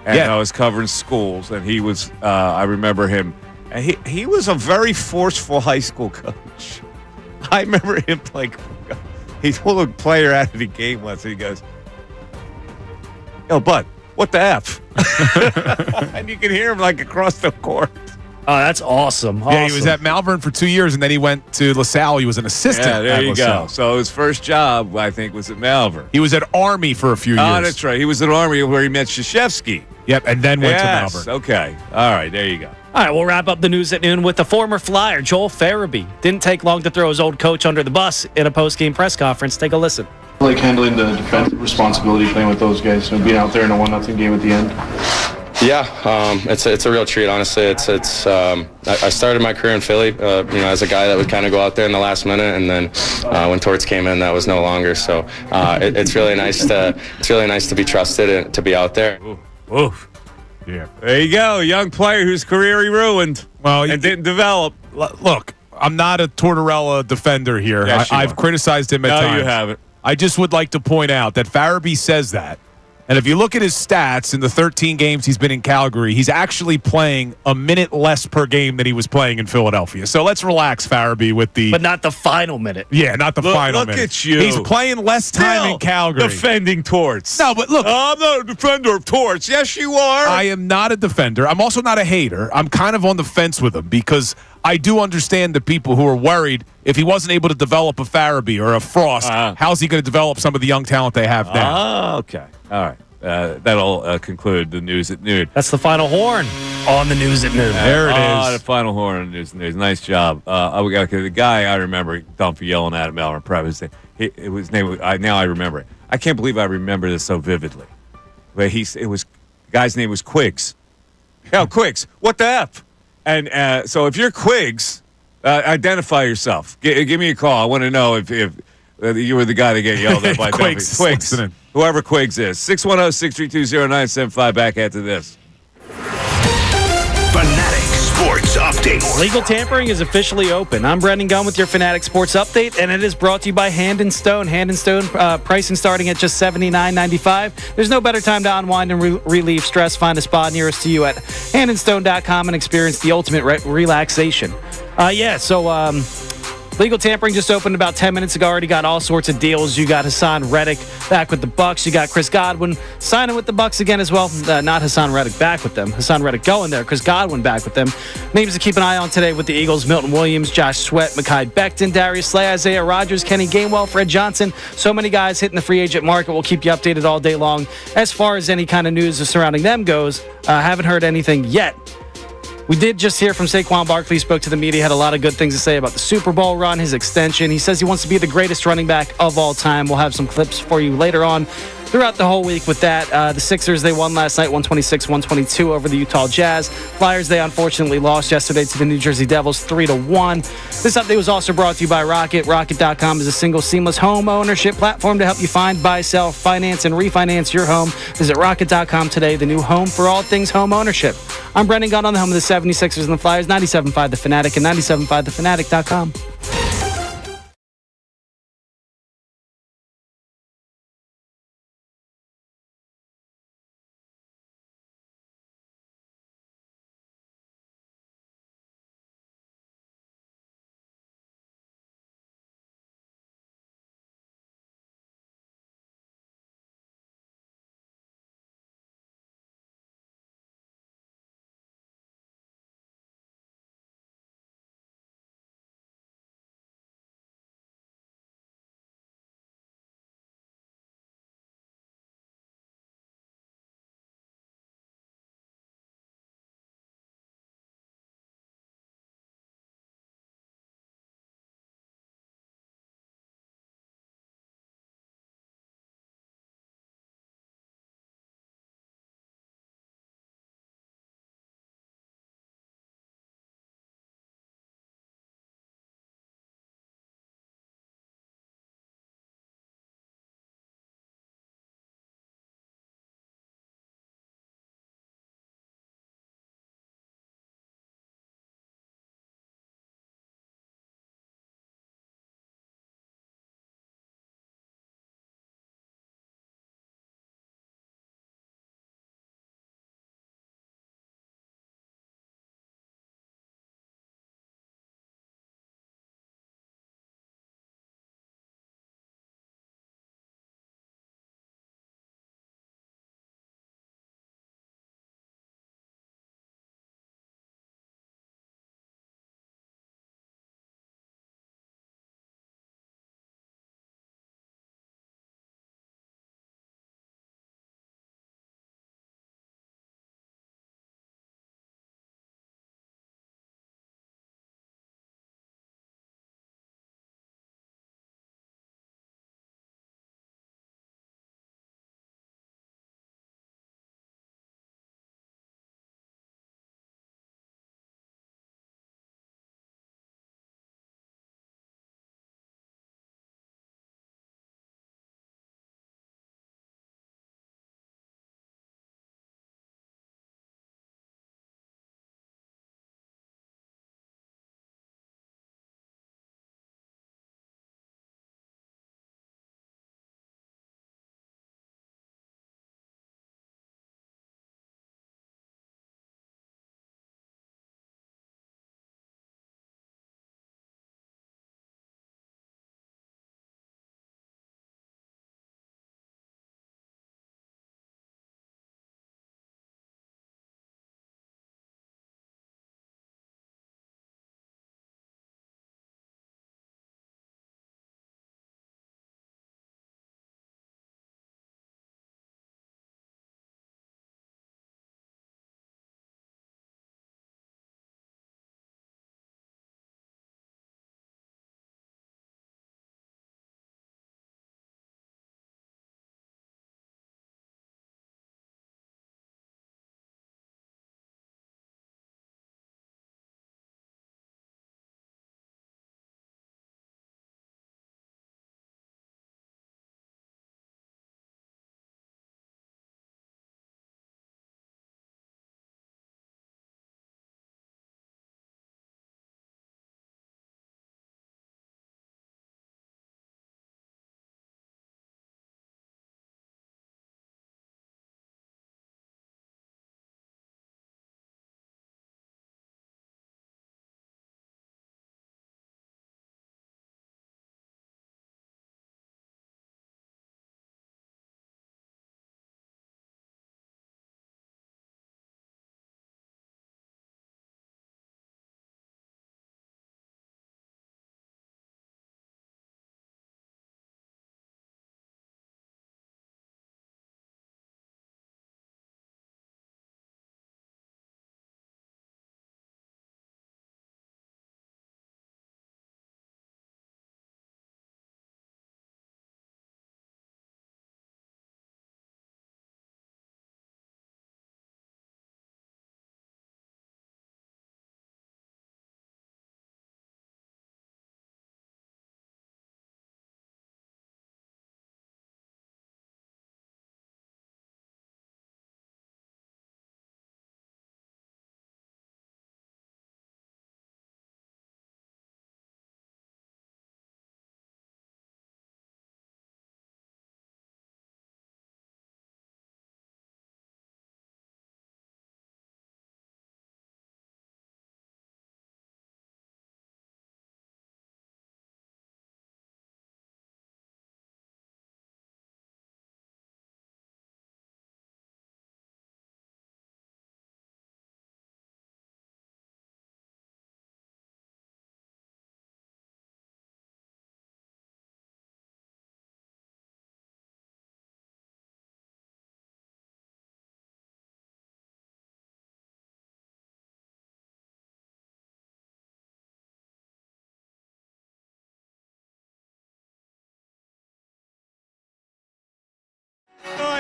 And I was covering schools, and he was, I remember him, and he was a very forceful high school coach. I remember him, he pulled a player out of the game once, and he goes, "Yo, bud, what the F?" And you can hear him, across the court. Oh, that's awesome. Yeah, he was at Malvern for 2 years, and then he went to LaSalle. He was an assistant at LaSalle. Go. So his first job, I think, was at Malvern. He was at Army for a few years. Oh, that's right. He was at Army where he met Krzyzewski. Yep, and then went to Malvern. Okay. All right, there you go. All right, we'll wrap up the news at noon with the former Flyer, Joel Farabee. Didn't take long to throw his old coach under the bus in a post-game press conference. Take a listen. Like handling the defensive responsibility, playing with those guys, being out there in a 1-0 game at the end. Yeah, it's a real treat, honestly. I started my career in Philly, as a guy that would kind of go out there in the last minute, and then when Torts came in, that was no longer. So it's really nice to be trusted and to be out there. Oof. Yeah. There you go, a young player whose career he ruined. Well, and didn't develop. Look, I'm not a Tortorella defender here. Yes, I've criticized him at times. No, you haven't. I just would like to point out that Farabee says that. And if you look at his stats in the 13 games he's been in Calgary, he's actually playing a minute less per game than he was playing in Philadelphia. So let's relax, Farabee, with the... But not the final minute. Yeah, not the final minute. Look at you. He's playing less time in Calgary. Defending Torts. No, but look... I'm not a defender of Torts. Yes, you are. I am not a defender. I'm also not a hater. I'm kind of on the fence with him because I do understand the people who are worried if he wasn't able to develop a Farabee or a Frost, how's he going to develop some of the young talent they have now? Oh, okay. All right. That'll conclude the news at noon. That's the final horn on the news at noon. There it is. The final horn on the news at noon. Nice job. We got the guy I remember, Dumpy yelling at him, Elmer Prep. His name. Now I remember it. I can't believe I remember this so vividly. But the guy's name was Quiggs. Yeah, Quiggs. What the F? And so if you're Quiggs, identify yourself. Give me a call. I want to know if you were the guy that get yelled at by Quiggs. Quiggs. Whoever Quiggs is. 610-632-0975. Back after this. Fanatic Sports Update. Legal tampering is officially open. I'm Brendan Gunn with your Fanatic Sports Update, and it is brought to you by Hand & Stone. Hand & Stone pricing starting at just $79.95. There's no better time to unwind and relieve stress. Find a spa nearest to you at handandstone.com and experience the ultimate relaxation. Legal tampering just opened about 10 minutes ago. Already got all sorts of deals. You got Hassan Reddick back with the Bucks. You got Chris Godwin signing with the Bucks again as well. Not Hassan Reddick back with them. Hassan Reddick going there. Chris Godwin back with them. Names to keep an eye on today with the Eagles: Milton Williams, Josh Sweat, Mekhi Becton, Darius Slay, Isaiah Rodgers, Kenny Gainwell, Fred Johnson. So many guys hitting the free agent market. We'll keep you updated all day long. As far as any kind of news surrounding them goes, haven't heard anything yet. We did just hear from Saquon Barkley, spoke to the media, had a lot of good things to say about the Super Bowl run, his extension. He says he wants to be the greatest running back of all time. We'll have some clips for you later on throughout the whole week with that. The Sixers, they won last night, 126-122 over the Utah Jazz. Flyers, they unfortunately lost yesterday to the New Jersey Devils 3-1. This update was also brought to you by Rocket. Rocket.com is a single seamless home ownership platform to help you find, buy, sell, finance, and refinance your home. Visit Rocket.com today, the new home for all things home ownership. I'm Brendan Gunn on the home of the 76ers and the Flyers, 97.5 The Fanatic and 97.5thefanatic.com.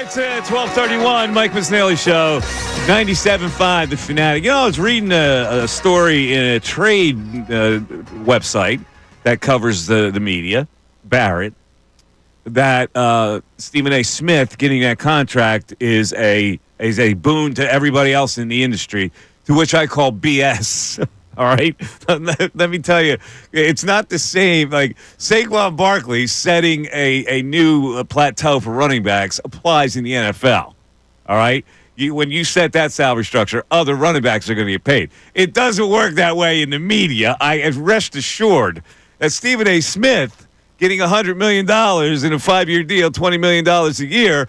It's 12:31, Mike Missanelli Show, 97.5 The Fanatic. I was reading a story in a trade website that covers the media, Barrett, that Stephen A. Smith getting that contract is a boon to everybody else in the industry, to which I call BS. All right? Let me tell you, it's not the same. Like, Saquon Barkley setting a new plateau for running backs applies in the NFL. All right? When you set that salary structure, other running backs are going to get paid. It doesn't work that way in the media. I rest assured that Stephen A. Smith getting $100 million in a 5-year deal, $20 million a year,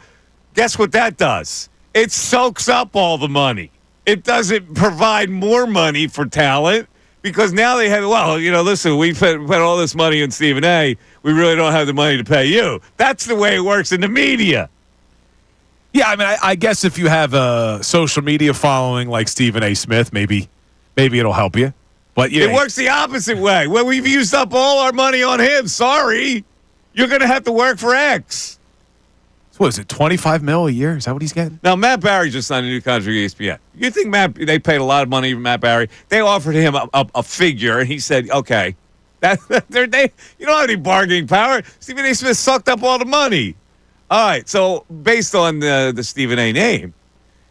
guess what that does? It soaks up all the money. It doesn't provide more money for talent because now they have, listen, we put all this money in Stephen A. We really don't have the money to pay you. That's the way it works in the media. Yeah, I mean, I guess if you have a social media following like Stephen A. Smith, maybe it'll help you. But it works the opposite way. Well, we've used up all our money on him. Sorry. You're going to have to work for X. What is it, $25 million a year? Is that what he's getting? Now, Matt Barry just signed a new contract with ESPN. You think they paid a lot of money for Matt Barry? They offered him a figure, and he said, okay. You don't have any bargaining power. Stephen A. Smith sucked up all the money. All right, so based on the Stephen A. name,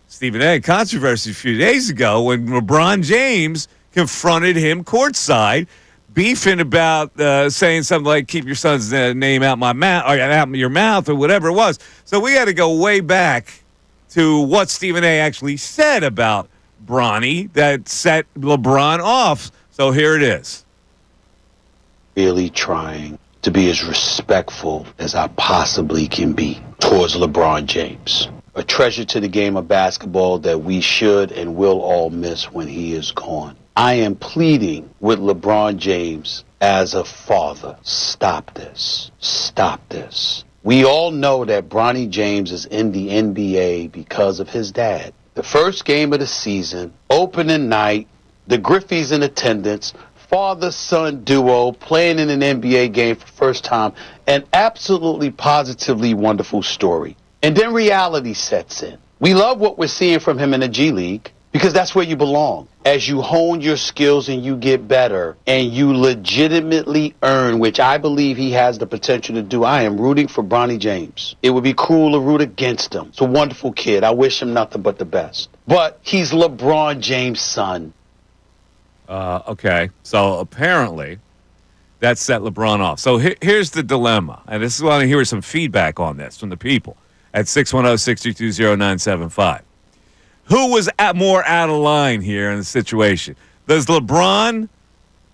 Stephen A. controversy a few days ago when LeBron James confronted him courtside, beefing about saying something like "keep your son's name out my mouth" or out your mouth or whatever it was. So we had to go way back to what Stephen A. actually said about Bronny that set LeBron off. So here it is. Really trying to be as respectful as I possibly can be towards LeBron James. A treasure to the game of basketball that we should and will all miss when he is gone. I am pleading with LeBron James as a father. Stop this. Stop this. We all know that Bronny James is in the NBA because of his dad. The first game of the season, opening night, the Griffies in attendance, father-son duo playing in an NBA game for the first time, an absolutely positively wonderful story. And then reality sets in. We love what we're seeing from him in the G League because that's where you belong. As you hone your skills and you get better and you legitimately earn, which I believe he has the potential to do, I am rooting for Bronny James. It would be cruel to root against him. It's a wonderful kid. I wish him nothing but the best. But he's LeBron James' son. Okay, so apparently that set LeBron off. So here's the dilemma, and this is why I hear some feedback on this from the people at 610-632-0975. Who was more out of line here in the situation? Does LeBron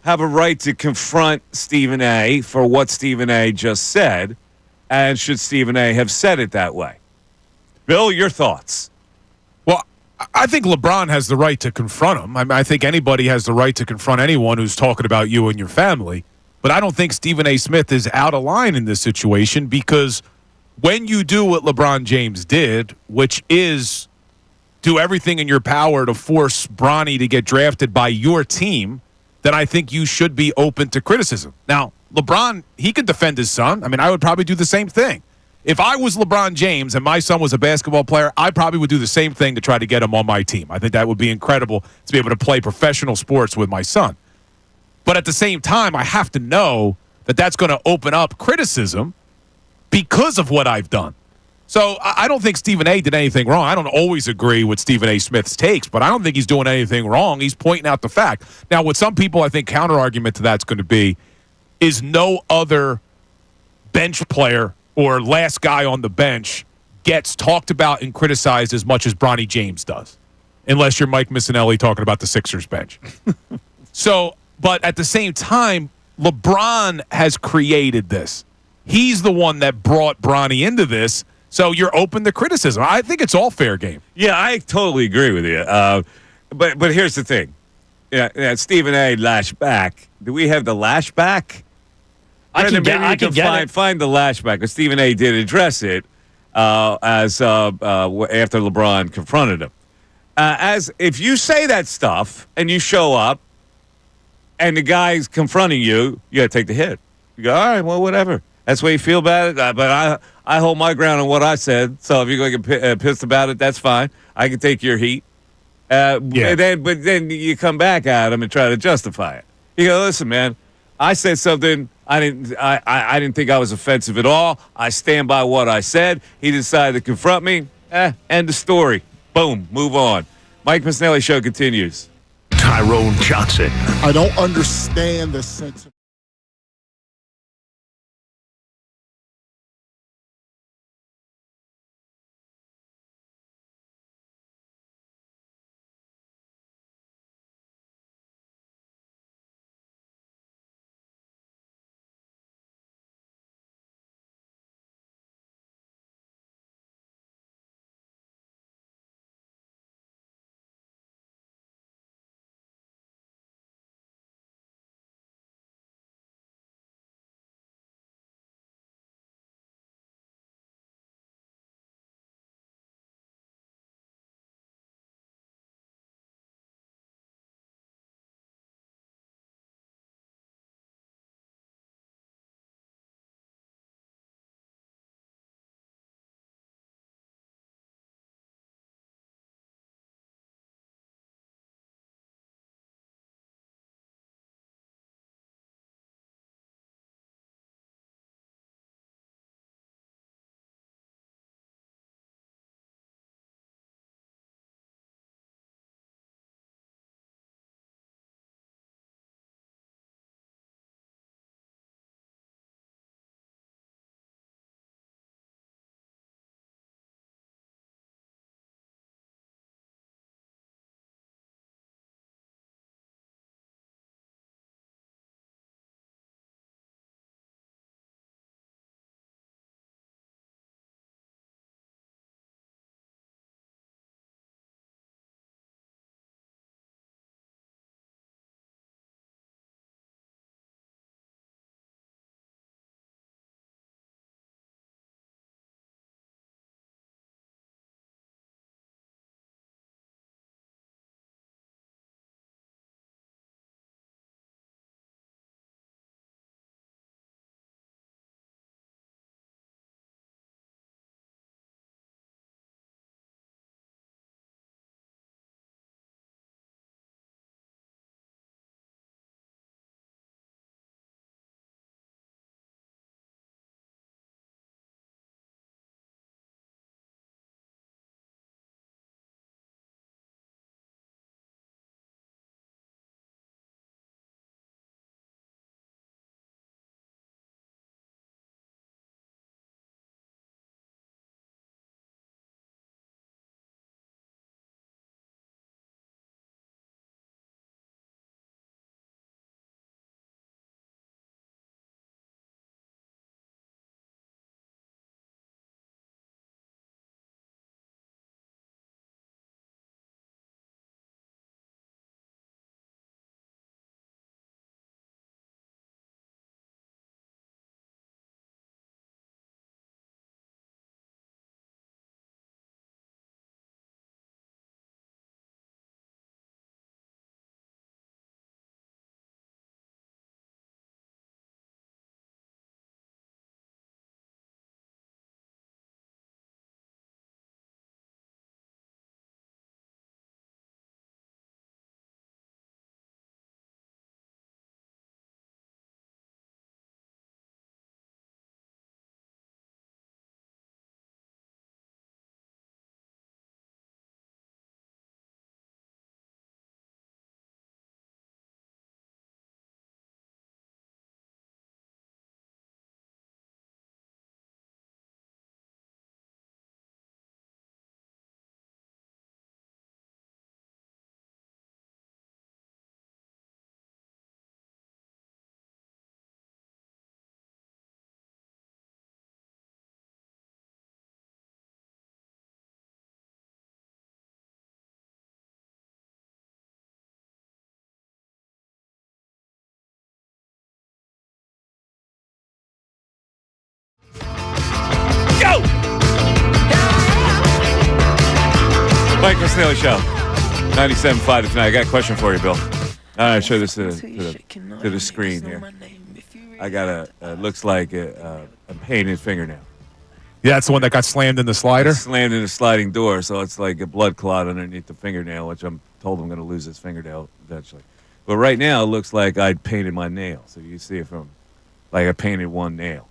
have a right to confront Stephen A. for what Stephen A. just said, and should Stephen A. have said it that way? Bill, your thoughts? Well, I think LeBron has the right to confront him. I think anybody has the right to confront anyone who's talking about you and your family. But I don't think Stephen A. Smith is out of line in this situation because when you do what LeBron James did, which is do everything in your power to force Bronny to get drafted by your team, then I think you should be open to criticism. Now, LeBron, he could defend his son. I mean, I would probably do the same thing. If I was LeBron James and my son was a basketball player, I probably would do the same thing to try to get him on my team. I think that would be incredible to be able to play professional sports with my son. But at the same time, I have to know that that's going to open up criticism because of what I've done. So I don't think Stephen A. did anything wrong. I don't always agree with Stephen A. Smith's takes, but I don't think he's doing anything wrong. He's pointing out the fact. Now, what some people, I think, counter-argument to that's going to be is no other bench player or last guy on the bench gets talked about and criticized as much as Bronny James does, unless you're Mike Missanelli talking about the Sixers bench. So, but at the same time, LeBron has created this. He's the one that brought Bronny into this. So you're open to criticism. I think it's all fair game. Yeah, I totally agree with you. But here's the thing. Stephen A. lash back. Do we have the lash back? I can find the lash back. Because Stephen A. did address it after LeBron confronted him. As if you say that stuff and you show up and the guy's confronting you, you got to take the hit. You go, all right, well, whatever. That's the way you feel about it. But I hold my ground on what I said. So if you're going to get pissed about it, that's fine. I can take your heat. But then you come back at him and try to justify it. You go, listen, man, I said something. I didn't think I was offensive at all. I stand by what I said. He decided to confront me. End of story. Boom. Move on. Mike Missanelli Show continues. Tyrone Johnson. I don't understand the sense of Mike Missanelli Show, 97.5 tonight. I got a question for you, Bill. I'll show this to the screen here. I got looks like a painted fingernail. Yeah, that's the one that got slammed in the slider? Slammed in the sliding door, so it's like a blood clot underneath the fingernail, which I'm told I'm going to lose this fingernail eventually. But right now, it looks like I painted my nail. So you see it from, like I painted one nail.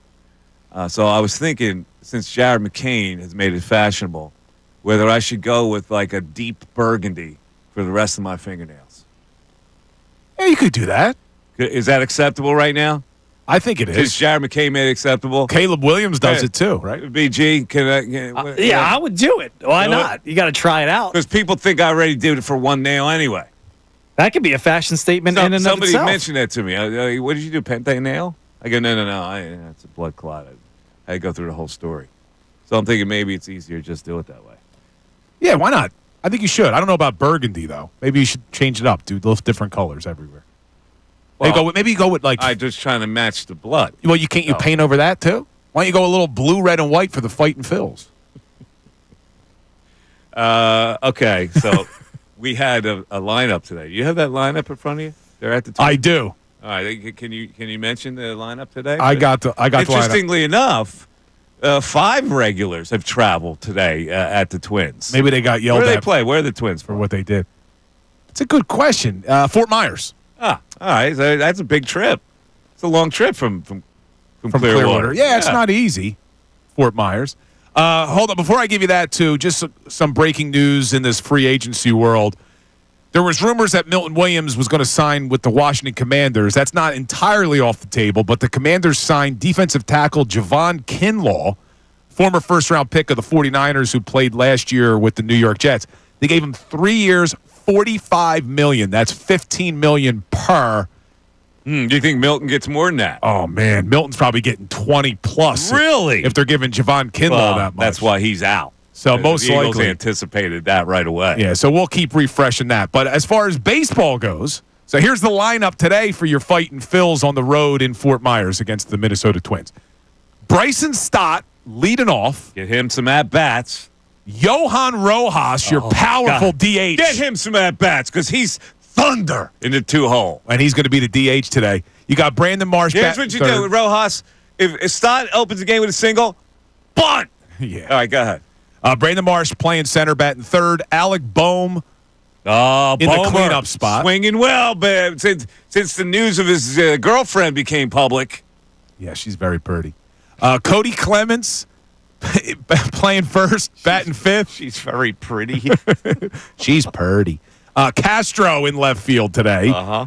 So I was thinking, since Jared McCain has made it fashionable, whether I should go with like a deep burgundy for the rest of my fingernails. Yeah, you could do that. Is that acceptable right now? I think it is. Since Jared McCain made it acceptable. Caleb Williams does it too, right? BG, Yeah, I would do it. Why not? You got to try it out. Because people think I already did it for one nail anyway. That could be a fashion statement in and of Somebody itself. mentioned that to me. What did you do, paint that nail? I go, no. It's a blood clot. I had to go through the whole story. So I'm thinking maybe it's easier to just do it that way. Yeah, why not? I think you should. I don't know about burgundy, though. Maybe you should change it up, dude. Those different colors everywhere. Well, maybe you go with like. I'm just trying to match the blood. Well, you paint over that too? Why don't you go a little blue, red, and white for the fighting Phils? Okay, so we had a lineup today. You have that lineup in front of you? They're at the top. I do. All right, can you mention the lineup today? I got the lineup. Interestingly enough, 5 regulars have traveled today at the Twins. Maybe they got yelled at. Where do they play? Where are the Twins for what they did? It's a good question. Fort Myers. Ah, all right. So that's a big trip. It's a long trip from Clearwater. Yeah, it's not easy. Fort Myers. Hold on. Before I give you that, too, just some breaking news in this free agency world. There was rumors that Milton Williams was going to sign with the Washington Commanders. That's not entirely off the table, but the Commanders signed defensive tackle Javon Kinlaw, former first-round pick of the 49ers who played last year with the New York Jets. They gave him 3 years, $45 million. That's $15 million per. Do you think Milton gets more than that? Oh, man. Milton's probably getting 20 plus. Really? If they're giving Javon Kinlaw that much. That's why he's out. So most the Eagles likely anticipated that right away. Yeah, so we'll keep refreshing that. But as far as baseball goes, so here's the lineup today for your fighting Phils on the road in Fort Myers against the Minnesota Twins. Bryson Stott leading off. Get him some at-bats. Johan Rojas, your powerful DH. Get him some at-bats because he's thunder in the 2-hole. And he's going to be the DH today. You got Brandon Marsh. Here's what you do with Rojas. If Stott opens the game with a single, bunt. Yeah. All right, go ahead. Brandon Marsh playing center, batting third. Alec Boehm in the cleanup spot. Swinging well, but since the news of his girlfriend became public. Yeah, she's very pretty. Cody Clements playing first, batting fifth. She's very pretty. She's pretty. Castro in left field today. Uh-huh.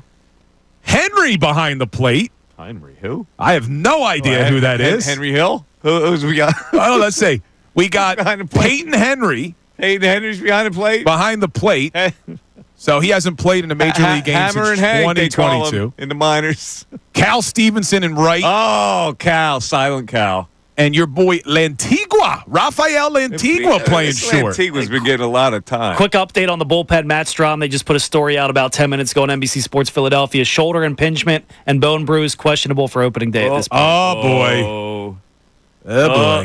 Henry behind the plate. Henry who? I have no idea who that is. Henry Hill? Who's we got? Oh, let's see. We got Peyton Henry. Peyton Henry's behind the plate? Behind the plate. So he hasn't played in a major league game since 2022. In the minors. Cal Stevenson in right. Oh, Cal. Silent Cal. And your boy Lantigua. Rafael Lantigua playing short. Lantigua's been getting a lot of time. Quick update on the bullpen. Matt Strom, they just put a story out about 10 minutes ago on NBC Sports Philadelphia. Shoulder impingement and bone bruise questionable for opening day at this point. Oh, boy. Oh,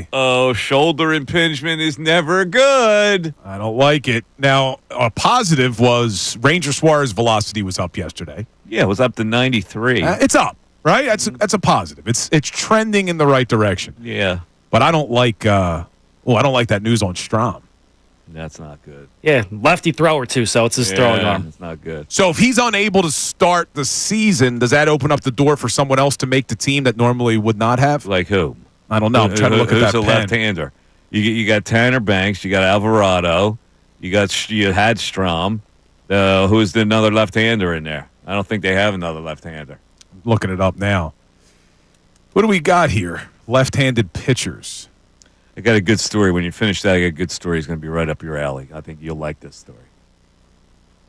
boy. Shoulder impingement is never good. I don't like it. Now, a positive was Ranger Suarez velocity was up yesterday. Yeah, it was up to 93. It's up, right? That's a positive. It's trending in the right direction. Yeah. But I don't like I don't like that news on Strom. That's not good. Yeah, lefty thrower too, so it's his throwing arm. It's not good. So if he's unable to start the season, does that open up the door for someone else to make the team that normally would not have? Like who? I don't know. I'm trying to look at that Who's a pen. left-hander? You got Tanner Banks. You got Alvarado. You had Strom. Who's another left-hander in there? I don't think they have another left-hander. Looking it up now. What do we got here? Left-handed pitchers. I got a good story. When you finish that, I got a good story. It's going to be right up your alley. I think you'll like this story.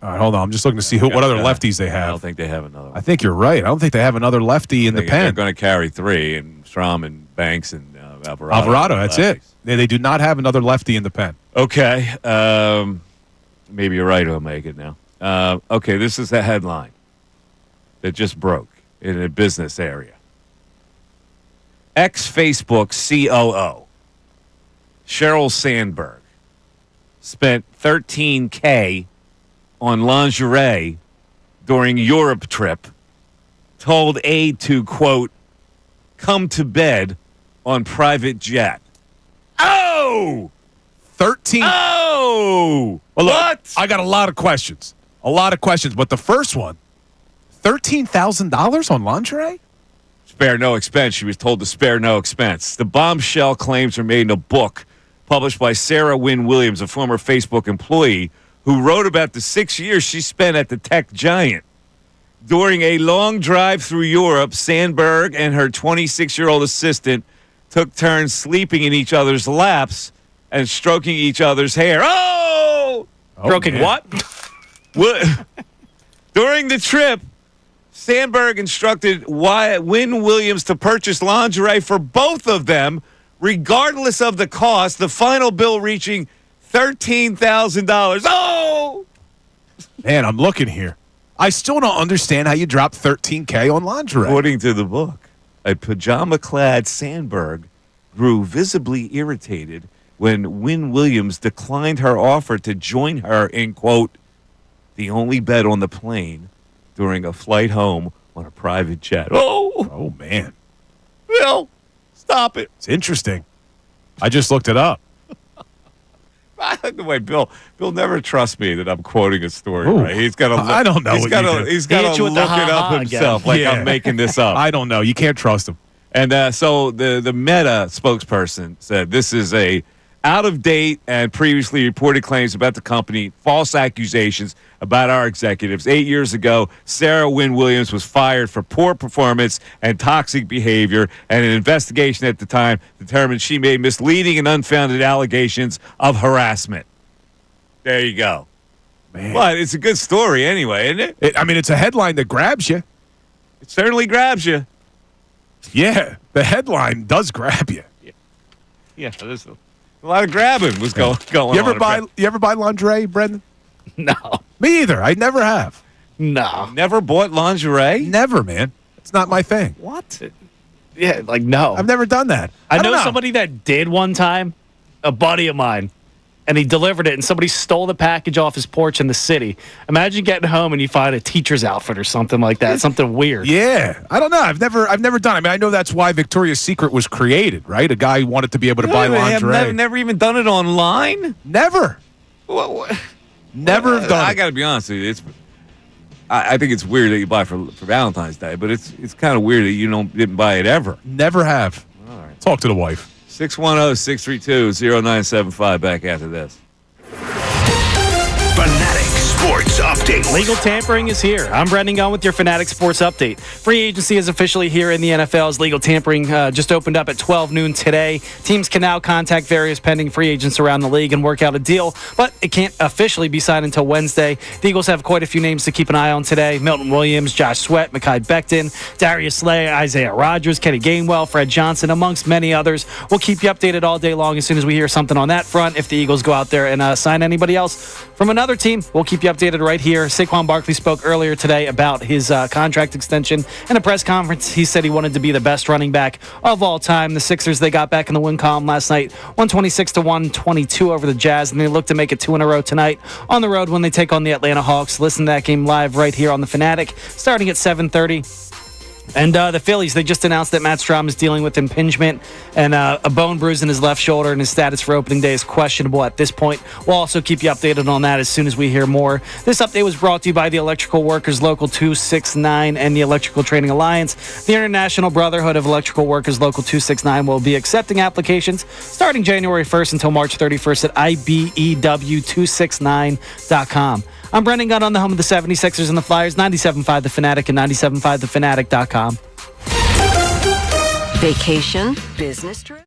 All right, hold on. I'm just looking to see what other lefties they have. I don't think they have another one. I think you're right. I don't think they have another lefty in the pen. They're going to carry 3, and Strom and Banks and Alvarado. Alvarado, that's it. They do not have another lefty in the pen. Okay. Maybe you're right. I'll make it now. Okay, this is the headline that just broke in a business area. Ex-Facebook COO Sheryl Sandberg spent $13K on lingerie during Europe trip, told aide to, quote, come to bed on private jet. Oh! 13. Oh! Well, look, What? I got a lot of questions. But the first one, $13,000 on lingerie? Spare no expense. She was told to spare no expense. The bombshell claims are made in a book published by Sarah Wynne Williams, a former Facebook employee, who wrote about the 6 years she spent at the tech giant. During a long drive through Europe, Sandberg and her 26-year-old assistant took turns sleeping in each other's laps and stroking each other's hair. Oh! Stroking what? During the trip, Sandberg instructed Wynne Williams to purchase lingerie for both of them, regardless of the cost, the final bill reaching $13,000. Oh! Man, I'm looking here. I still don't understand how you drop $13K on lingerie. According to the book, a pajama-clad Sandberg grew visibly irritated when Wynne Williams declined her offer to join her in, quote, the only bed on the plane during a flight home on a private jet. Oh man. Bill, stop it. It's interesting. I just looked it up. I like the way Bill never trusts me that I'm quoting a story, Ooh. right? He's got to. I don't know. He's got to look it up himself, like Yeah. I'm making this up. I don't know. You can't trust him. And so the Meta spokesperson said this is a out-of-date and previously reported claims about the company, false accusations about our executives. 8 years ago, Sarah Wynne Williams was fired for poor performance and toxic behavior, and an investigation at the time determined she made misleading and unfounded allegations of harassment. There you go. Man. But it's a good story anyway, isn't it? It's a headline that grabs you. It certainly grabs you. Yeah, the headline does grab you. Yeah, there's a lot of grabbing was going You ever on. You ever buy lingerie, Brendan? No. Me either. I never have. No. Never bought lingerie? Never, man. It's not my thing. What? Yeah, like no. I've never done that. I don't know somebody that did one time, a buddy of mine, and he delivered it, and somebody stole the package off his porch in the city. Imagine getting home and you find a teacher's outfit or something like that, something weird. Yeah, I don't know. I've never done it. I mean, I know that's why Victoria's Secret was created, right? A guy wanted to be able to buy lingerie. I've never even done it online. Never. What? Never have done I it. got to be honest with you. I think it's weird that you buy for Valentine's Day, but it's kind of weird that you didn't buy it ever. Never have. All right. Talk to the wife. 610-632-0975. Back after this. Fanatic Sports Update. Legal tampering is here. I'm Brendan Gunn with your Fanatic Sports Update. Free agency is officially here in the NFL as legal tampering just opened up at 12 noon today. Teams can now contact various pending free agents around the league and work out a deal, but it can't officially be signed until Wednesday. The Eagles have quite a few names to keep an eye on today. Milton Williams, Josh Sweat, Mekhi Becton, Darius Slay, Isaiah Rodgers, Kenny Gainwell, Fred Johnson, amongst many others. We'll keep you updated all day long as soon as we hear something on that front. If the Eagles go out there and sign anybody else from another team, we'll keep you updated right here. Saquon Barkley spoke earlier today about his contract extension. In a press conference, he said he wanted to be the best running back of all time. The Sixers, they got back in the win column last night, 126-122 over the Jazz, and they look to make it 2 in a row tonight on the road when they take on the Atlanta Hawks. Listen to that game live right here on the Fanatic, starting at 7:30. And the Phillies, they just announced that Matt Strahm is dealing with impingement and a bone bruise in his left shoulder, and his status for opening day is questionable at this point. We'll also keep you updated on that as soon as we hear more. This update was brought to you by the Electrical Workers Local 269 and the Electrical Training Alliance. The International Brotherhood of Electrical Workers Local 269 will be accepting applications starting January 1st until March 31st at IBEW269.com. I'm Brendan Gunn on the home of the 76ers and the Flyers, 97.5 The Fanatic and 97.5thefanatic.com. Vacation, business trip.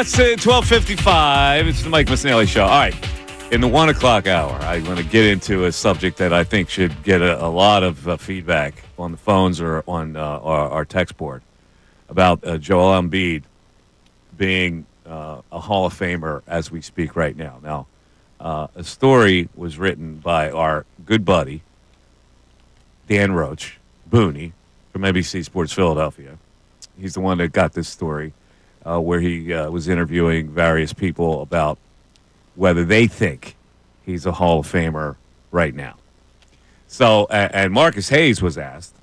Well, it's 12:55. It's the Mike Missanelli Show. All right. In the 1 o'clock hour, I'm going to get into a subject that I think should get a lot of feedback on the phones or on our text board about Joel Embiid being a Hall of Famer as we speak right now. Now, a story was written by our good buddy, Dan Roach, Booney, from NBC Sports Philadelphia. He's the one that got this story where he was interviewing various people about whether they think he's a Hall of Famer right now. So, and Marcus Hayes was asked.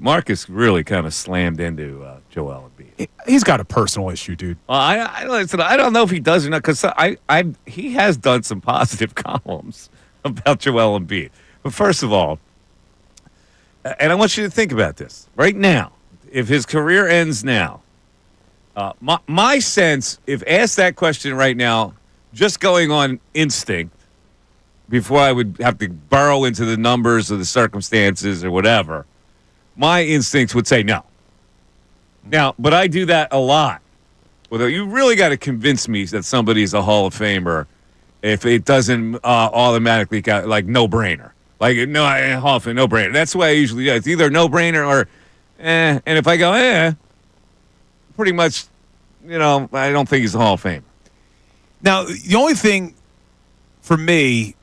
Marcus really kind of slammed into Joel Embiid. He's got a personal issue, dude. Well, I don't know if he does or not, because he has done some positive columns about Joel Embiid. But first of all, and I want you to think about this right now. If his career ends now, my sense, if asked that question right now, just going on instinct, before I would have to burrow into the numbers or the circumstances or whatever, my instincts would say no. Now, but I do that a lot. Well, you really got to convince me that somebody's a Hall of Famer if it doesn't automatically got like no-brainer. Like, no, Hall of Fame, no-brainer. That's the way I usually do it. It's either no-brainer or and if I go pretty much, I don't think he's a Hall of Famer. Now, the only thing for me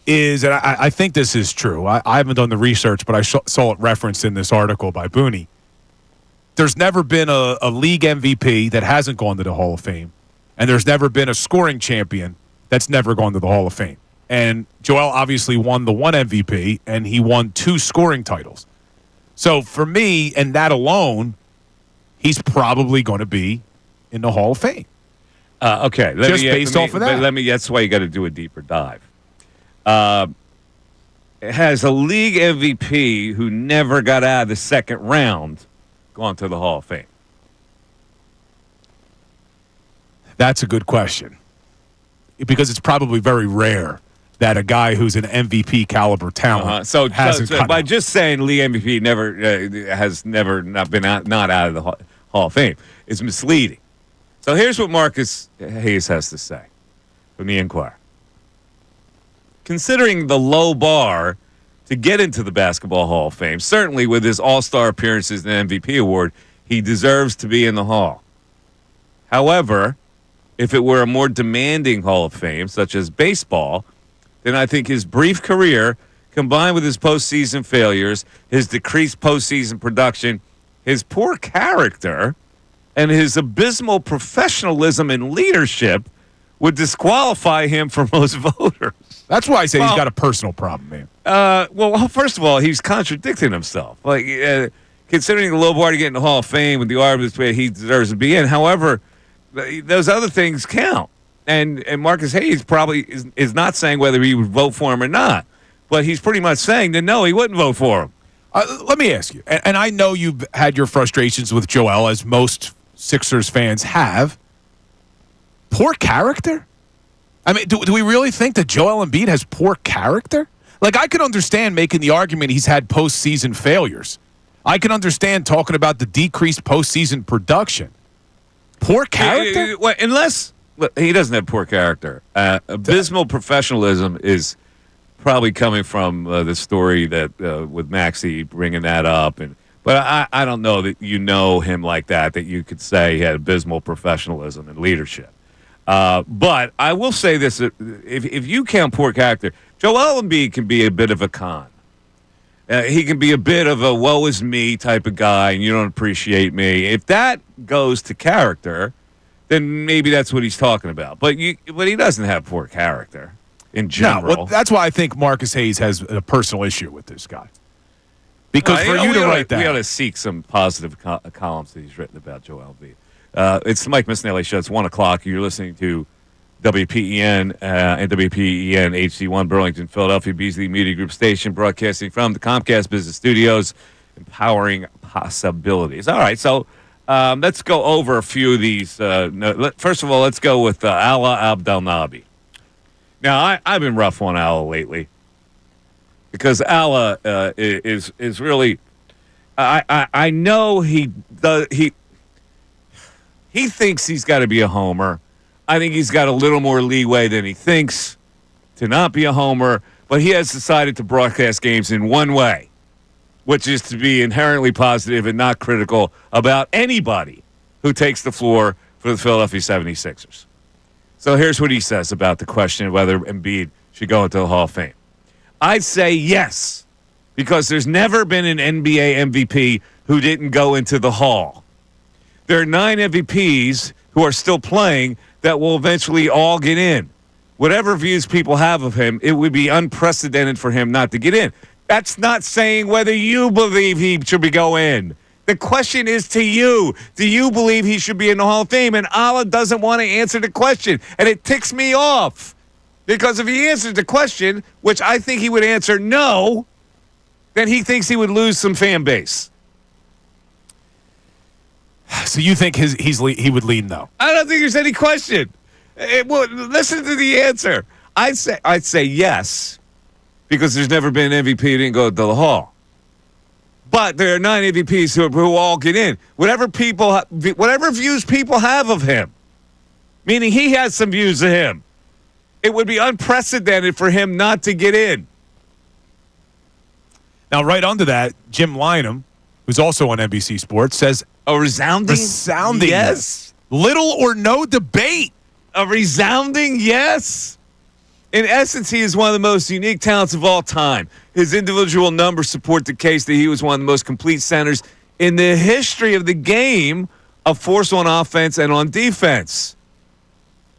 is, and I think this is true. I haven't done the research, but I saw it referenced in this article by Booney. There's never been a league MVP that hasn't gone to the Hall of Fame, and there's never been a scoring champion that's never gone to the Hall of Fame. And Joel obviously won the one MVP, and he won 2 scoring titles. So for me, and that alone, he's probably going to be in the Hall of Fame. Okay. Based off of that. That's why you got to do a deeper dive. Has a league MVP who never got out of the second round gone to the Hall of Fame? That's a good question. Because it's probably very rare that a guy who's an MVP caliber talent So hasn't by just saying league MVP has never not been not out of the Hall of Fame is misleading. So here's what Marcus Hayes has to say from the Inquirer. Considering the low bar to get into the Basketball Hall of Fame, certainly with his all-star appearances and MVP award, he deserves to be in the Hall. However, if it were a more demanding Hall of Fame, such as baseball, then I think his brief career, combined with his postseason failures, his decreased postseason production, his poor character, and his abysmal professionalism and leadership would disqualify him from most voters. That's why I say he's got a personal problem, man. Well, first of all, he's contradicting himself. Like, considering the low bar to get in the Hall of Fame with the arguments where he deserves to be in. However, those other things count. And Marcus Hayes probably is not saying whether he would vote for him or not. But he's pretty much saying that, no, he wouldn't vote for him. Let me ask you, and I know you've had your frustrations with Joel, as most Sixers fans have. Poor character? I mean, do we really think that Joel Embiid has poor character? Like, I could understand making the argument he's had postseason failures. I can understand talking about the decreased postseason production. Poor character? Unless he doesn't have poor character. Abysmal professionalism is probably coming from the story that with Maxey bringing that up. But I don't know that you know him like that you could say he had abysmal professionalism and leadership. But I will say this, if you count poor character, Joel Embiid can be a bit of a con. He can be a bit of a woe is me type of guy, and you don't appreciate me. If that goes to character, then maybe that's what he's talking about. But he doesn't have poor character in general. No, well, that's why I think Marcus Hayes has a personal issue with this guy. Because for you to write that, we ought to seek some positive columns that he's written about Joel Embiid. It's the Mike Missanelli Show. It's 1 o'clock. You're listening to WPEN and WPEN HD1 Burlington, Philadelphia, Beasley Media Group station, broadcasting from the Comcast Business Studios, empowering possibilities. All right, so let's go over a few of these. First of all, let's go with Ala Abdelnaby. Now, I've been rough on Ala lately because Ala is really. I know he He thinks he's got to be a homer. I think he's got a little more leeway than he thinks to not be a homer, but he has decided to broadcast games in one way, which is to be inherently positive and not critical about anybody who takes the floor for the Philadelphia 76ers. So here's what he says about the question of whether Embiid should go into the Hall of Fame. I'd say yes, because there's never been an NBA MVP who didn't go into the Hall. There are 9 MVPs who are still playing that will eventually all get in. Whatever views people have of him, it would be unprecedented for him not to get in. That's not saying whether you believe he should go in. The question is to you. Do you believe he should be in the Hall of Fame? And Allah doesn't want to answer the question. And it ticks me off. Because if he answers the question, which I think he would answer no, then he thinks he would lose some fan base. So you think he would lean no? I don't think there's any question. Listen to the answer. I'd say yes, because there's never been an MVP who didn't go to the Hall. But there are 9 MVPs who all get in. Whatever views people have of him, meaning he has some views of him, it would be unprecedented for him not to get in. Now, right under that, Jim Lynam, who's also on NBC Sports, says a resounding yes. Little or no debate. A resounding yes. In essence, he is one of the most unique talents of all time. His individual numbers support the case that he was one of the most complete centers in the history of the game of force on offense and on defense.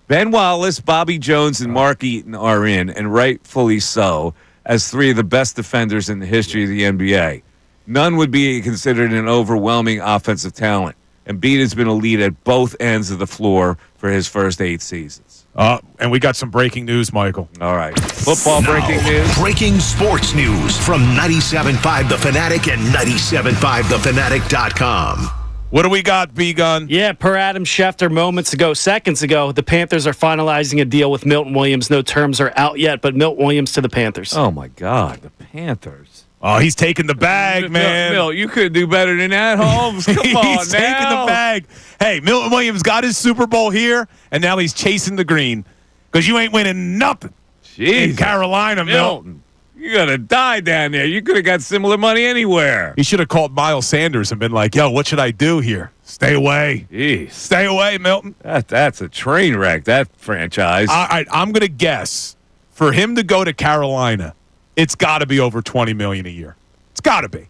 Ben Wallace, Bobby Jones, and Mark Eaton are in, and rightfully so, as 3 of the best defenders in the history of the NBA. None would be considered an overwhelming offensive talent. Embiid has been elite at both ends of the floor for his first 8 seasons. And we got some breaking news, Michael. All right. Football breaking news. Breaking sports news from 97.5 The Fanatic and 97.5thefanatic.com. What do we got, B-Gun? Yeah, per Adam Schefter seconds ago, the Panthers are finalizing a deal with Milton Williams. No terms are out yet, but Milton Williams to the Panthers. Oh, my God. The Panthers. Oh, he's taking the bag, man. Milt, you could do better than that, Holmes. Come on now. He's taking the bag. Hey, Milton Williams got his Super Bowl here, and now he's chasing the green because you ain't winning nothing in Carolina, Milton. You're going to die down there. You could have got similar money anywhere. He should have called Miles Sanders and been like, yo, what should I do here? Stay away. Jeez. Stay away, Milton. That's a train wreck, that franchise. I'm going to guess for him to go to Carolina, it's got to be over $20 million a year. It's got to be.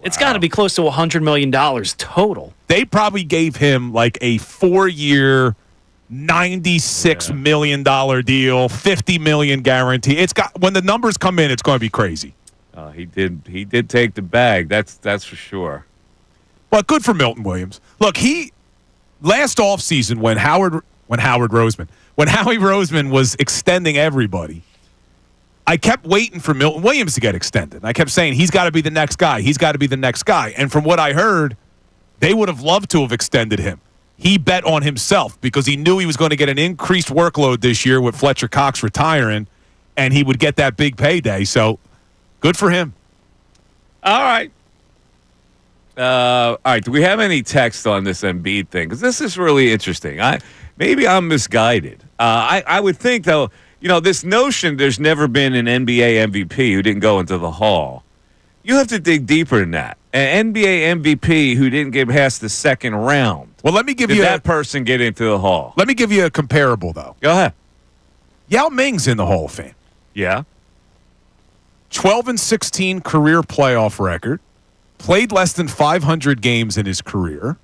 It's got to be close to $100 million total. They probably gave him like a 4-year, $96 million deal, $50 million guarantee. It's got when the numbers come in, it's going to be crazy. He did take the bag. That's for sure. But good for Milton Williams. Look, last offseason when Howie Roseman was extending everybody, I kept waiting for Milton Williams to get extended. I kept saying, he's got to be the next guy. He's got to be the next guy. And from what I heard, they would have loved to have extended him. He bet on himself because he knew he was going to get an increased workload this year with Fletcher Cox retiring, and he would get that big payday. So, good for him. All right. Do we have any text on this Embiid thing? Because this is really interesting. Maybe I'm misguided. I would think, though, this notion there's never been an NBA MVP who didn't go into the Hall. You have to dig deeper than that. An NBA MVP who didn't get past the second round. Well, let me give Did you that person get into the Hall? Let me give you a comparable, though. Go ahead. Yao Ming's in the Hall of Fame. Yeah. 12-16 career playoff record. Played less than 500 games in his career.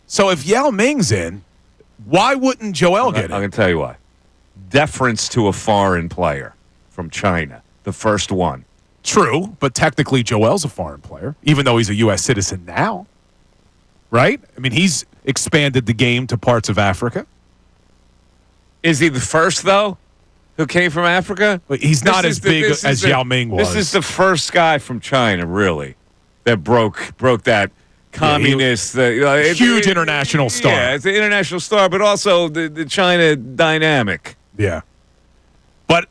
So if Yao Ming's in, why wouldn't Joel get in? I can tell you why. Deference to a foreign player from China, the first one. True, but technically Joel's a foreign player, even though he's a U.S. citizen now. Right? I mean, he's expanded the game to parts of Africa. Is he the first, though, who came from Africa? He's not as big as Yao Ming was. This is the first guy from China, really, that broke that communist... huge international star. Yeah, it's an international star, but also the China dynamic. Yeah. But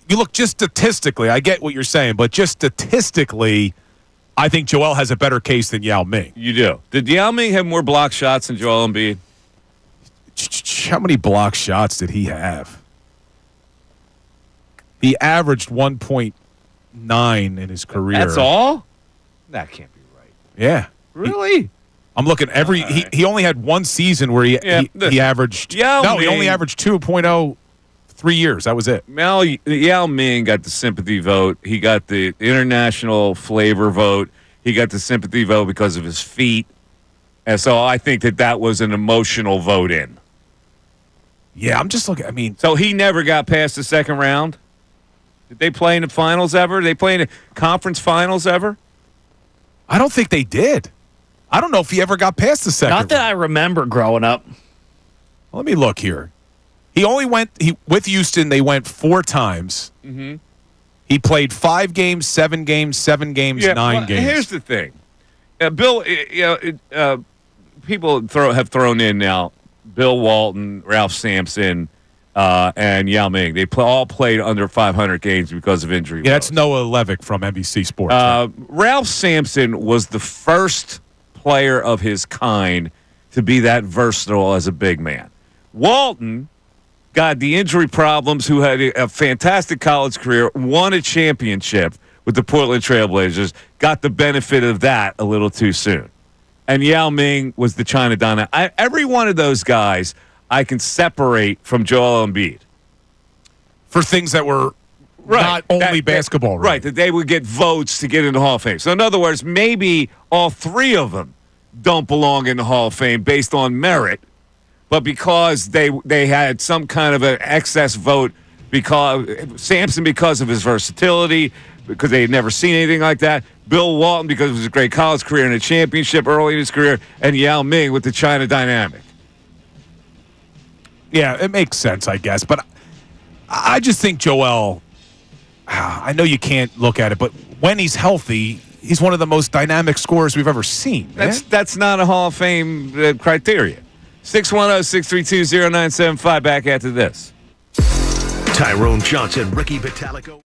you look just statistically, I get what you're saying, but just statistically, I think Joel has a better case than Yao Ming. You do. Did Yao Ming have more block shots than Joel Embiid? How many block shots did he have? He averaged 1.9 in his career. That's all? That can't be right. Yeah. Really? I'm looking he only had one season where he averaged. He only averaged 2.0 3 years. That was it. Yao Ming got the sympathy vote. He got the international flavor vote. He got the sympathy vote because of his feet. And so I think that was an emotional vote in. Yeah, I'm just looking. So he never got past the second round? Did they play in the finals ever? Did they play in the conference finals ever? I don't think they did. I don't know if he ever got past the second Not that I remember growing up. Let me look here. He only went with Houston. They went 4 times. Mm-hmm. He played 5 games, 7 games, 7 games, 9 games. Here's the thing, Bill. People have thrown in now Bill Walton, Ralph Sampson, and Yao Ming. They all played under 500 games because of injury. Yeah, that's Noah Levick from NBC Sports. Ralph Sampson was the first player of his kind to be that versatile as a big man. Walton got the injury problems, who had a fantastic college career, won a championship with the Portland Trailblazers, got the benefit of that a little too soon. And Yao Ming was the China Donna. Every one of those guys I can separate from Joel Embiid. For things that were not only basketball. Right, that they would get votes to get in the Hall of Fame. So in other words, maybe all 3 of them don't belong in the Hall of Fame based on merit, but because they had some kind of an excess vote, because Sampson because of his versatility, because they had never seen anything like that, Bill Walton because of his great college career and a championship early in his career, and Yao Ming with the China dynamic. Yeah, it makes sense, I guess. But I just think Joel, I know you can't look at it, but when he's healthy, he's one of the most dynamic scorers we've ever seen. That's not a Hall of Fame criteria. 610-632-0975. Back after this. Tyrone Johnson, Ricky Vitalico.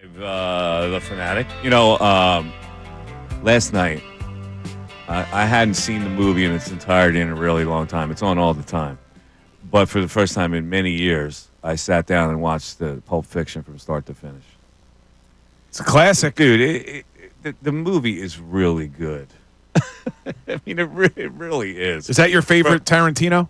The Fanatic. Last night, I hadn't seen the movie in its entirety in a really long time. It's on all the time. But for the first time in many years, I sat down and watched the Pulp Fiction from start to finish. It's a classic. Dude, the movie is really good. I mean, it really is. Is that your favorite Tarantino?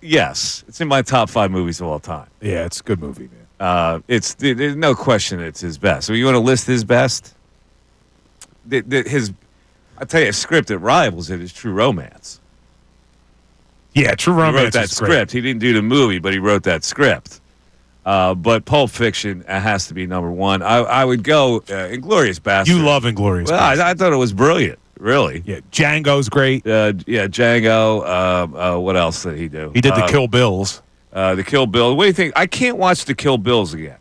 Yes. It's in my top 5 movies of all time. Yeah, it's a good movie, man. There's no question it's his best. So you want to list his best? I tell you, a script that rivals it is True Romance. Yeah, True Romance. He wrote that script. Great. He didn't do the movie, but he wrote that script. But Pulp Fiction has to be number 1. I would go Inglourious Basterds. You love Inglourious Basterds. I thought it was brilliant. Really? Yeah, Django's great. Django. What else did he do? He did the Kill Bills. The Kill Bill. What do you think? I can't watch the Kill Bills again.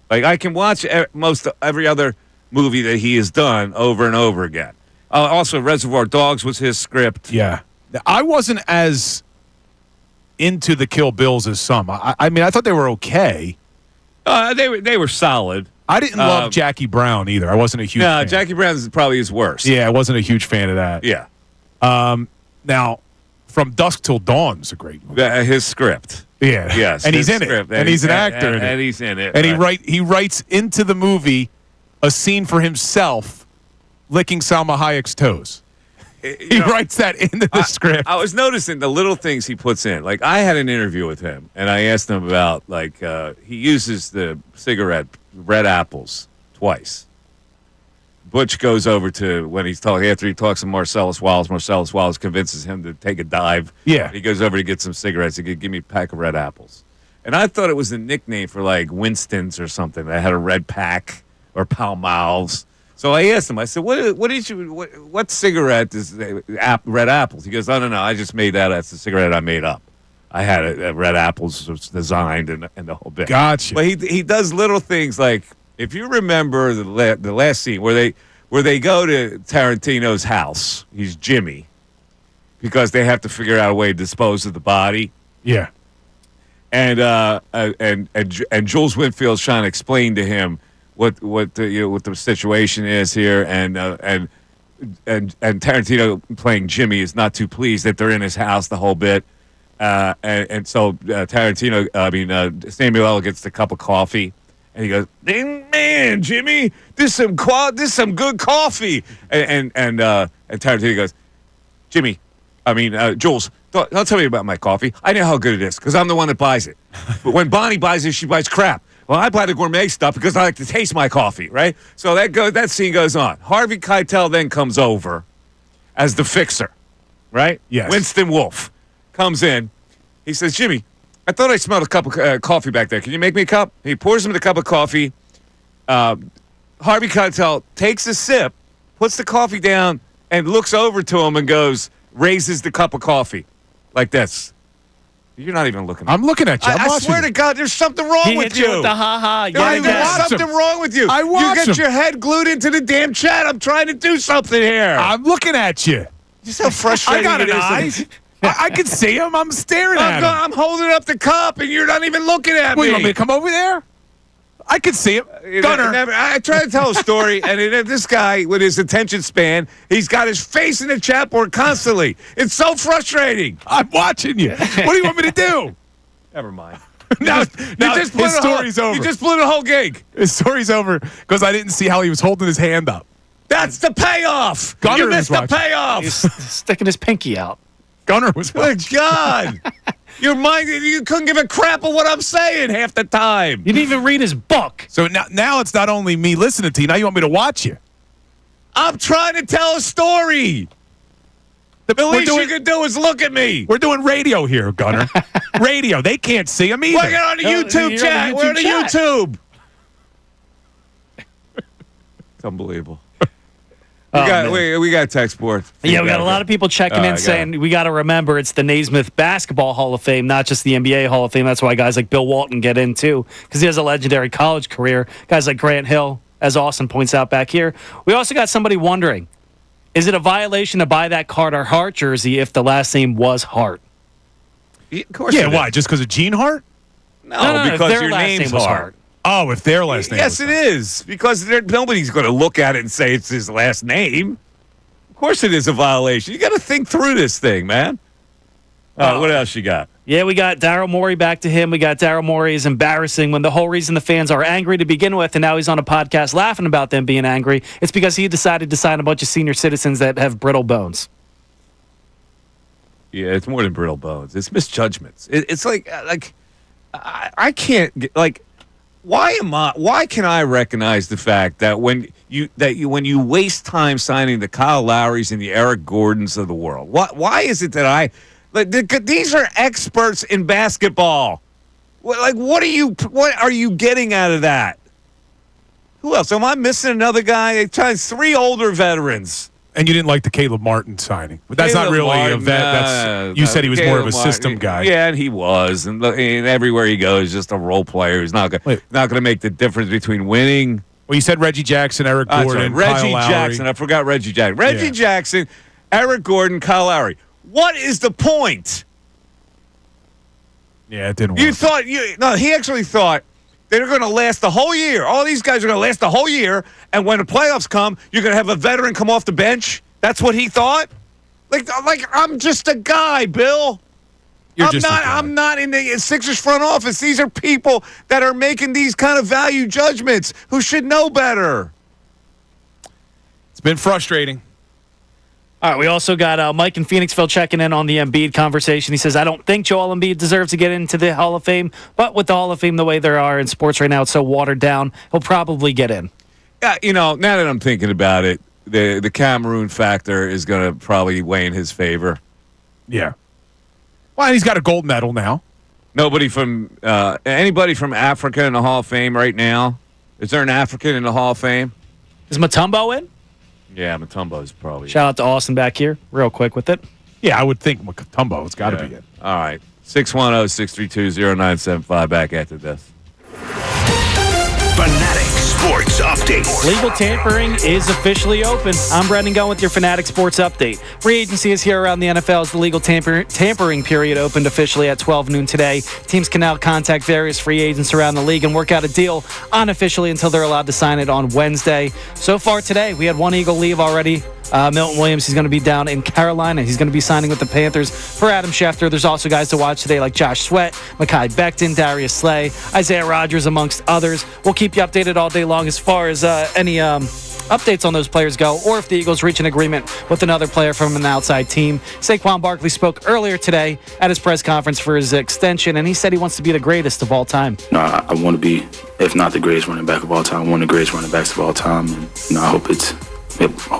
Like, I can watch most every other movie that he has done over and over again. Also, Reservoir Dogs was his script. Yeah. I wasn't as into the Kill Bills as some. I mean, I thought they were okay. They were solid. I didn't love Jackie Brown either. I wasn't a huge fan. Jackie Brown is probably his worst. Yeah, I wasn't a huge fan of that. Yeah. Now, From Dusk Till Dawn is a great movie. His script. Yeah. Yes. And he's in it. And he's an actor in it. And he's in it. And he writes into the movie a scene for himself licking Salma Hayek's toes. He writes that into the script. I was noticing the little things he puts in. Like, I had an interview with him, and I asked him about, he uses the cigarette Red Apples twice. Butch goes over to, after he talks to Marcellus Wallace convinces him to take a dive. Yeah. He goes over to get some cigarettes. He could give me a pack of Red Apples. And I thought it was a nickname for, Winston's or something that had a red pack or Palmolives. So I asked him, I said, what cigarette is Red Apples? He goes, no, I just made that. That's the cigarette I made up. I had Red Apples was designed and the whole bit. Gotcha. But he does little things like, if you remember the last scene where they go to Tarantino's house, he's Jimmy, because they have to figure out a way to dispose of the body. Yeah. And Jules Winfield's trying to explain to him what the situation is here, and Tarantino playing Jimmy is not too pleased that they're in his house the whole bit, and so Samuel L. gets the cup of coffee, and he goes, "Man, Jimmy, this some good coffee," and Tarantino goes, Jules, don't tell me about my coffee. I know how good it is because I'm the one that buys it. But when Bonnie buys it, she buys crap. Well, I buy the gourmet stuff because I like to taste my coffee, right? So that scene goes on. Harvey Keitel then comes over as the fixer, right? Yes. Winston Wolfe comes in. He says, "Jimmy, I thought I smelled a cup of coffee back there. Can you make me a cup?" He pours him the cup of coffee. Harvey Keitel takes a sip, puts the coffee down, and looks over to him and raises the cup of coffee like this. You're not even looking at me. I'm looking at you. I swear to God, there's something wrong with you. With the ha-ha. There's something wrong with you. You get your head glued into the damn chat. I'm trying to do something here. I'm looking at you. Just how frustrating I got it an is. eye. I can see him. I'm staring at him. I'm holding up the cup, and you're not even looking at me. You want me to come over there? I can see him. Gunner. I try to tell a story, and this guy, with his attention span, he's got his face in the chat board constantly. It's so frustrating. I'm watching you. What do you want me to do? Never mind. Now his story's over. You just blew the whole gig. His story's over because I didn't see how he was holding his hand up. That's the payoff. Gunner you missed the payoff. He's sticking his pinky out. Gunner was watching. Good God. You couldn't give a crap of what I'm saying half the time. You didn't even read his book. So now it's not only me listening to you. Now you want me to watch you. I'm trying to tell a story. The least you can do is look at me. We're doing radio here, Gunner. Radio. They can't see him either. We're on the YouTube chat. We're on the YouTube. It's unbelievable. We got text board. Yeah, we got a lot of people checking in saying we got to remember it's the Naismith Basketball Hall of Fame, not just the NBA Hall of Fame. That's why guys like Bill Walton get in too, because he has a legendary college career. Guys like Grant Hill, as Austin points out back here. We also got somebody wondering, is it a violation to buy that Carter Hart jersey if the last name was Hart? Of course. Yeah, why? Just because of Gene Hart? No, because their your last name's name was Hart. Oh, if their last name. Yes, it is, because nobody's going to look at it and say it's his last name. Of course it is a violation. You got to think through this thing, man. All right, what else you got? Yeah, we got Daryl Morey back to him. We got Daryl Morey is embarrassing when the whole reason the fans are angry to begin with, and now he's on a podcast laughing about them being angry. It's because he decided to sign a bunch of senior citizens that have brittle bones. Yeah, it's more than brittle bones. It's misjudgments. It's like I can't get, like, why can I recognize the fact that when you waste time signing the Kyle Lowrys and the Eric Gordons of the world? Why is it that these are experts in basketball? What are you getting out of that? Who else? Am I missing another guy? Three older veterans. And you didn't like the Caleb Martin signing, but that's not really a vet. You said he was more of a system guy. Yeah, and he was, and everywhere he goes, just a role player. He's not going to make the difference between winning. Well, you said Reggie Jackson, Eric Gordon, Reggie Kyle Jackson. Lowry. I forgot Reggie Jackson. Reggie Jackson, Eric Gordon, Kyle Lowry. What is the point? Yeah, it didn't work. You thought he actually thought they're going to last the whole year. All these guys are going to last the whole year, and when the playoffs come, you're going to have a veteran come off the bench. That's what he thought. Like I'm just a guy, Bill. I'm not in the Sixers front office. These are people that are making these kind of value judgments who should know better. It's been frustrating. All right, we also got Mike in Phoenixville checking in on the Embiid conversation. He says, I don't think Joel Embiid deserves to get into the Hall of Fame, but with the Hall of Fame the way there are in sports right now, it's so watered down, he'll probably get in. Yeah, now that I'm thinking about it, the Cameroon factor is going to probably weigh in his favor. Yeah. Well, he's got a gold medal now. Anybody from Africa in the Hall of Fame right now? Is there an African in the Hall of Fame? Is Mutombo in? Yeah, Mutombo's probably. Shout out to Austin back here, real quick with it. Yeah, I would think Mutombo's got to be in. All right. 610-632-0975 back after this. Fanatic Sports Update. Legal tampering is officially open. I'm Brendan Gunn with your Fanatic Sports Update. Free agency is here around the NFL as the legal tampering period opened officially at 12 noon today. Teams can now contact various free agents around the league and work out a deal unofficially until they're allowed to sign it on Wednesday. So far today, we had one Eagle leave already. Milton Williams, he's going to be down in Carolina. He's going to be signing with the Panthers for Adam Schefter. There's also guys to watch today like Josh Sweat, Mekhi Becton, Darius Slay, Isaiah Rodgers, amongst others. We'll keep you updated all day long as far as any updates on those players go, or if the Eagles reach an agreement with another player from an outside team. Saquon Barkley spoke earlier today at his press conference for his extension, and he said he wants to be the greatest of all time. I want to be, if not the greatest running back of all time, one of the greatest running backs of all time. And I hope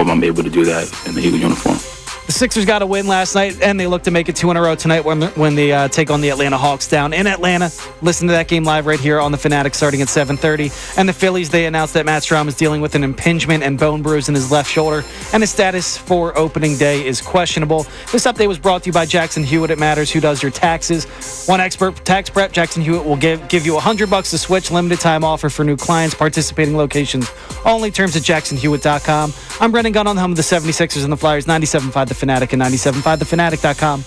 I'm able to do that in the Eagle uniform. The Sixers got a win last night, and they look to make it 2 in a row tonight when they take on the Atlanta Hawks down in Atlanta. Listen to that game live right here on the Fanatic starting at 7:30. And the Phillies, they announced that Matt Strahm is dealing with an impingement and bone bruise in his left shoulder, and his status for opening day is questionable. This update was brought to you by Jackson Hewitt. It matters who does your taxes. One expert tax prep, Jackson Hewitt will give you $100 to switch. Limited time offer for new clients, participating locations. Only terms at jacksonhewitt.com. I'm Brendan Gunn on the home of the 76ers and the Flyers, 97.5 The Fanatic and 97.5thefanatic.com.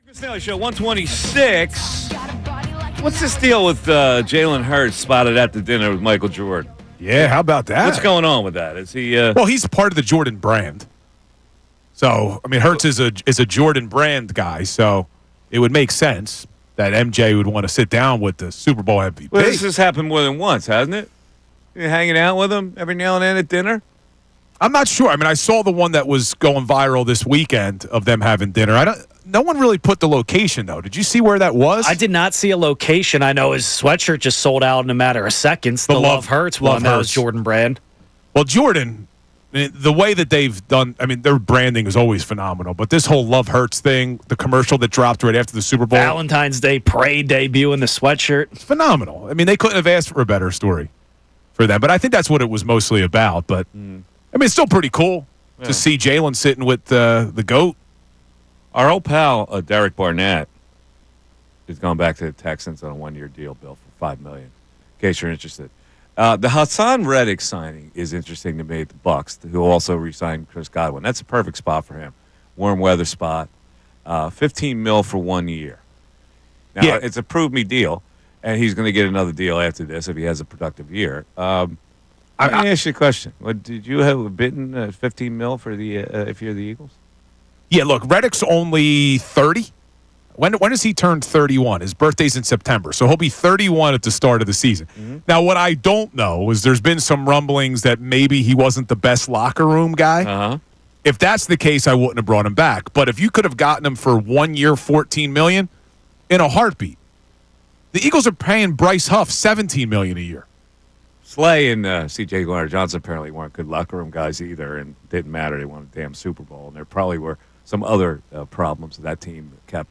Missanelli Show 126. What's this deal with Jalen Hurts spotted at the dinner with Michael Jordan? Yeah, how about that? What's going on with that? Is he? Well, he's part of the Jordan brand. So, I mean, Hurts is a Jordan brand guy, so it would make sense that MJ would want to sit down with the Super Bowl MVP. Well, this has happened more than once, hasn't it? You hanging out with him every now and then at dinner? I'm not sure. I mean, I saw the one that was going viral this weekend of them having dinner. No one really put the location, though. Did you see where that was? I did not see a location. I know his sweatshirt just sold out in a matter of seconds. The Love Hurts one, that was Jordan brand. Well, Jordan, I mean, the way that they've done, I mean, their branding is always phenomenal. But this whole Love Hurts thing, the commercial that dropped right after the Super Bowl. Valentine's Day parade debut in the sweatshirt. It's phenomenal. I mean, they couldn't have asked for a better story for them. But I think that's what it was mostly about. But, I mean, it's still pretty cool to see Jalen sitting with the GOAT. Our old pal, Derek Barnett, is going back to the Texans on a one-year deal, Bill, for $5 million, in case you're interested. The Hassan Reddick signing is interesting to me at the Bucks, who also re-signed Chris Godwin. That's a perfect spot for him. Warm weather spot. $15 million for 1 year. Now, it's a prove-me deal, and he's going to get another deal after this if he has a productive year. Let me ask you a question. Did you have bitten $15 million for the if you're the Eagles? Yeah, look, Reddick's only 30. When does he turn 31? His birthday's in September, so he'll be 31 at the start of the season. Mm-hmm. Now, what I don't know is there's been some rumblings that maybe he wasn't the best locker room guy. Uh-huh. If that's the case, I wouldn't have brought him back. But if you could have gotten him for 1 year, $14 million, in a heartbeat. The Eagles are paying Bryce Huff $17 million a year. Slay and C.J. Gardner-Johnson apparently weren't good locker room guys either, and it didn't matter. They won a damn Super Bowl, and there probably were some other problems that team kept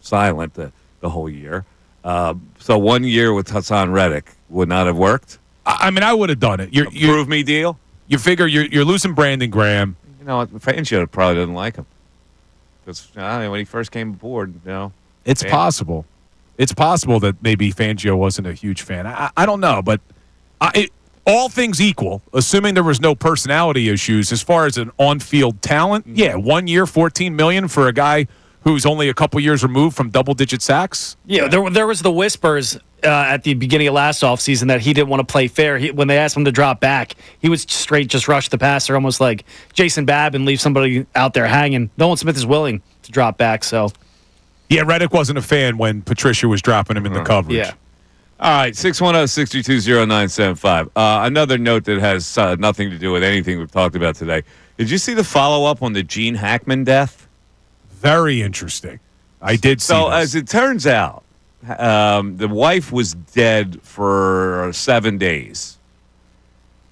silent the whole year. So 1 year with Hassan Reddick would not have worked? I mean, I would have done it. Prove me deal? You figure you're losing Brandon Graham. You know, Fangio probably didn't like him. Because when he first came aboard, It's possible. It's possible that maybe Fangio wasn't a huge fan. I don't know, but all things equal, assuming there was no personality issues, as far as an on-field talent, 1 year, $14 million for a guy who's only a couple years removed from double-digit sacks. Yeah, there was the whispers at the beginning of last offseason that he didn't want to play fair. When they asked him to drop back, he was straight just rush the passer, almost like Jason Babb, and leave somebody out there hanging. Nolan Smith is willing to drop back, so. Yeah, Reddick wasn't a fan when Patricia was dropping him in the coverage. Yeah. All right, 610-622-0975. Another note that has nothing to do with anything we've talked about today. Did you see the follow-up on the Gene Hackman death? Very interesting. I did see So, this. as it turns out, the wife was dead for 7 days.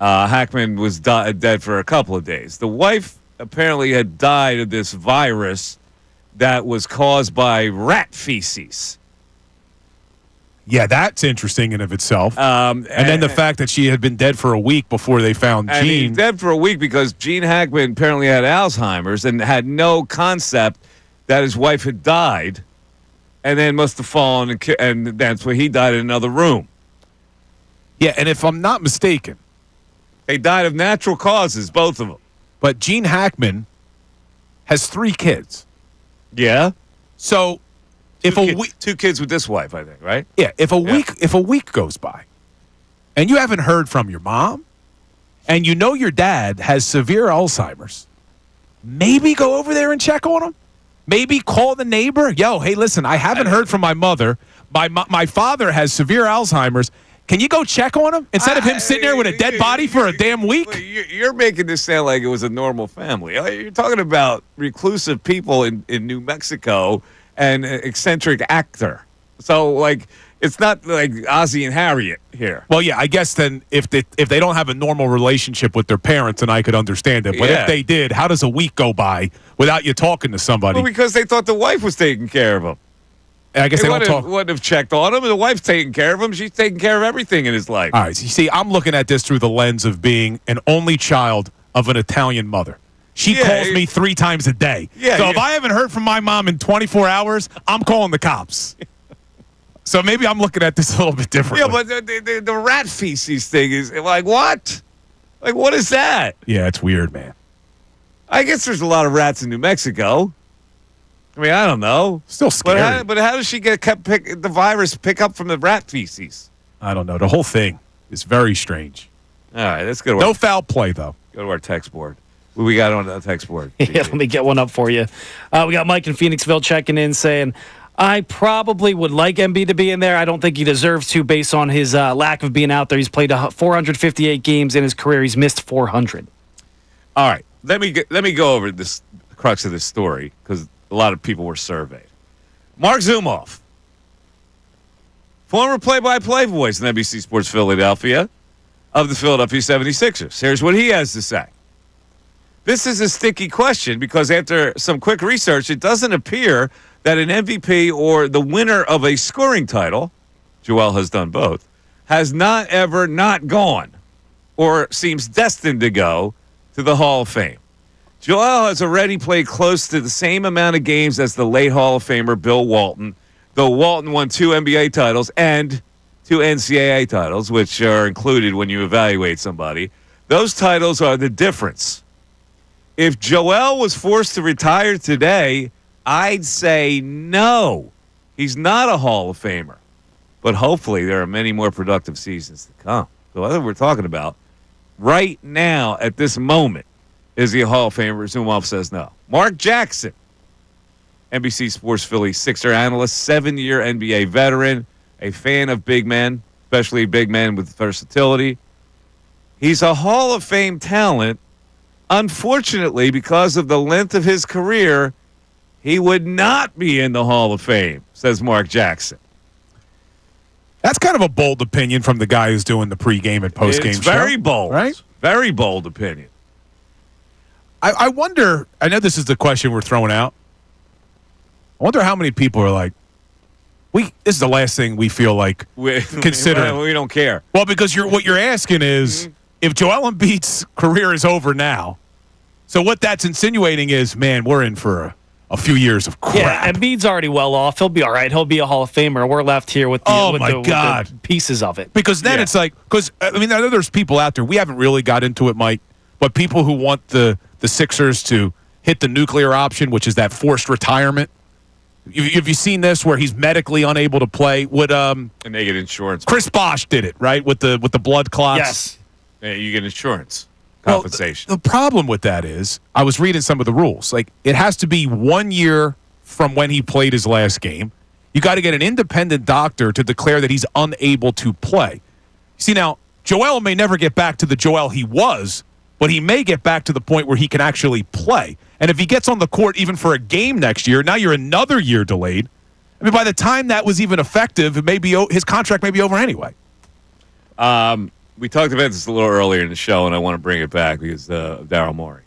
Hackman was dead for a couple of days. The wife apparently had died of this virus that was caused by rat feces. Yeah, that's interesting in of itself. And then the fact that she had been dead for a week before they found and Gene. He's dead for a week because Gene Hackman apparently had Alzheimer's and had no concept that his wife had died, and then must have fallen, and that's where he died in another room. Yeah, and if I'm not mistaken, they died of natural causes, both of them. But Gene Hackman has 3 kids. Yeah. So if a week, 2 kids with this wife, I think, right? Yeah. If a week goes by, and you haven't heard from your mom, and you know your dad has severe Alzheimer's, maybe go over there and check on him. Maybe call the neighbor. Yo, hey, listen, I haven't heard from my mother. My father has severe Alzheimer's. Can you go check on him instead of him sitting there with a dead body for a damn week? You're making this sound like it was a normal family. You're talking about reclusive people in New Mexico and an eccentric actor. So, like, it's not like Ozzie and Harriet here. Well, yeah, I guess then if they don't have a normal relationship with their parents, then I could understand it. But if they did, how does a week go by without you talking to somebody? Well, because they thought the wife was taking care of him. I guess they don't talk. Wouldn't have checked on him. The wife's taking care of him. She's taking care of everything in his life. All right. So you see, I'm looking at this through the lens of being an only child of an Italian mother. She calls me 3 times a day. Yeah, so if I haven't heard from my mom in 24 hours, I'm calling the cops. So maybe I'm looking at this a little bit differently. Yeah, but the rat feces thing is like, what? Like, what is that? Yeah, it's weird, man. I guess there's a lot of rats in New Mexico. I mean, I don't know. Still scary. But how does she get the virus pick up from the rat feces? I don't know. The whole thing is very strange. All right, let's go. No foul play, though. Go to our text board. What we got on the text board? Yeah, let me get one up for you. We got Mike in Phoenixville checking in saying, I probably would like Embiid to be in there. I don't think he deserves to based on his lack of being out there. He's played 458 games in his career. He's missed 400. All right, let me go over the crux of this story because a lot of people were surveyed. Mark Zumoff, former play-by-play voice in NBC Sports Philadelphia of the Philadelphia 76ers. Here's what he has to say. This is a sticky question because after some quick research, it doesn't appear that an MVP or the winner of a scoring title, Joel has done both, has not ever not gone or seems destined to go to the Hall of Fame. Joel has already played close to the same amount of games as the late Hall of Famer Bill Walton, though Walton won 2 NBA titles and 2 NCAA titles, which are included when you evaluate somebody. Those titles are the difference. If Joel was forced to retire today, I'd say no. He's not a Hall of Famer. But hopefully there are many more productive seasons to come. So that's what we're talking about. Right now, at this moment, is he a Hall of Famer? Zumoff says no. Mark Jackson, NBC Sports Philly Sixer analyst, 7-year NBA veteran, a fan of big men, especially big men with versatility. He's a Hall of Fame talent. Unfortunately, because of the length of his career, he would not be in the Hall of Fame, says Mark Jackson. That's kind of a bold opinion from the guy who's doing the pregame and postgame show. It's very bold. Right? Very bold opinion. I wonder, I know this is the question we're throwing out. I wonder how many people are like, this is the last thing we feel like considering. We don't care. Well, because what you're asking is, if Joel Embiid's career is over now, so what that's insinuating is, man, we're in for a few years of crap. Yeah, Embiid's already well off. He'll be all right. He'll be a Hall of Famer. We're left here with the pieces of it. Because then it's like, I know there's people out there, we haven't really got into it, Mike, but people who want the Sixers to hit the nuclear option, which is that forced retirement. Have you seen this where he's medically unable to play? And they get insurance. Chris Bosh did it, right, with the blood clots. Yes. Yeah, you get insurance compensation. Well, the problem with that is, I was reading some of the rules. Like, it has to be 1 year from when he played his last game. You got to get an independent doctor to declare that he's unable to play. See, now, Joel may never get back to the Joel he was, but he may get back to the point where he can actually play. And if he gets on the court even for a game next year, now you're another year delayed. I mean, by the time that was even effective, his contract may be over anyway. We talked about this a little earlier in the show, and I want to bring it back because of Daryl Morey.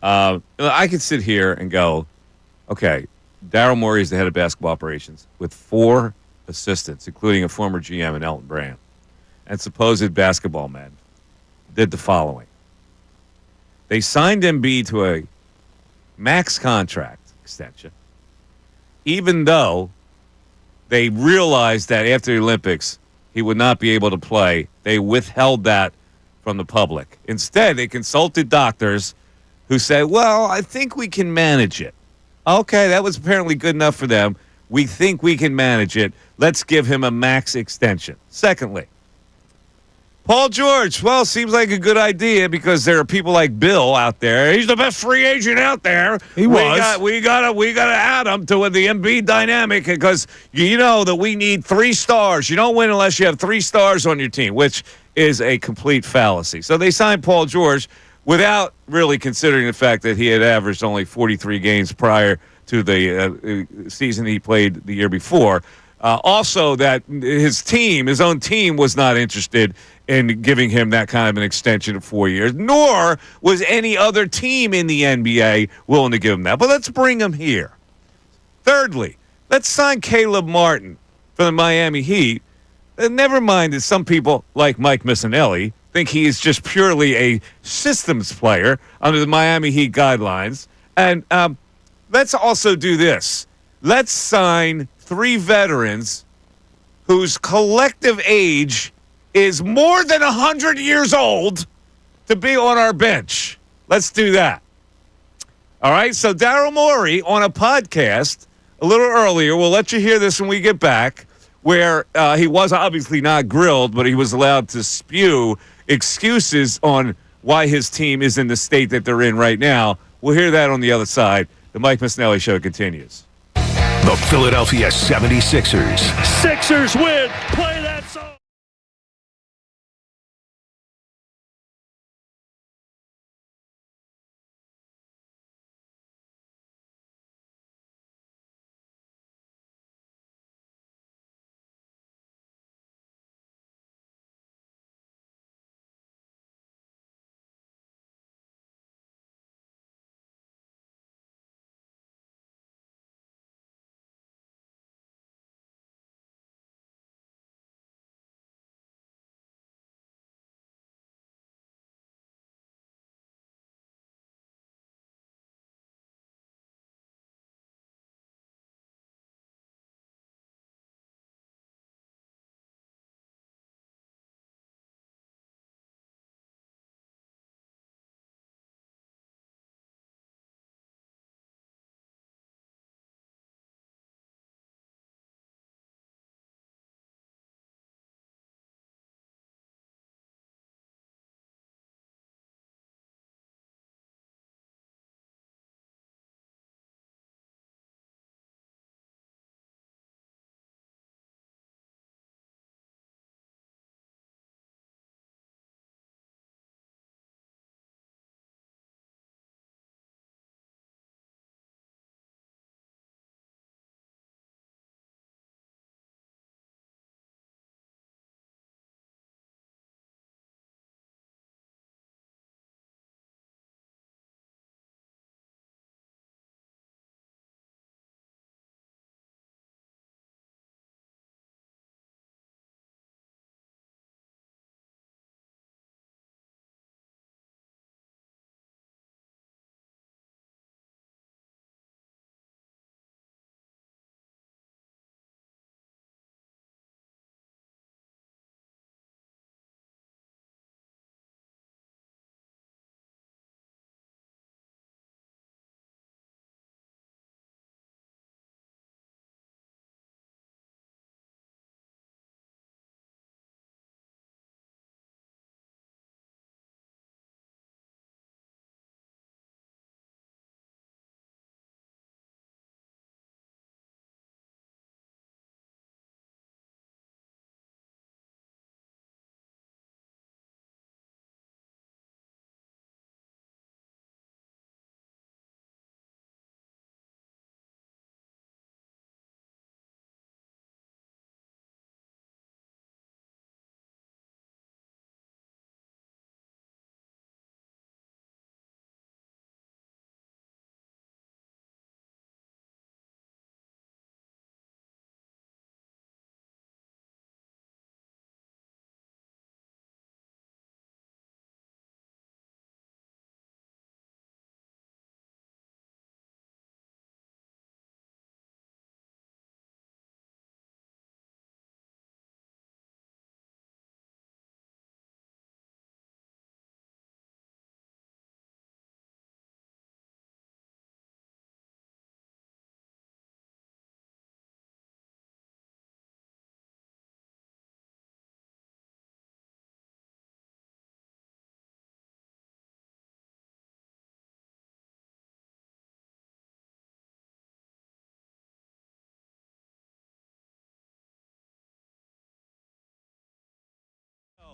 I could sit here and go, okay, Daryl Morey is the head of basketball operations with 4 assistants, including a former GM and Elton Brand, and supposed basketball men did the following. They signed Embiid to a max contract extension, even though they realized that after the Olympics, he would not be able to play. They withheld that from the public. Instead, they consulted doctors who said, well, I think we can manage it. Okay, that was apparently good enough for them. We think we can manage it. Let's give him a max extension. Secondly, Paul George, well, seems like a good idea because there are people like Bill out there. He's the best free agent out there. We gotta add him to the Embiid dynamic because you know that we need 3 stars. You don't win unless you have 3 stars on your team, which is a complete fallacy. So they signed Paul George without really considering the fact that he had averaged only 43 games prior to the season he played the year before. Also, that his own team, was not interested in giving him that kind of an extension of 4 years, nor was any other team in the NBA willing to give him that. But let's bring him here. Thirdly, let's sign Caleb Martin for the Miami Heat. And never mind that some people, like Mike Missanelli, think he is just purely a systems player under the Miami Heat guidelines. And let's also do this. Let's sign 3 veterans whose collective age is more than 100 years old to be on our bench. Let's do that. All right, so Daryl Morey on a podcast a little earlier, we'll let you hear this when we get back, where he was obviously not grilled, but he was allowed to spew excuses on why his team is in the state that they're in right now. We'll hear that on the other side. The Mike Missanelli Show continues. The Philadelphia 76ers. Sixers win. Play that song.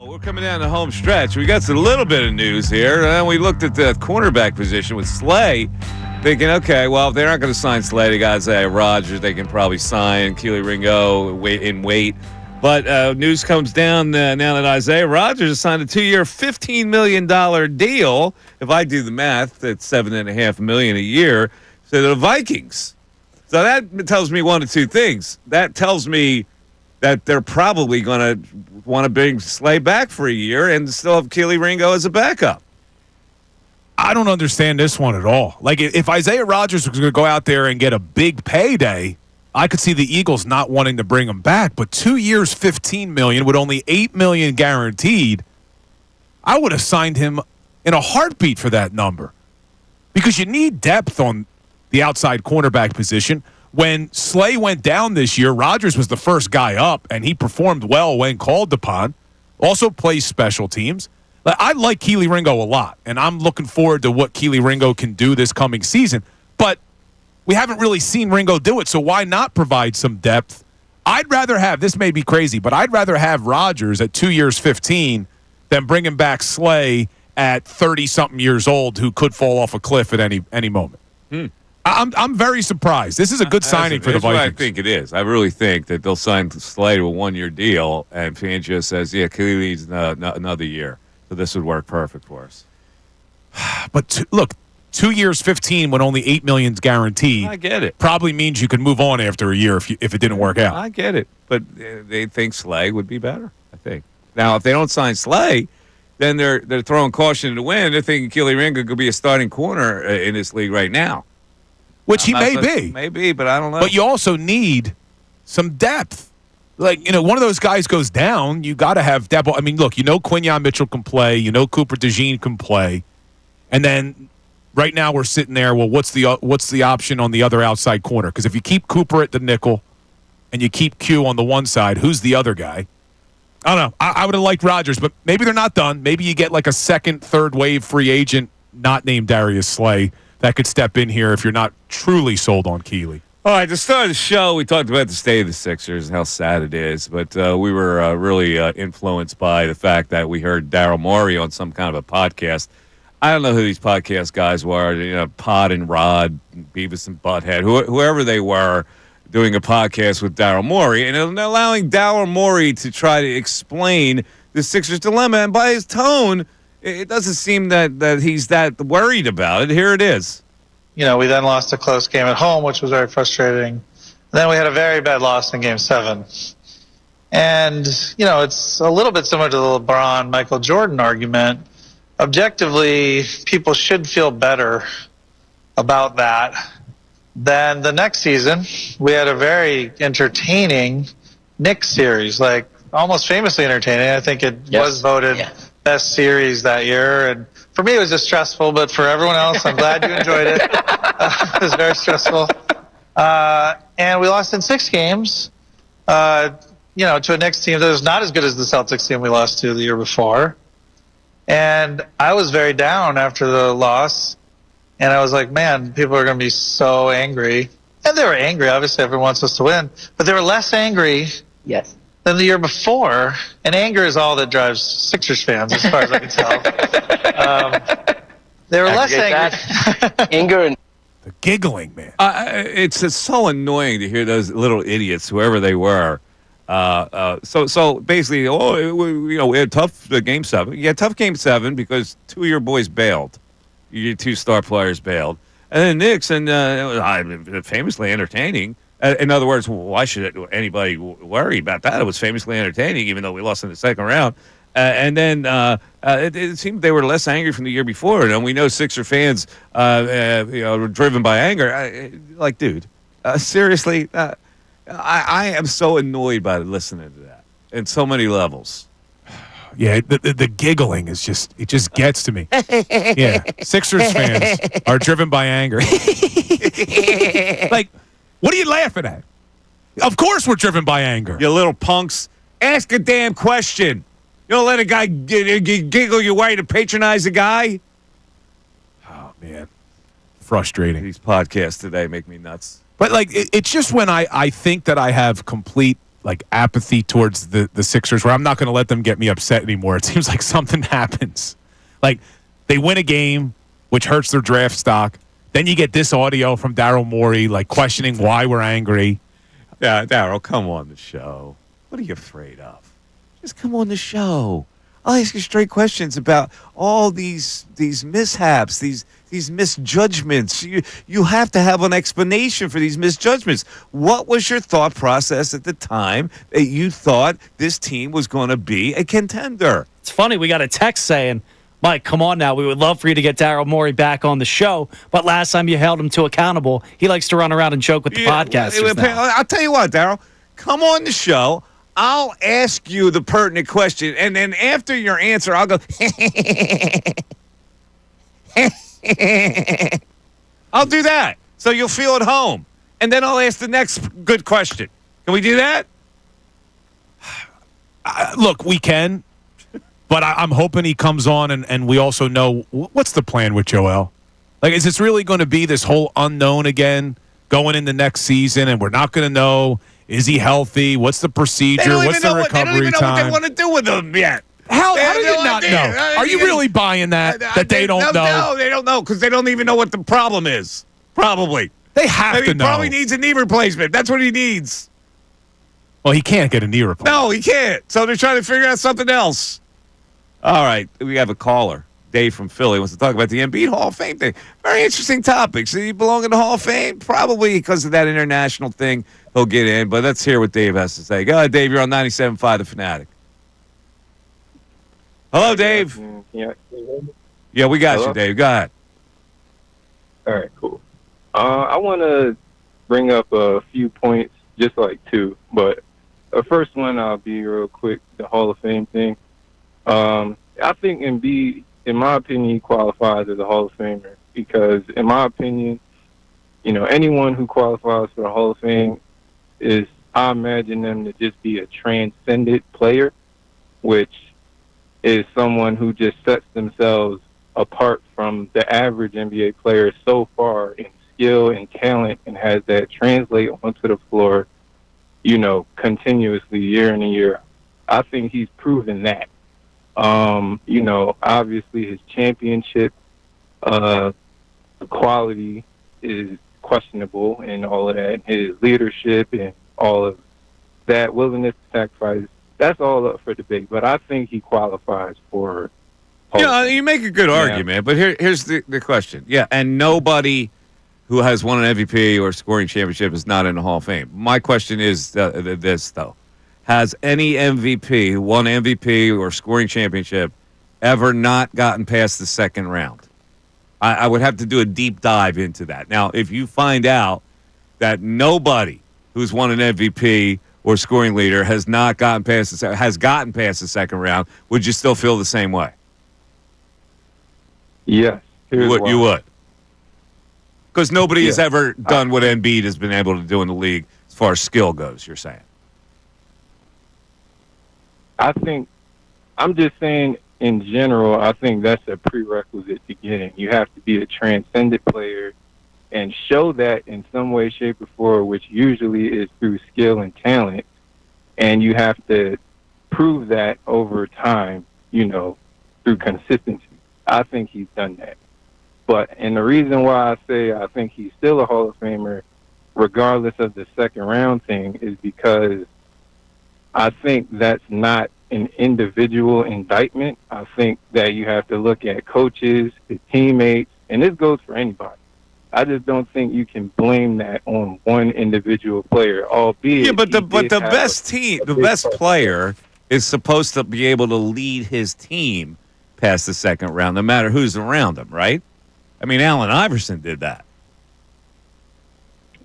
We're coming down the home stretch. We got a little bit of news here. And we looked at the cornerback position with Slay, thinking, okay, well, if they're not going to sign Slay, they got Isaiah Rodgers. They can probably sign Keely Ringo in weight. But news comes down now that Isaiah Rodgers has signed a 2-year, $15 million deal. If I do the math, that's $7.5 million a year. So the Vikings. So that tells me one of two things. That tells me that they're probably going to want to bring Slay back for a year and still have Keely Ringo as a backup. I don't understand this one at all. Like, if Isaiah Rodgers was going to go out there and get a big payday, I could see the Eagles not wanting to bring him back. But 2 years, $15 million, with only $8 million guaranteed, I would have signed him in a heartbeat for that number. because you need depth on the outside cornerback position. When Slay went down this year, Rodgers was the first guy up, and he performed well when called upon. Also plays special teams. I like Kelee Ringo a lot, and I'm looking forward to what Kelee Ringo can do this coming season. But we haven't really seen Ringo do it, so why not provide some depth? I'd rather have, this may be crazy, but I'd rather have Rodgers at 2 years, 15 than bringing back Slay at 30-something years old who could fall off a cliff at any moment. I'm very surprised. This is a good signing for the Vikings. I think it is. I really think that they'll sign Slay to a one-year deal, and Fangio says, yeah, Kelee's another year. So this would work perfect for us. But look, 2 years, 15 when only $8 million is guaranteed. I get it. Probably means you can move on after a year if it didn't work out. I get it. But they think Slay would be better, I think. Now, if they don't sign Slay, then they're throwing caution to the wind. They're thinking Kelee Ringo could be a starting corner in this league right now. Which he may be. Maybe, but I don't know. But you also need some depth. Like, one of those guys goes down, you got to have depth. I mean, look, Quinyon Mitchell can play. Cooper DeJean can play. And then right now we're sitting there, well, what's the option on the other outside corner? Because if you keep Cooper at the nickel and you keep Q on the one side, who's the other guy? I don't know. I would have liked Rodgers, but maybe they're not done. Maybe you get like a second, third wave free agent not named Darius Slay that could step in here if you're not truly sold on Kelee. All right, to start the show, we talked about the state of the Sixers and how sad it is, but we were really influenced by the fact that we heard Daryl Morey on some kind of a podcast. I don't know who these podcast guys were, Pod and Rod, Beavis and Butthead, whoever they were, doing a podcast with Daryl Morey, and allowing Daryl Morey to try to explain the Sixers dilemma. And by his tone, it doesn't seem that he's that worried about it. Here it is. We then lost a close game at home, which was very frustrating. And then we had a very bad loss in Game 7. And, it's a little bit similar to the LeBron-Michael Jordan argument. Objectively, people should feel better about that than the next season. We had a very entertaining Knicks series, like almost famously entertaining. I think it was voted best series that year. And for me, it was just stressful, but for everyone else, I'm glad you enjoyed it. It was very stressful. And we lost in 6 games, to a Knicks team that was not as good as the Celtics team we lost to the year before. And I was very down after the loss. And I was like, man, people are going to be so angry. And they were angry. Obviously, everyone wants us to win. But they were less angry than the year before. And anger is all that drives Sixers fans, as far as I can tell. They were less angry. Anger and the giggling, man. It's so annoying to hear those little idiots, whoever they were. So basically, we had tough Game 7. You had tough Game 7 because 2 of your boys bailed. Your 2 star players bailed. And then Knicks, and it was famously entertaining. In other words, why should anybody worry about that? It was famously entertaining, even though we lost in the second round. And then it seemed they were less angry from the year before. And we know Sixer fans, were driven by anger. Dude, seriously, I am so annoyed by listening to that in so many levels. Yeah, the giggling is it just gets to me. Yeah, Sixers fans are driven by anger. What are you laughing at? Of course we're driven by anger. You little punks. Ask a damn question. You don't let a guy giggle your way to patronize a guy? Oh, man. Frustrating. These podcasts today make me nuts. But, it's just when I think that I have complete, apathy towards the Sixers where I'm not going to let them get me upset anymore. It seems like something happens. They win a game, which hurts their draft stock. Then you get this audio from Daryl Morey, questioning why we're angry. Yeah, Daryl, come on the show. What are you afraid of? Just come on the show. I'll ask you straight questions about all these mishaps, these misjudgments. You have to have an explanation for these misjudgments. What was your thought process at the time that you thought this team was going to be a contender? It's funny, we got a text saying, Mike, come on now. We would love for you to get Daryl Morey back on the show, but last time you held him to accountable, he likes to run around and joke with the podcasters now. I'll tell you what, Daryl. Come on the show. I'll ask you the pertinent question, and then after your answer, I'll go, I'll do that. So you'll feel at home. And then I'll ask the next good question. Can we do that? Look, we can, but I'm hoping he comes on and we also know what's the plan with Joel. Like, is this really going to be this whole unknown again going into next season, and we're not going to know, is he healthy? What's the procedure? What's the recovery time? They don't even know what they want to do with him yet. How do you not know? Are you really buying that they don't know? No, they don't know because they don't even know what the problem is. Probably. They have to know. He probably needs a knee replacement. That's what he needs. Well, he can't get a knee replacement. No, he can't. So they're trying to figure out something else. All right. We have a caller. Dave from Philly wants to talk about the Embiid Hall of Fame thing. Very interesting topic. Does he belong in the Hall of Fame? Probably because of that international thing he'll get in. But let's hear what Dave has to say. Go ahead, Dave. You're on 97.5 The Fanatic. Hello, Dave. Yeah, we got you, Dave. Go ahead. All right, cool. I want to bring up a few points, just like two. But the first one, I'll be real quick, the Hall of Fame thing. I think Embiid, in my opinion, he qualifies as a Hall of Famer because, in my opinion, anyone who qualifies for the Hall of Fame is, I imagine them to just be a transcendent player, which is someone who just sets themselves apart from the average NBA player so far in skill and talent and has that translate onto the floor, continuously year in and year. I think he's proven that. Obviously his championship quality is questionable and all of that. His leadership and all of that willingness to sacrifice, that's all up for debate. But I think he qualifies for you make a good argument, but here's the question. Yeah, and nobody who has won an MVP or scoring championship is not in the Hall of Fame. My question is this, though. Has any MVP, won MVP or scoring championship, ever not gotten past the second round? I would have to do a deep dive into that. Now, if you find out that nobody who's won an MVP or scoring leader has gotten past the second round, would you still feel the same way? Yes. You would. Because nobody has ever done what Embiid has been able to do in the league as far as skill goes, you're saying? I'm just saying in general, I think that's a prerequisite to getting. You have to be a transcendent player and show that in some way, shape, or form, which usually is through skill and talent. And you have to prove that over time, through consistency. I think he's done that. And the reason why I say I think he's still a Hall of Famer, regardless of the second round thing, is because I think that's not an individual indictment. I think that you have to look at coaches, the teammates, and this goes for anybody. I just don't think you can blame that on one individual player, albeit. Yeah, but the best player is supposed to be able to lead his team past the second round, no matter who's around him, right? I mean, Allen Iverson did that.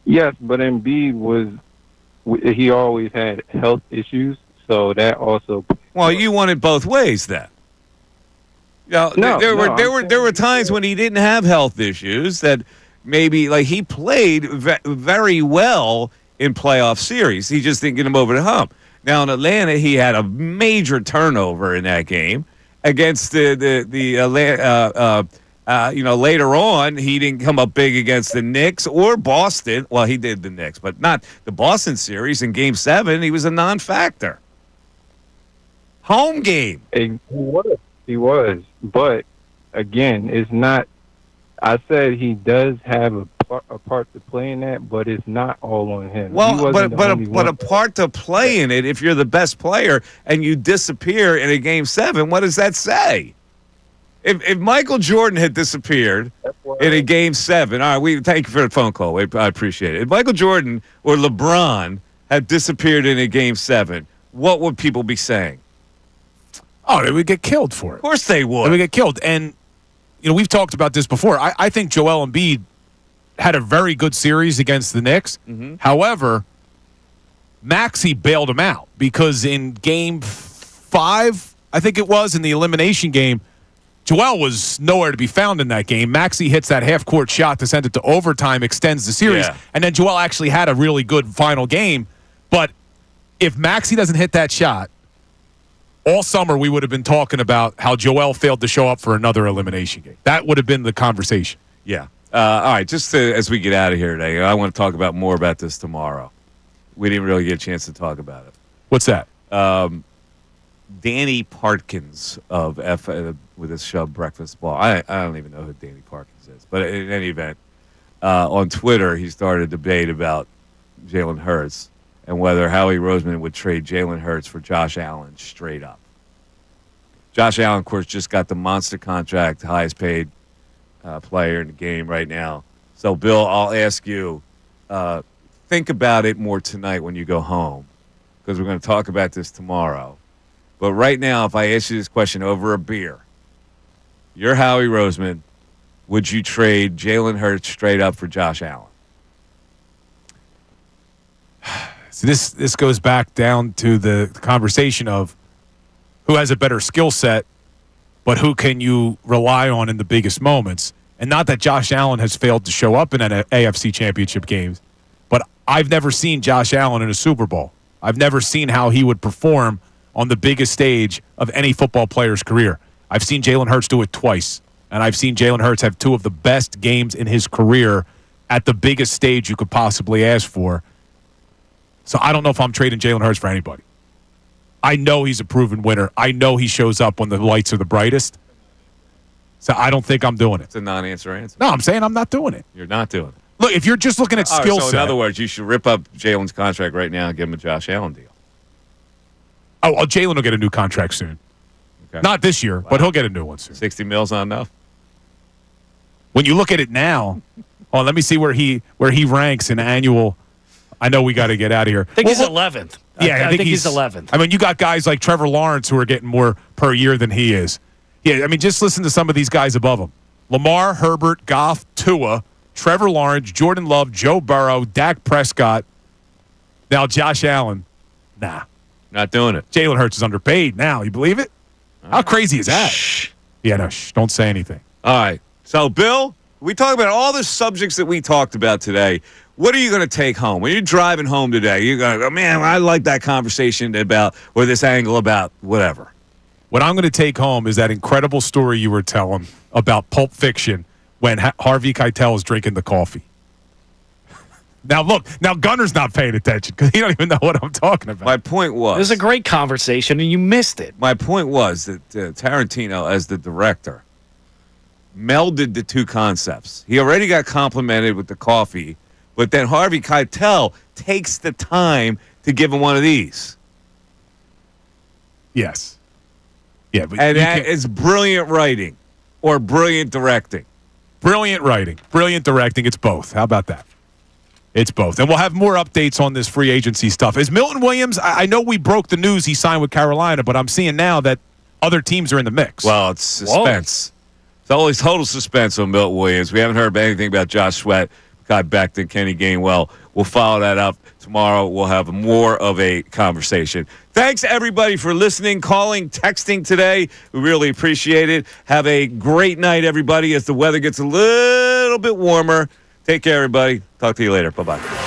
Yes, but Embiid he always had health issues, so that also. Well, you want it both ways, then. There were times when he didn't have health issues that maybe, like, he played very well in playoff series. He just didn't get him over the hump. Now in Atlanta, he had a major turnover in that game against later on, he didn't come up big against the Knicks or Boston. Well, he did the Knicks, but not the Boston series. In Game 7, he was a non-factor. Home game. He was. But, again, it's not – I said he does have a part to play in that, but it's not all on him. Well, but a part to play in it, if you're the best player and you disappear in a Game 7, what does that say? If Michael Jordan had disappeared in a Game 7, all right, we thank you for the phone call. I appreciate it. If Michael Jordan or LeBron had disappeared in a Game 7, what would people be saying? Oh, they would get killed for it. Of course they would. They would get killed. And, we've talked about this before. I think Joel Embiid had a very good series against the Knicks. Mm-hmm. However, Maxey bailed him out because in Game 5, I think it was, in the elimination game, Joel was nowhere to be found in that game. Maxey hits that half-court shot to send it to overtime, extends the series, and then Joel actually had a really good final game. But if Maxey doesn't hit that shot, all summer we would have been talking about how Joel failed to show up for another elimination game. That would have been the conversation. Yeah. All right, as we get out of here today, I want to talk more about this tomorrow. We didn't really get a chance to talk about it. What's that? Danny Parkins of with his show Breakfast Ball. I don't even know who Danny Parkins is, but in any event, on Twitter he started a debate about Jalen Hurts and whether Howie Roseman would trade Jalen Hurts for Josh Allen straight up. Josh Allen, of course, just got the monster contract, highest paid player in the game right now. So, Bill, I'll ask you, think about it more tonight when you go home, because we're going to talk about this tomorrow. But right now, if I ask you this question over a beer, you're Howie Roseman, would you trade Jalen Hurts straight up for Josh Allen? So this goes back down to the conversation of who has a better skill set, but who can you rely on in the biggest moments? And not that Josh Allen has failed to show up in an AFC championship games, but I've never seen Josh Allen in a Super Bowl. I've never seen how he would perform on the biggest stage of any football player's career. I've seen Jalen Hurts do it twice, and I've seen Jalen Hurts have two of the best games in his career at the biggest stage you could possibly ask for. So I don't know if I'm trading Jalen Hurts for anybody. I know he's a proven winner. I know he shows up when the lights are the brightest. So I don't think I'm doing it. It's a non-answer answer. No, I'm saying I'm not doing it. You're not doing it. Look, if you're just looking at skill set. So in other words, you should rip up Jalen's contract right now and give him a Josh Allen deal. Oh, Jalen will get a new contract soon. Okay. Not this year, but he'll get a new one soon. 60 mil's not enough? When you look at it now, let me see where he ranks in annual. I know we got to get out of here. I think he's 11th. Yeah, I think he's 11th. I mean, you got guys like Trevor Lawrence who are getting more per year than he is. Yeah, I mean, just listen to some of these guys above him. Lamar, Herbert, Goff, Tua, Trevor Lawrence, Jordan Love, Joe Burrow, Dak Prescott. Now Josh Allen. Nah. Not doing it. Jalen Hurts is underpaid now. You believe it? How crazy is that? Shh. Yeah, no, don't say anything. All right. So, Bill, we talked about all the subjects that we talked about today. What are you going to take home? When you're driving home today, you're going to go, man, I like that conversation about, or this angle about whatever. What I'm going to take home is that incredible story you were telling about Pulp Fiction when Harvey Keitel is drinking the coffee. Now, look, Gunner's not paying attention because he don't even know what I'm talking about. My point was... It was a great conversation, and you missed it. My point was that Tarantino, as the director, melded the two concepts. He already got complimented with the coffee, but then Harvey Keitel takes the time to give him one of these. Yes. Yeah, but and that is brilliant writing or brilliant directing. Brilliant writing, brilliant directing. It's both. How about that? It's both. And we'll have more updates on this free agency stuff. Is Milton Williams, I know we broke the news he signed with Carolina, but I'm seeing now that other teams are in the mix. Well, it's suspense. Whoa. It's always total suspense on Milton Williams. We haven't heard anything about Josh Sweat, Kai Becton, Kenny Gainwell. We'll follow that up. Tomorrow we'll have more of a conversation. Thanks, everybody, for listening, calling, texting today. We really appreciate it. Have a great night, everybody, as the weather gets a little bit warmer. Take care, everybody. Talk to you later. Bye-bye.